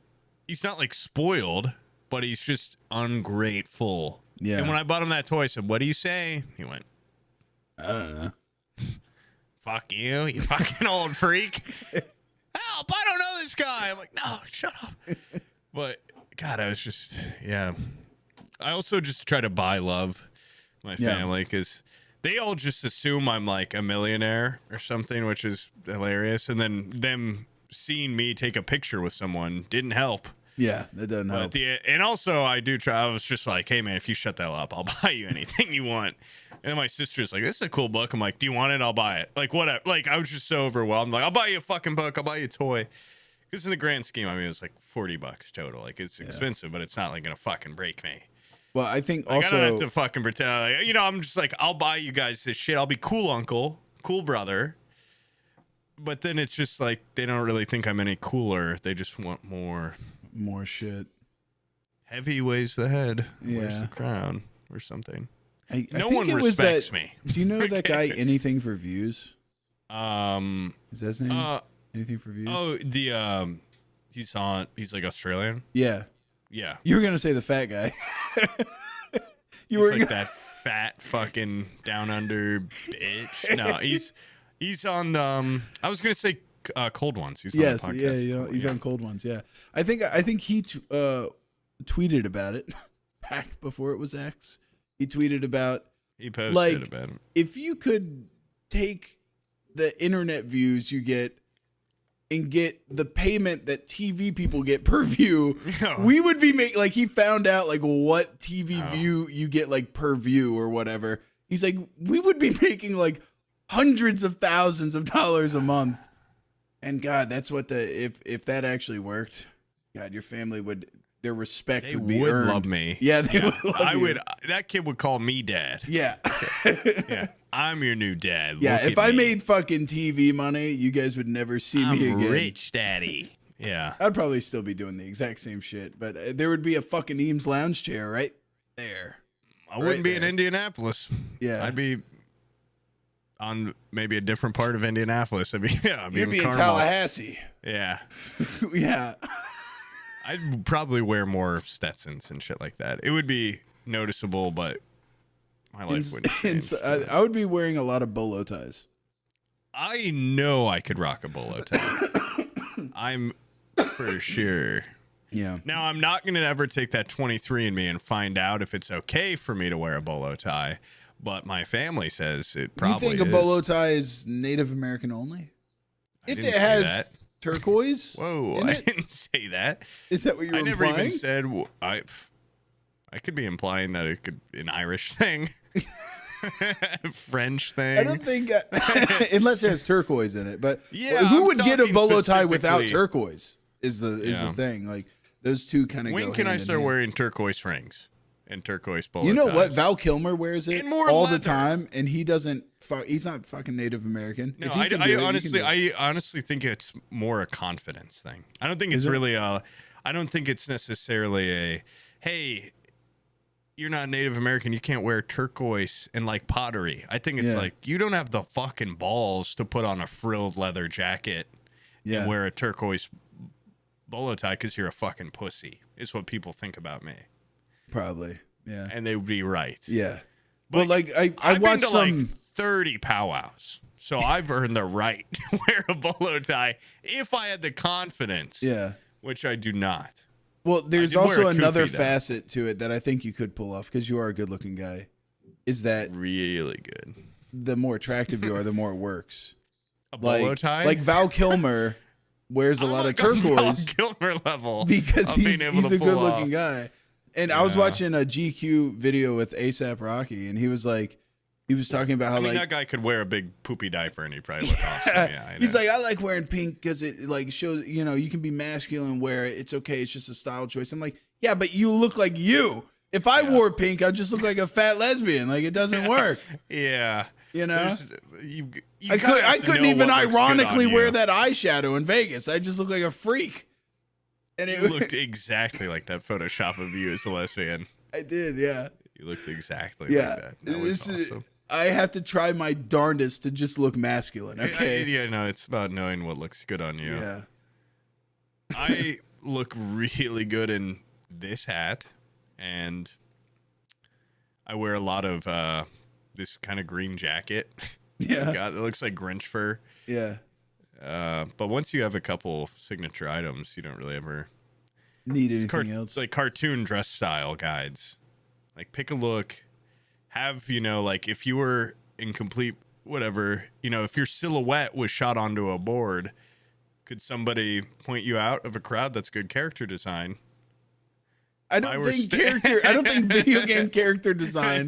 he's not like spoiled, but he's just ungrateful. Yeah. And when I bought him that toy, I said, what do you say? He went, I don't know. Fuck you fucking old freak. Help, I don't know this guy. I'm like, no, shut up. But God, I was just, I also just try to buy love my family because they all just assume I'm like a millionaire or something, which is hilarious. And then them seeing me take a picture with someone didn't help. Yeah, that doesn't help. And also, I was just like, hey, man, if you shut that up, I'll buy you anything you want. And then my sister's like, this is a cool book. I'm like, do you want it? I'll buy it. Like, whatever. Like, I was just so overwhelmed. Like, I'll buy you a fucking book. I'll buy you a toy. Because in the grand scheme, I mean, it's like $40 total. Like, it's expensive, but it's not like going to fucking break me. Well, I think like, also. I don't have to fucking pretend. Like, you know, I'm just like, I'll buy you guys this shit. I'll be cool uncle, cool brother. But then it's just like, they don't really think I'm any cooler. They just want more. More shit. Heavy weighs the head. Where's the crown or something? No one respects me. Do you know that guy? Anything for Views? Is that his name? Anything for Views? Oh, he's like Australian. Yeah. Yeah. You were gonna say the fat guy. He's like that fat fucking down under bitch. No, he's on I was gonna say Cold Ones. He's on the podcast. He's on Cold Ones. Yeah, I think he tweeted about it back before it was X. He tweeted about. He posted about it. If you could take the internet views you get and get the payment that TV people get per view, we would be making, like, he found out like what TV view you get like per view or whatever. He's like, we would be making like hundreds of thousands of dollars a month. And God, that's what if that actually worked, God, your family would, their respect would be earned. Love me. Yeah, they would love you. That kid would call me dad. Yeah. Yeah. I'm your new dad. Yeah, if I made fucking TV money, you guys would never see me again. I'm rich, daddy. Yeah. I'd probably still be doing the exact same shit, but there would be a fucking Eames lounge chair right there. I wouldn't be in Indianapolis. Yeah. I'd be on maybe a different part of Indianapolis. I'd be You'd be in Tallahassee. Yeah. Yeah. I'd probably wear more Stetsons and shit like that. It would be noticeable, but my life wouldn't change. I would be wearing a lot of bolo ties. I know I could rock a bolo tie. I'm for sure. Yeah. Now, I'm not going to ever take that 23andMe and find out if it's okay for me to wear a bolo tie, but my family says it probably is. You think a bolo tie is Native American only? If it has turquoise? Whoa, I didn't say that. Is that what you were implying? I never even said. I could be implying that it could be an Irish thing. French thing. I don't think unless it has turquoise in it. But Yeah, who I'm would get a talking bolo tie without specifically- turquoise? Is the thing like those two kind of When go can I hand in start hand. wearing turquoise rings and turquoise bolo You know ties? what? Val Kilmer wears it And more all the leather. time, and he doesn't. He's not fucking Native American. No, If he I can do it, you can honestly, do it. I honestly think it's more a confidence thing. I don't think it's Is it? really a. I don't think it's necessarily a. Hey, you're not Native American. You can't wear turquoise and like pottery. I think it's Yeah. like you don't have the fucking balls to put on a frilled leather jacket and wear a turquoise bolo tie because you're a fucking pussy. Is what people think about me, Probably. Yeah. and they would be right. Yeah. But Well, like I I've been watched to some. like 30 powwows, so I've earned the right to wear a bolo tie if I had the confidence. Yeah. Which I do not. Well, there's did wear also a another kufi, though. facet to it that I think you could pull off because you are a good-looking guy. Is that Really good. the more attractive you are, the more it works. A bolo tie? Like Val Kilmer wears a I'm lot of like on Val turquoise Kilmer level because of being he's able to a pull good-looking off. guy. And I was Yeah. watching a GQ video with ASAP Rocky, and he was talking about how I mean, like that guy could wear a big poopy diaper and he probably look awesome. Yeah, I he's know. like, I like wearing pink because it like shows, you can be masculine, wear it. It's okay. It's just a style choice. I'm like, yeah, but you look like you. If I wore pink, I'd just look like a fat lesbian. Like it doesn't work. Yeah. You know? There's- you I couldn't even ironically wear that. that eyeshadow in Vegas. I just look like a freak. And You looked exactly like that Photoshop of you as a lesbian. I did, yeah. You looked exactly Yeah. like that. That was This is- awesome. I have to try my darndest to just look masculine. Okay. Yeah, no, it's about knowing what looks good on you. Yeah. I look really good in this hat, and I wear a lot of this kind of green jacket. Yeah. It looks like Grinch fur. Yeah. But once you have a couple signature items, you don't really ever Need anything else? It's like cartoon dress style guides. Like pick a look, have like if you were in complete whatever, if your silhouette was shot onto a board, could somebody point you out of a crowd that's good character design? I don't think video game character design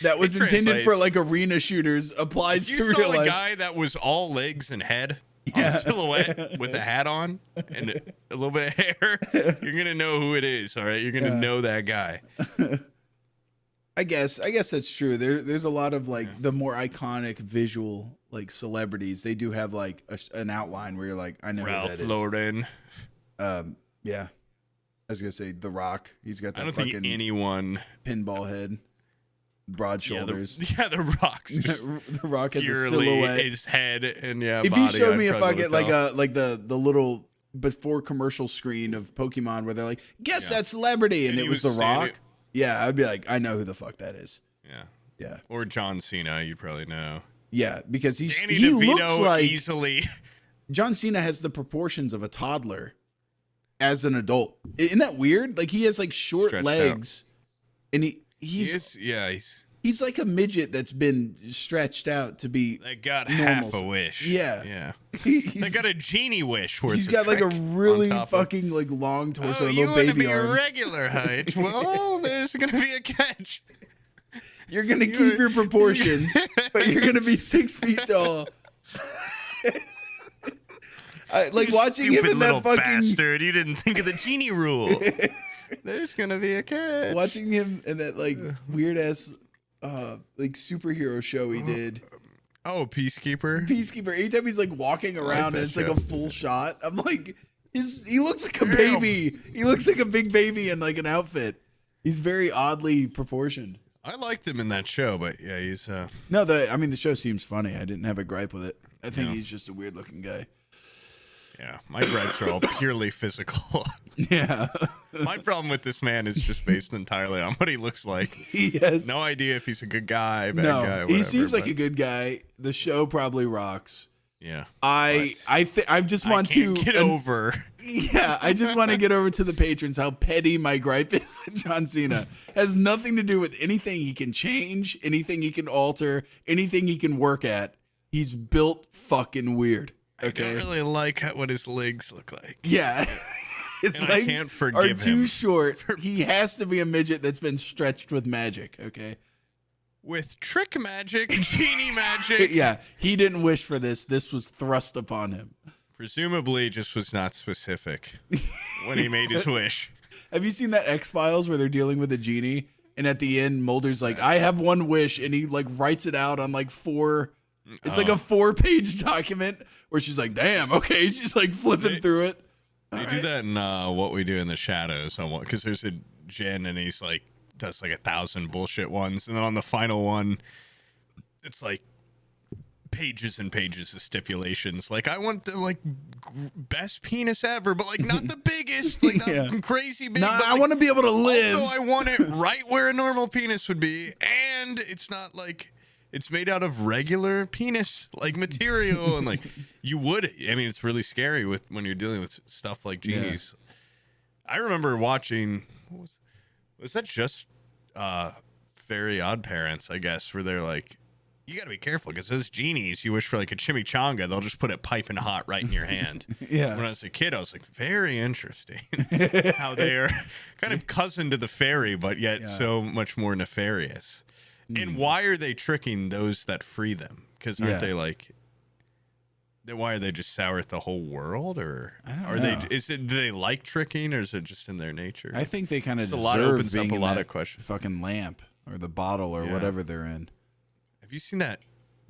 that was It intended for translates. like arena shooters applies to You real saw a life. guy that was all legs and head Yeah. on silhouette with a hat on and a little bit of hair. You're gonna know who it is. All right, you're gonna know that guy. I guess that's true. There's a lot of like the more iconic visual like celebrities. They do have like an outline where you're like, I know who Ralph that is. Lauren. Yeah. I was gonna say The Rock. He's got I that don't fucking think anyone. pinball head, broad shoulders. The Rock's just The Rock has a purely silhouette. his head and If body, you showed I'd me if I probably get like tell. the little before commercial screen of Pokemon where they're like, guess Yeah. that celebrity, and And it he was was The Rock. standing- Yeah, I'd be like, I know who the fuck that is. Yeah. Yeah, Or John Cena, you'd probably know. yeah, because he Danny looks DeVito like easily. John Cena has the proportions of a toddler as an adult. Isn't that weird? Like he has like short Stretched legs, and He's he's like a midget that's been stretched out to be. they got normal. half a wish. Yeah. Yeah. He's, They got a genie wish where he's it's got like a trick really on top of- fucking like long torso, Oh, and you little want to baby be arms. regular height? Well, there's gonna be a catch. You're gonna keep your proportions, but you're gonna be 6 feet tall. Like You watching him stupid in little that fucking bastard. You didn't think of the genie rule. There's gonna be a catch. watching him in that like weird ass like superhero show he did. Oh, Peacekeeper. Peacekeeper. Anytime he's like walking around that and it's like show. a full shot, I'm like, he looks like a Damn. baby. He looks like a big baby in like an outfit. He's very oddly proportioned. I liked him in that show, but yeah, he's No, the show seems funny. I didn't have a gripe with it. I think Yeah. he's just a weird looking guy. yeah. My gripes are all purely physical. Yeah. My problem with this man is just based entirely on what he looks like. He has No idea if he's a good guy, bad no. guy, He whatever, seems like but a good guy. The show probably rocks. yeah. I just I want can't to get over. Yeah, I just want to get over to the patrons how petty my gripe is with John Cena. Has nothing to do with anything he can change, anything he can alter, anything he can work at. He's built fucking weird. I Okay. don't really like what his legs look like. Yeah. His And I legs can't are forgive too him. short. He has to be a midget that's been stretched with magic. Okay. with trick magic, genie magic. Yeah, he didn't wish for this. This was thrust upon him. Presumably just was not specific when he made his wish. Have you seen that X-Files where they're dealing with a genie? And at the end, Mulder's like, I have one wish. And he like writes it out on like it's like a 4-page document where she's like, damn, okay. She's like flipping through it. They do that in What We Do in the Shadows. Because there's a Jin and he's like, does like 1,000 bullshit ones. And then on the final one, it's like pages and pages of stipulations. Like, I want the like best penis ever, but like not the biggest, like not crazy big. Nah, but, I like, want to be able to live. Also, I want it right where a normal penis would be, and it's not like it's made out of regular penis like material, and like you would. I mean, it's really scary when you're dealing with stuff like genies. Yeah. I remember watching. Was that just Very Odd Parents? I guess where they're like, you got to be careful because those genies, you wish for like a chimichanga, they'll just put it piping hot right in your hand. Yeah. When I was a kid, I was like, very interesting how they are kind of cousin to the fairy, but yet so much more nefarious. And why are they tricking those that free them? Because aren't they like, why are they just sour at the whole world? Or I don't know. Do they like tricking, or is it just in their nature? I think they kind of deserve a lot opens being up a in lot that of questions. fucking lamp or the bottle or whatever they're in. Have you seen that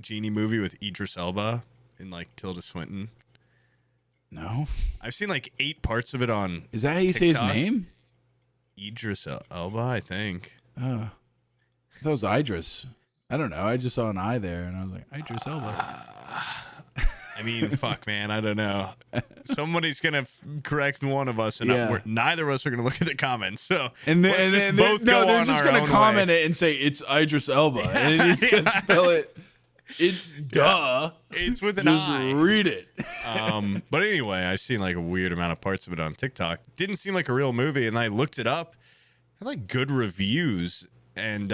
genie movie with Idris Elba and like Tilda Swinton? No. I've seen like 8 parts of it on. Is that how you TikTok. say his name? Idris Elba, I think. I thought it was Idris. I don't know. I just saw an eye there, and I was like, Idris Elba. I mean, fuck, man. I don't know. Somebody's going to correct one of us, and neither of us are going to look at the comments. So they're just going to comment it and say, it's Idris Elba. And he's going to spell it. It's duh. It's with an just I. read it. But anyway, I've seen like a weird amount of parts of it on TikTok. Didn't seem like a real movie, and I looked it up. Had like good reviews, and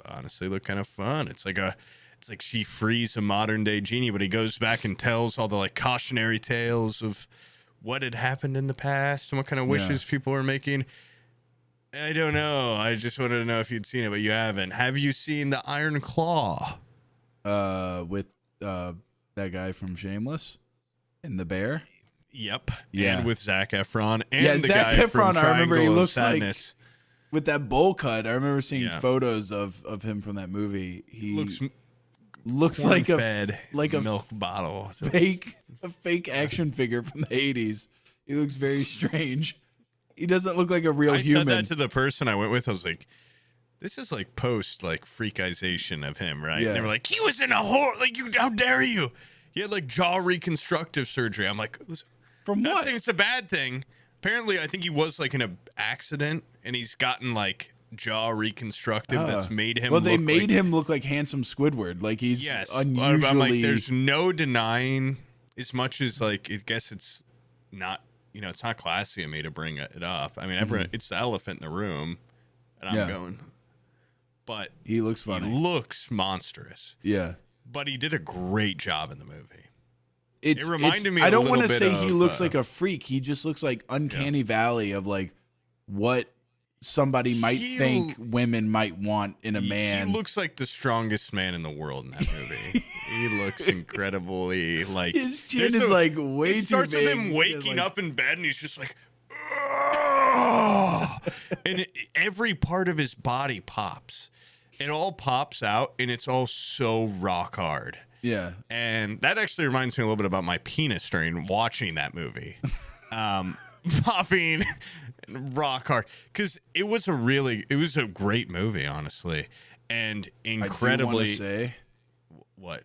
honestly looked kind of fun. It's like she frees a modern day genie, but he goes back and tells all the like cautionary tales of what had happened in the past and what kind of wishes people were making. I don't know. I just wanted to know if you'd seen it, but you haven't. Have you seen The Iron Claw? With that guy from Shameless and the bear. Yep. Yeah. And with Zac Efron and the Zac guy Efron. from I remember he Triangle of looks Sadness. like with that bowl cut. I remember seeing photos of him from that movie. He looks like a milk bottle. a fake action figure from the 80s. He looks very strange. He doesn't look like a real human. I said that to the person I went with. I was like, this is like post like freakization of him, right? Yeah. And they were like, he was in a horror. Like, how dare you? He had like jaw reconstructive surgery. I'm like, from not what? saying it's a bad thing. Apparently, I think he was like in an accident, and he's gotten like jaw reconstructive that's made him. Well, they made him look like handsome Squidward. Like he's unusually. I'm like, there's no denying. As much as like, I guess it's not. It's not classy of me to bring it up. I mean, it's the elephant in the room, and I'm going. But he looks funny. He looks monstrous. Yeah. But he did a great job in the movie. It reminded me. I don't want to say he looks like a freak. He just looks like uncanny valley of like what somebody might think women might want in a man. He looks like the strongest man in the world in that movie. He looks incredibly like his chin is like way too big. It starts with him waking up in bed and he's just like, oh! And every part of his body pops. It all pops out and it's all so rock hard. Yeah. And that actually reminds me a little bit about my penis during watching that movie. Popping rock hard. Because it was a great movie, honestly. And incredibly. I do say what?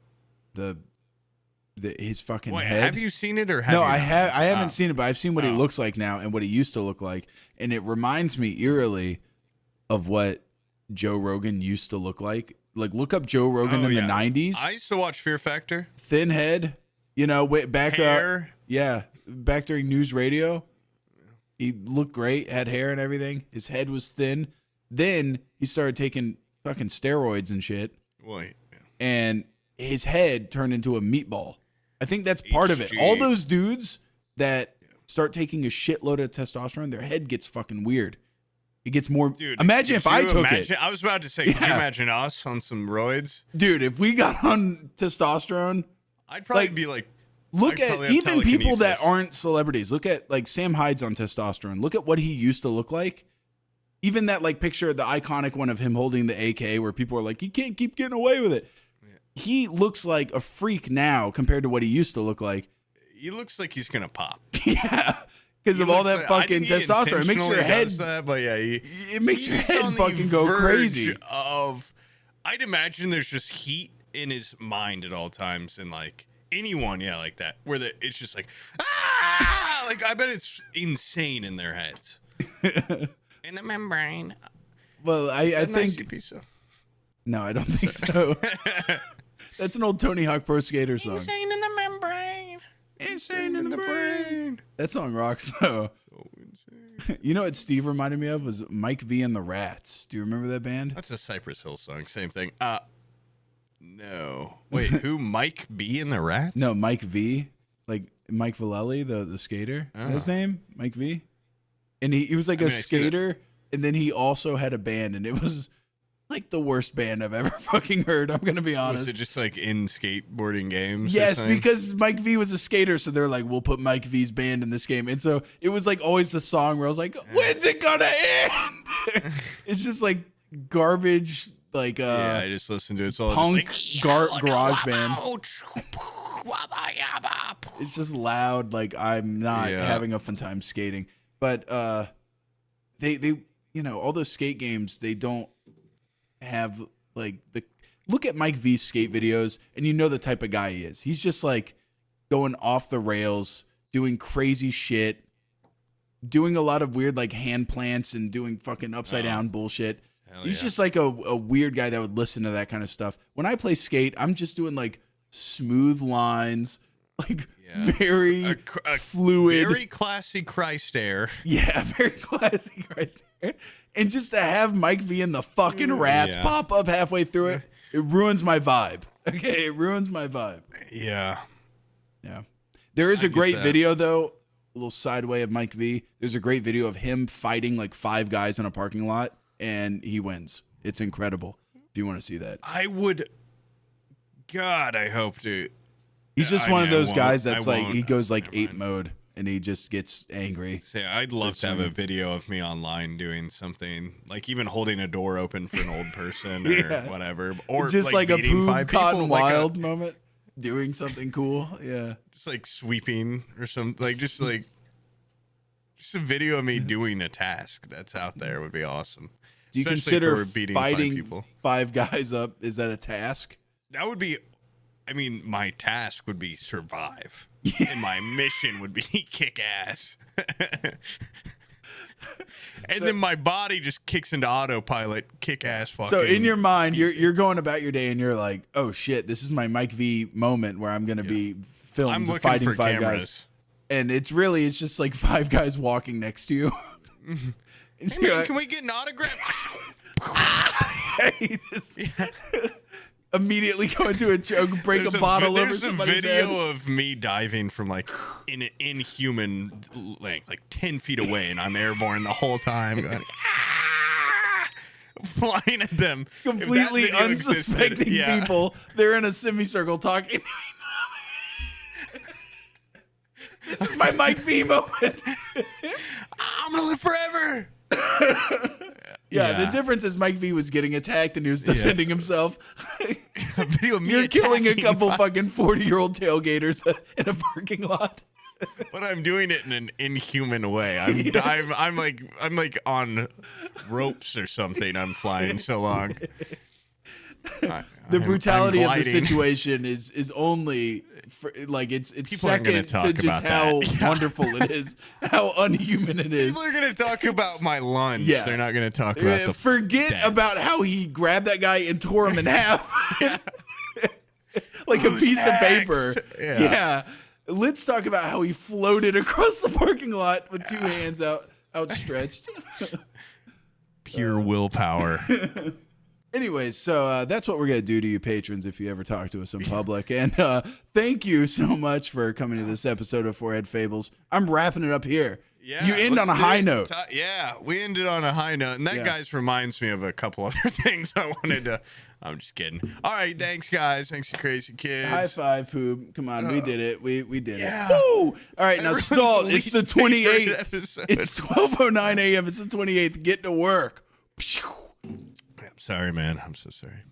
His fucking head. Have you seen it or have no, you I not? have. I haven't seen it, but I've seen what he looks like now and what he used to look like. And it reminds me eerily of what Joe Rogan used to look like. Like, look up Joe Rogan in the 90s. I used to watch Fear Factor. Thin head, back hair. Back during news radio. He looked great, had hair and everything. His head was thin. Then he started taking fucking steroids and shit. Wait. And his head turned into a meatball. I think that's part of it. All those dudes that start taking a shitload of testosterone, their head gets fucking weird. It gets more. Dude, imagine if I took it. I was about to say, could you Yeah. imagine us on some roids? Dude, if we got on testosterone, I'd probably Like, be like, look I'd at probably have even people that telekinesis. aren't celebrities. Look at like Sam Hyde's on testosterone. Look at what he used to look like. Even that like picture, the iconic one of him holding the AK where people are like, he can't keep getting away with it. He looks like a freak now compared to what he used to look like. He looks like he's gonna pop. Yeah. Because He of all looks that like- I fucking think he testosterone. It makes your intentionally head does that, but yeah, it makes your he's head on the fucking go verge crazy. I'd imagine there's just heat in his mind at all times, and like anyone, like that, where it's just like, ah! Like I bet it's insane in their heads. In the membrane. Well, I think so. no, I don't think so. That's an old Tony Hawk Pro Skater song. Insane in the membrane. Insane in the brain. That song rocks though. So insane. You know what Steve reminded me of was Mike V and the Rats. Do you remember that band? That's a Cypress Hill song. Same thing. No. Wait, who? Mike B and the Rats? No, Mike V, like Mike Vallely, the skater. His name, Mike V, and he was like I a mean, I see that. skater, and then he also had a band, and it was like the worst band I've ever fucking heard. I'm gonna be honest. Was it just like in skateboarding games? or Yes, something? because Mike V was a skater, so they're like, we'll put Mike V's band in this game. And so it was like always the song where I was like, when's it gonna end? It's just like garbage, like yeah, I just listened to it. It's all punk just like, garage band. Ouch. Wabba yabba. It's just loud, like I'm not Yeah. having a fun time skating. But they all those skate games, they don't have like look at Mike V's skate videos and you know the type of guy he is. He's just like going off the rails, doing crazy shit, doing a lot of weird like hand plants and doing fucking upside down bullshit. Hell He's yeah. just like a weird guy that would listen to that kind of stuff. When I play skate, I'm just doing like smooth lines, like Yeah. very a fluid. very classy Christ air. Yeah, very classic right there. And just to have Mike V and the fucking Rats Yeah. pop up halfway through it, it ruins my vibe. Okay, it ruins my vibe. Yeah. Yeah. There is I a get great that. video though, a little sideway of Mike V. There's a great video of him fighting like 5 guys in a parking lot and he wins. It's incredible. If you want to see that. I would. God, I hope to. He's just I one mean, of I those won't. guys that's I like won't. he goes like Never 8 mind. mode and he just gets angry. Say, I'd love to have a video of me online doing something, like even holding a door open for an old person or Yeah. whatever, or just like a beating Poog 5 people, Cotton like Wild moment, doing something cool. Yeah. just like sweeping or something, like just a video of me doing a task that's out there would be awesome. Do you Especially consider for beating 5 fighting people. 5 guys up? Is that a task? That would be. I mean, my task would be survive, and my mission would be kick ass. And then my body just kicks into autopilot, kick ass fucking. So in your mind, you're going about your day and you're like, oh shit, this is my Mike V moment where I'm gonna be I'm filmed looking fighting for 5 cameras. guys, and it's just like 5 guys walking next to you. And so Hey, you're man, like- can we get an autograph? he just immediately go into a choke, break There's a bottle over there's a somebody's video head. of me diving from like in an inhuman length, like 10 feet away, and I'm airborne the whole time, going, "Ah!" flying at them. If that Completely video existed, unsuspecting yeah. people. They're in a semicircle talking. This is my Mike V moment. I'm gonna live forever. Yeah, Yeah. the difference is Mike V was getting attacked and he was defending himself. A video of me You're killing a attacking couple five- fucking 40-year-old tailgaters in a parking lot. But I'm doing it in an inhuman way. I'm like on ropes or something. I'm flying so long. The brutality of the gliding. situation is only for, like it's People aren't gonna second talk to just about how that. Yeah. wonderful it is, how unhuman it is. People are gonna talk about my lunge. Yeah. They're not gonna talk about the Forget death. about how he grabbed that guy and tore him in half. Like a Who's piece of next? paper. Yeah. Yeah. Let's talk about how he floated across the parking lot with 2 hands outstretched. pure willpower. Anyways, so that's what we're going to do to you patrons if you ever talk to us in public. And thank you so much for coming to this episode of Forehead Fables. I'm wrapping it up here. Yeah, you end on a high note. Yeah, we ended on a high note. And that, guys, reminds me of a couple other things I wanted to. I'm just kidding. All right, thanks, guys. Thanks, you crazy kids. High five, Poop. Come on, we did it. We did yeah. it. Woo! All right, now Everyone's stall. It's the least favorite 28th. episode. It's 12:09 a.m. It's the 28th. Get to work. I'm sorry, man. I'm so sorry.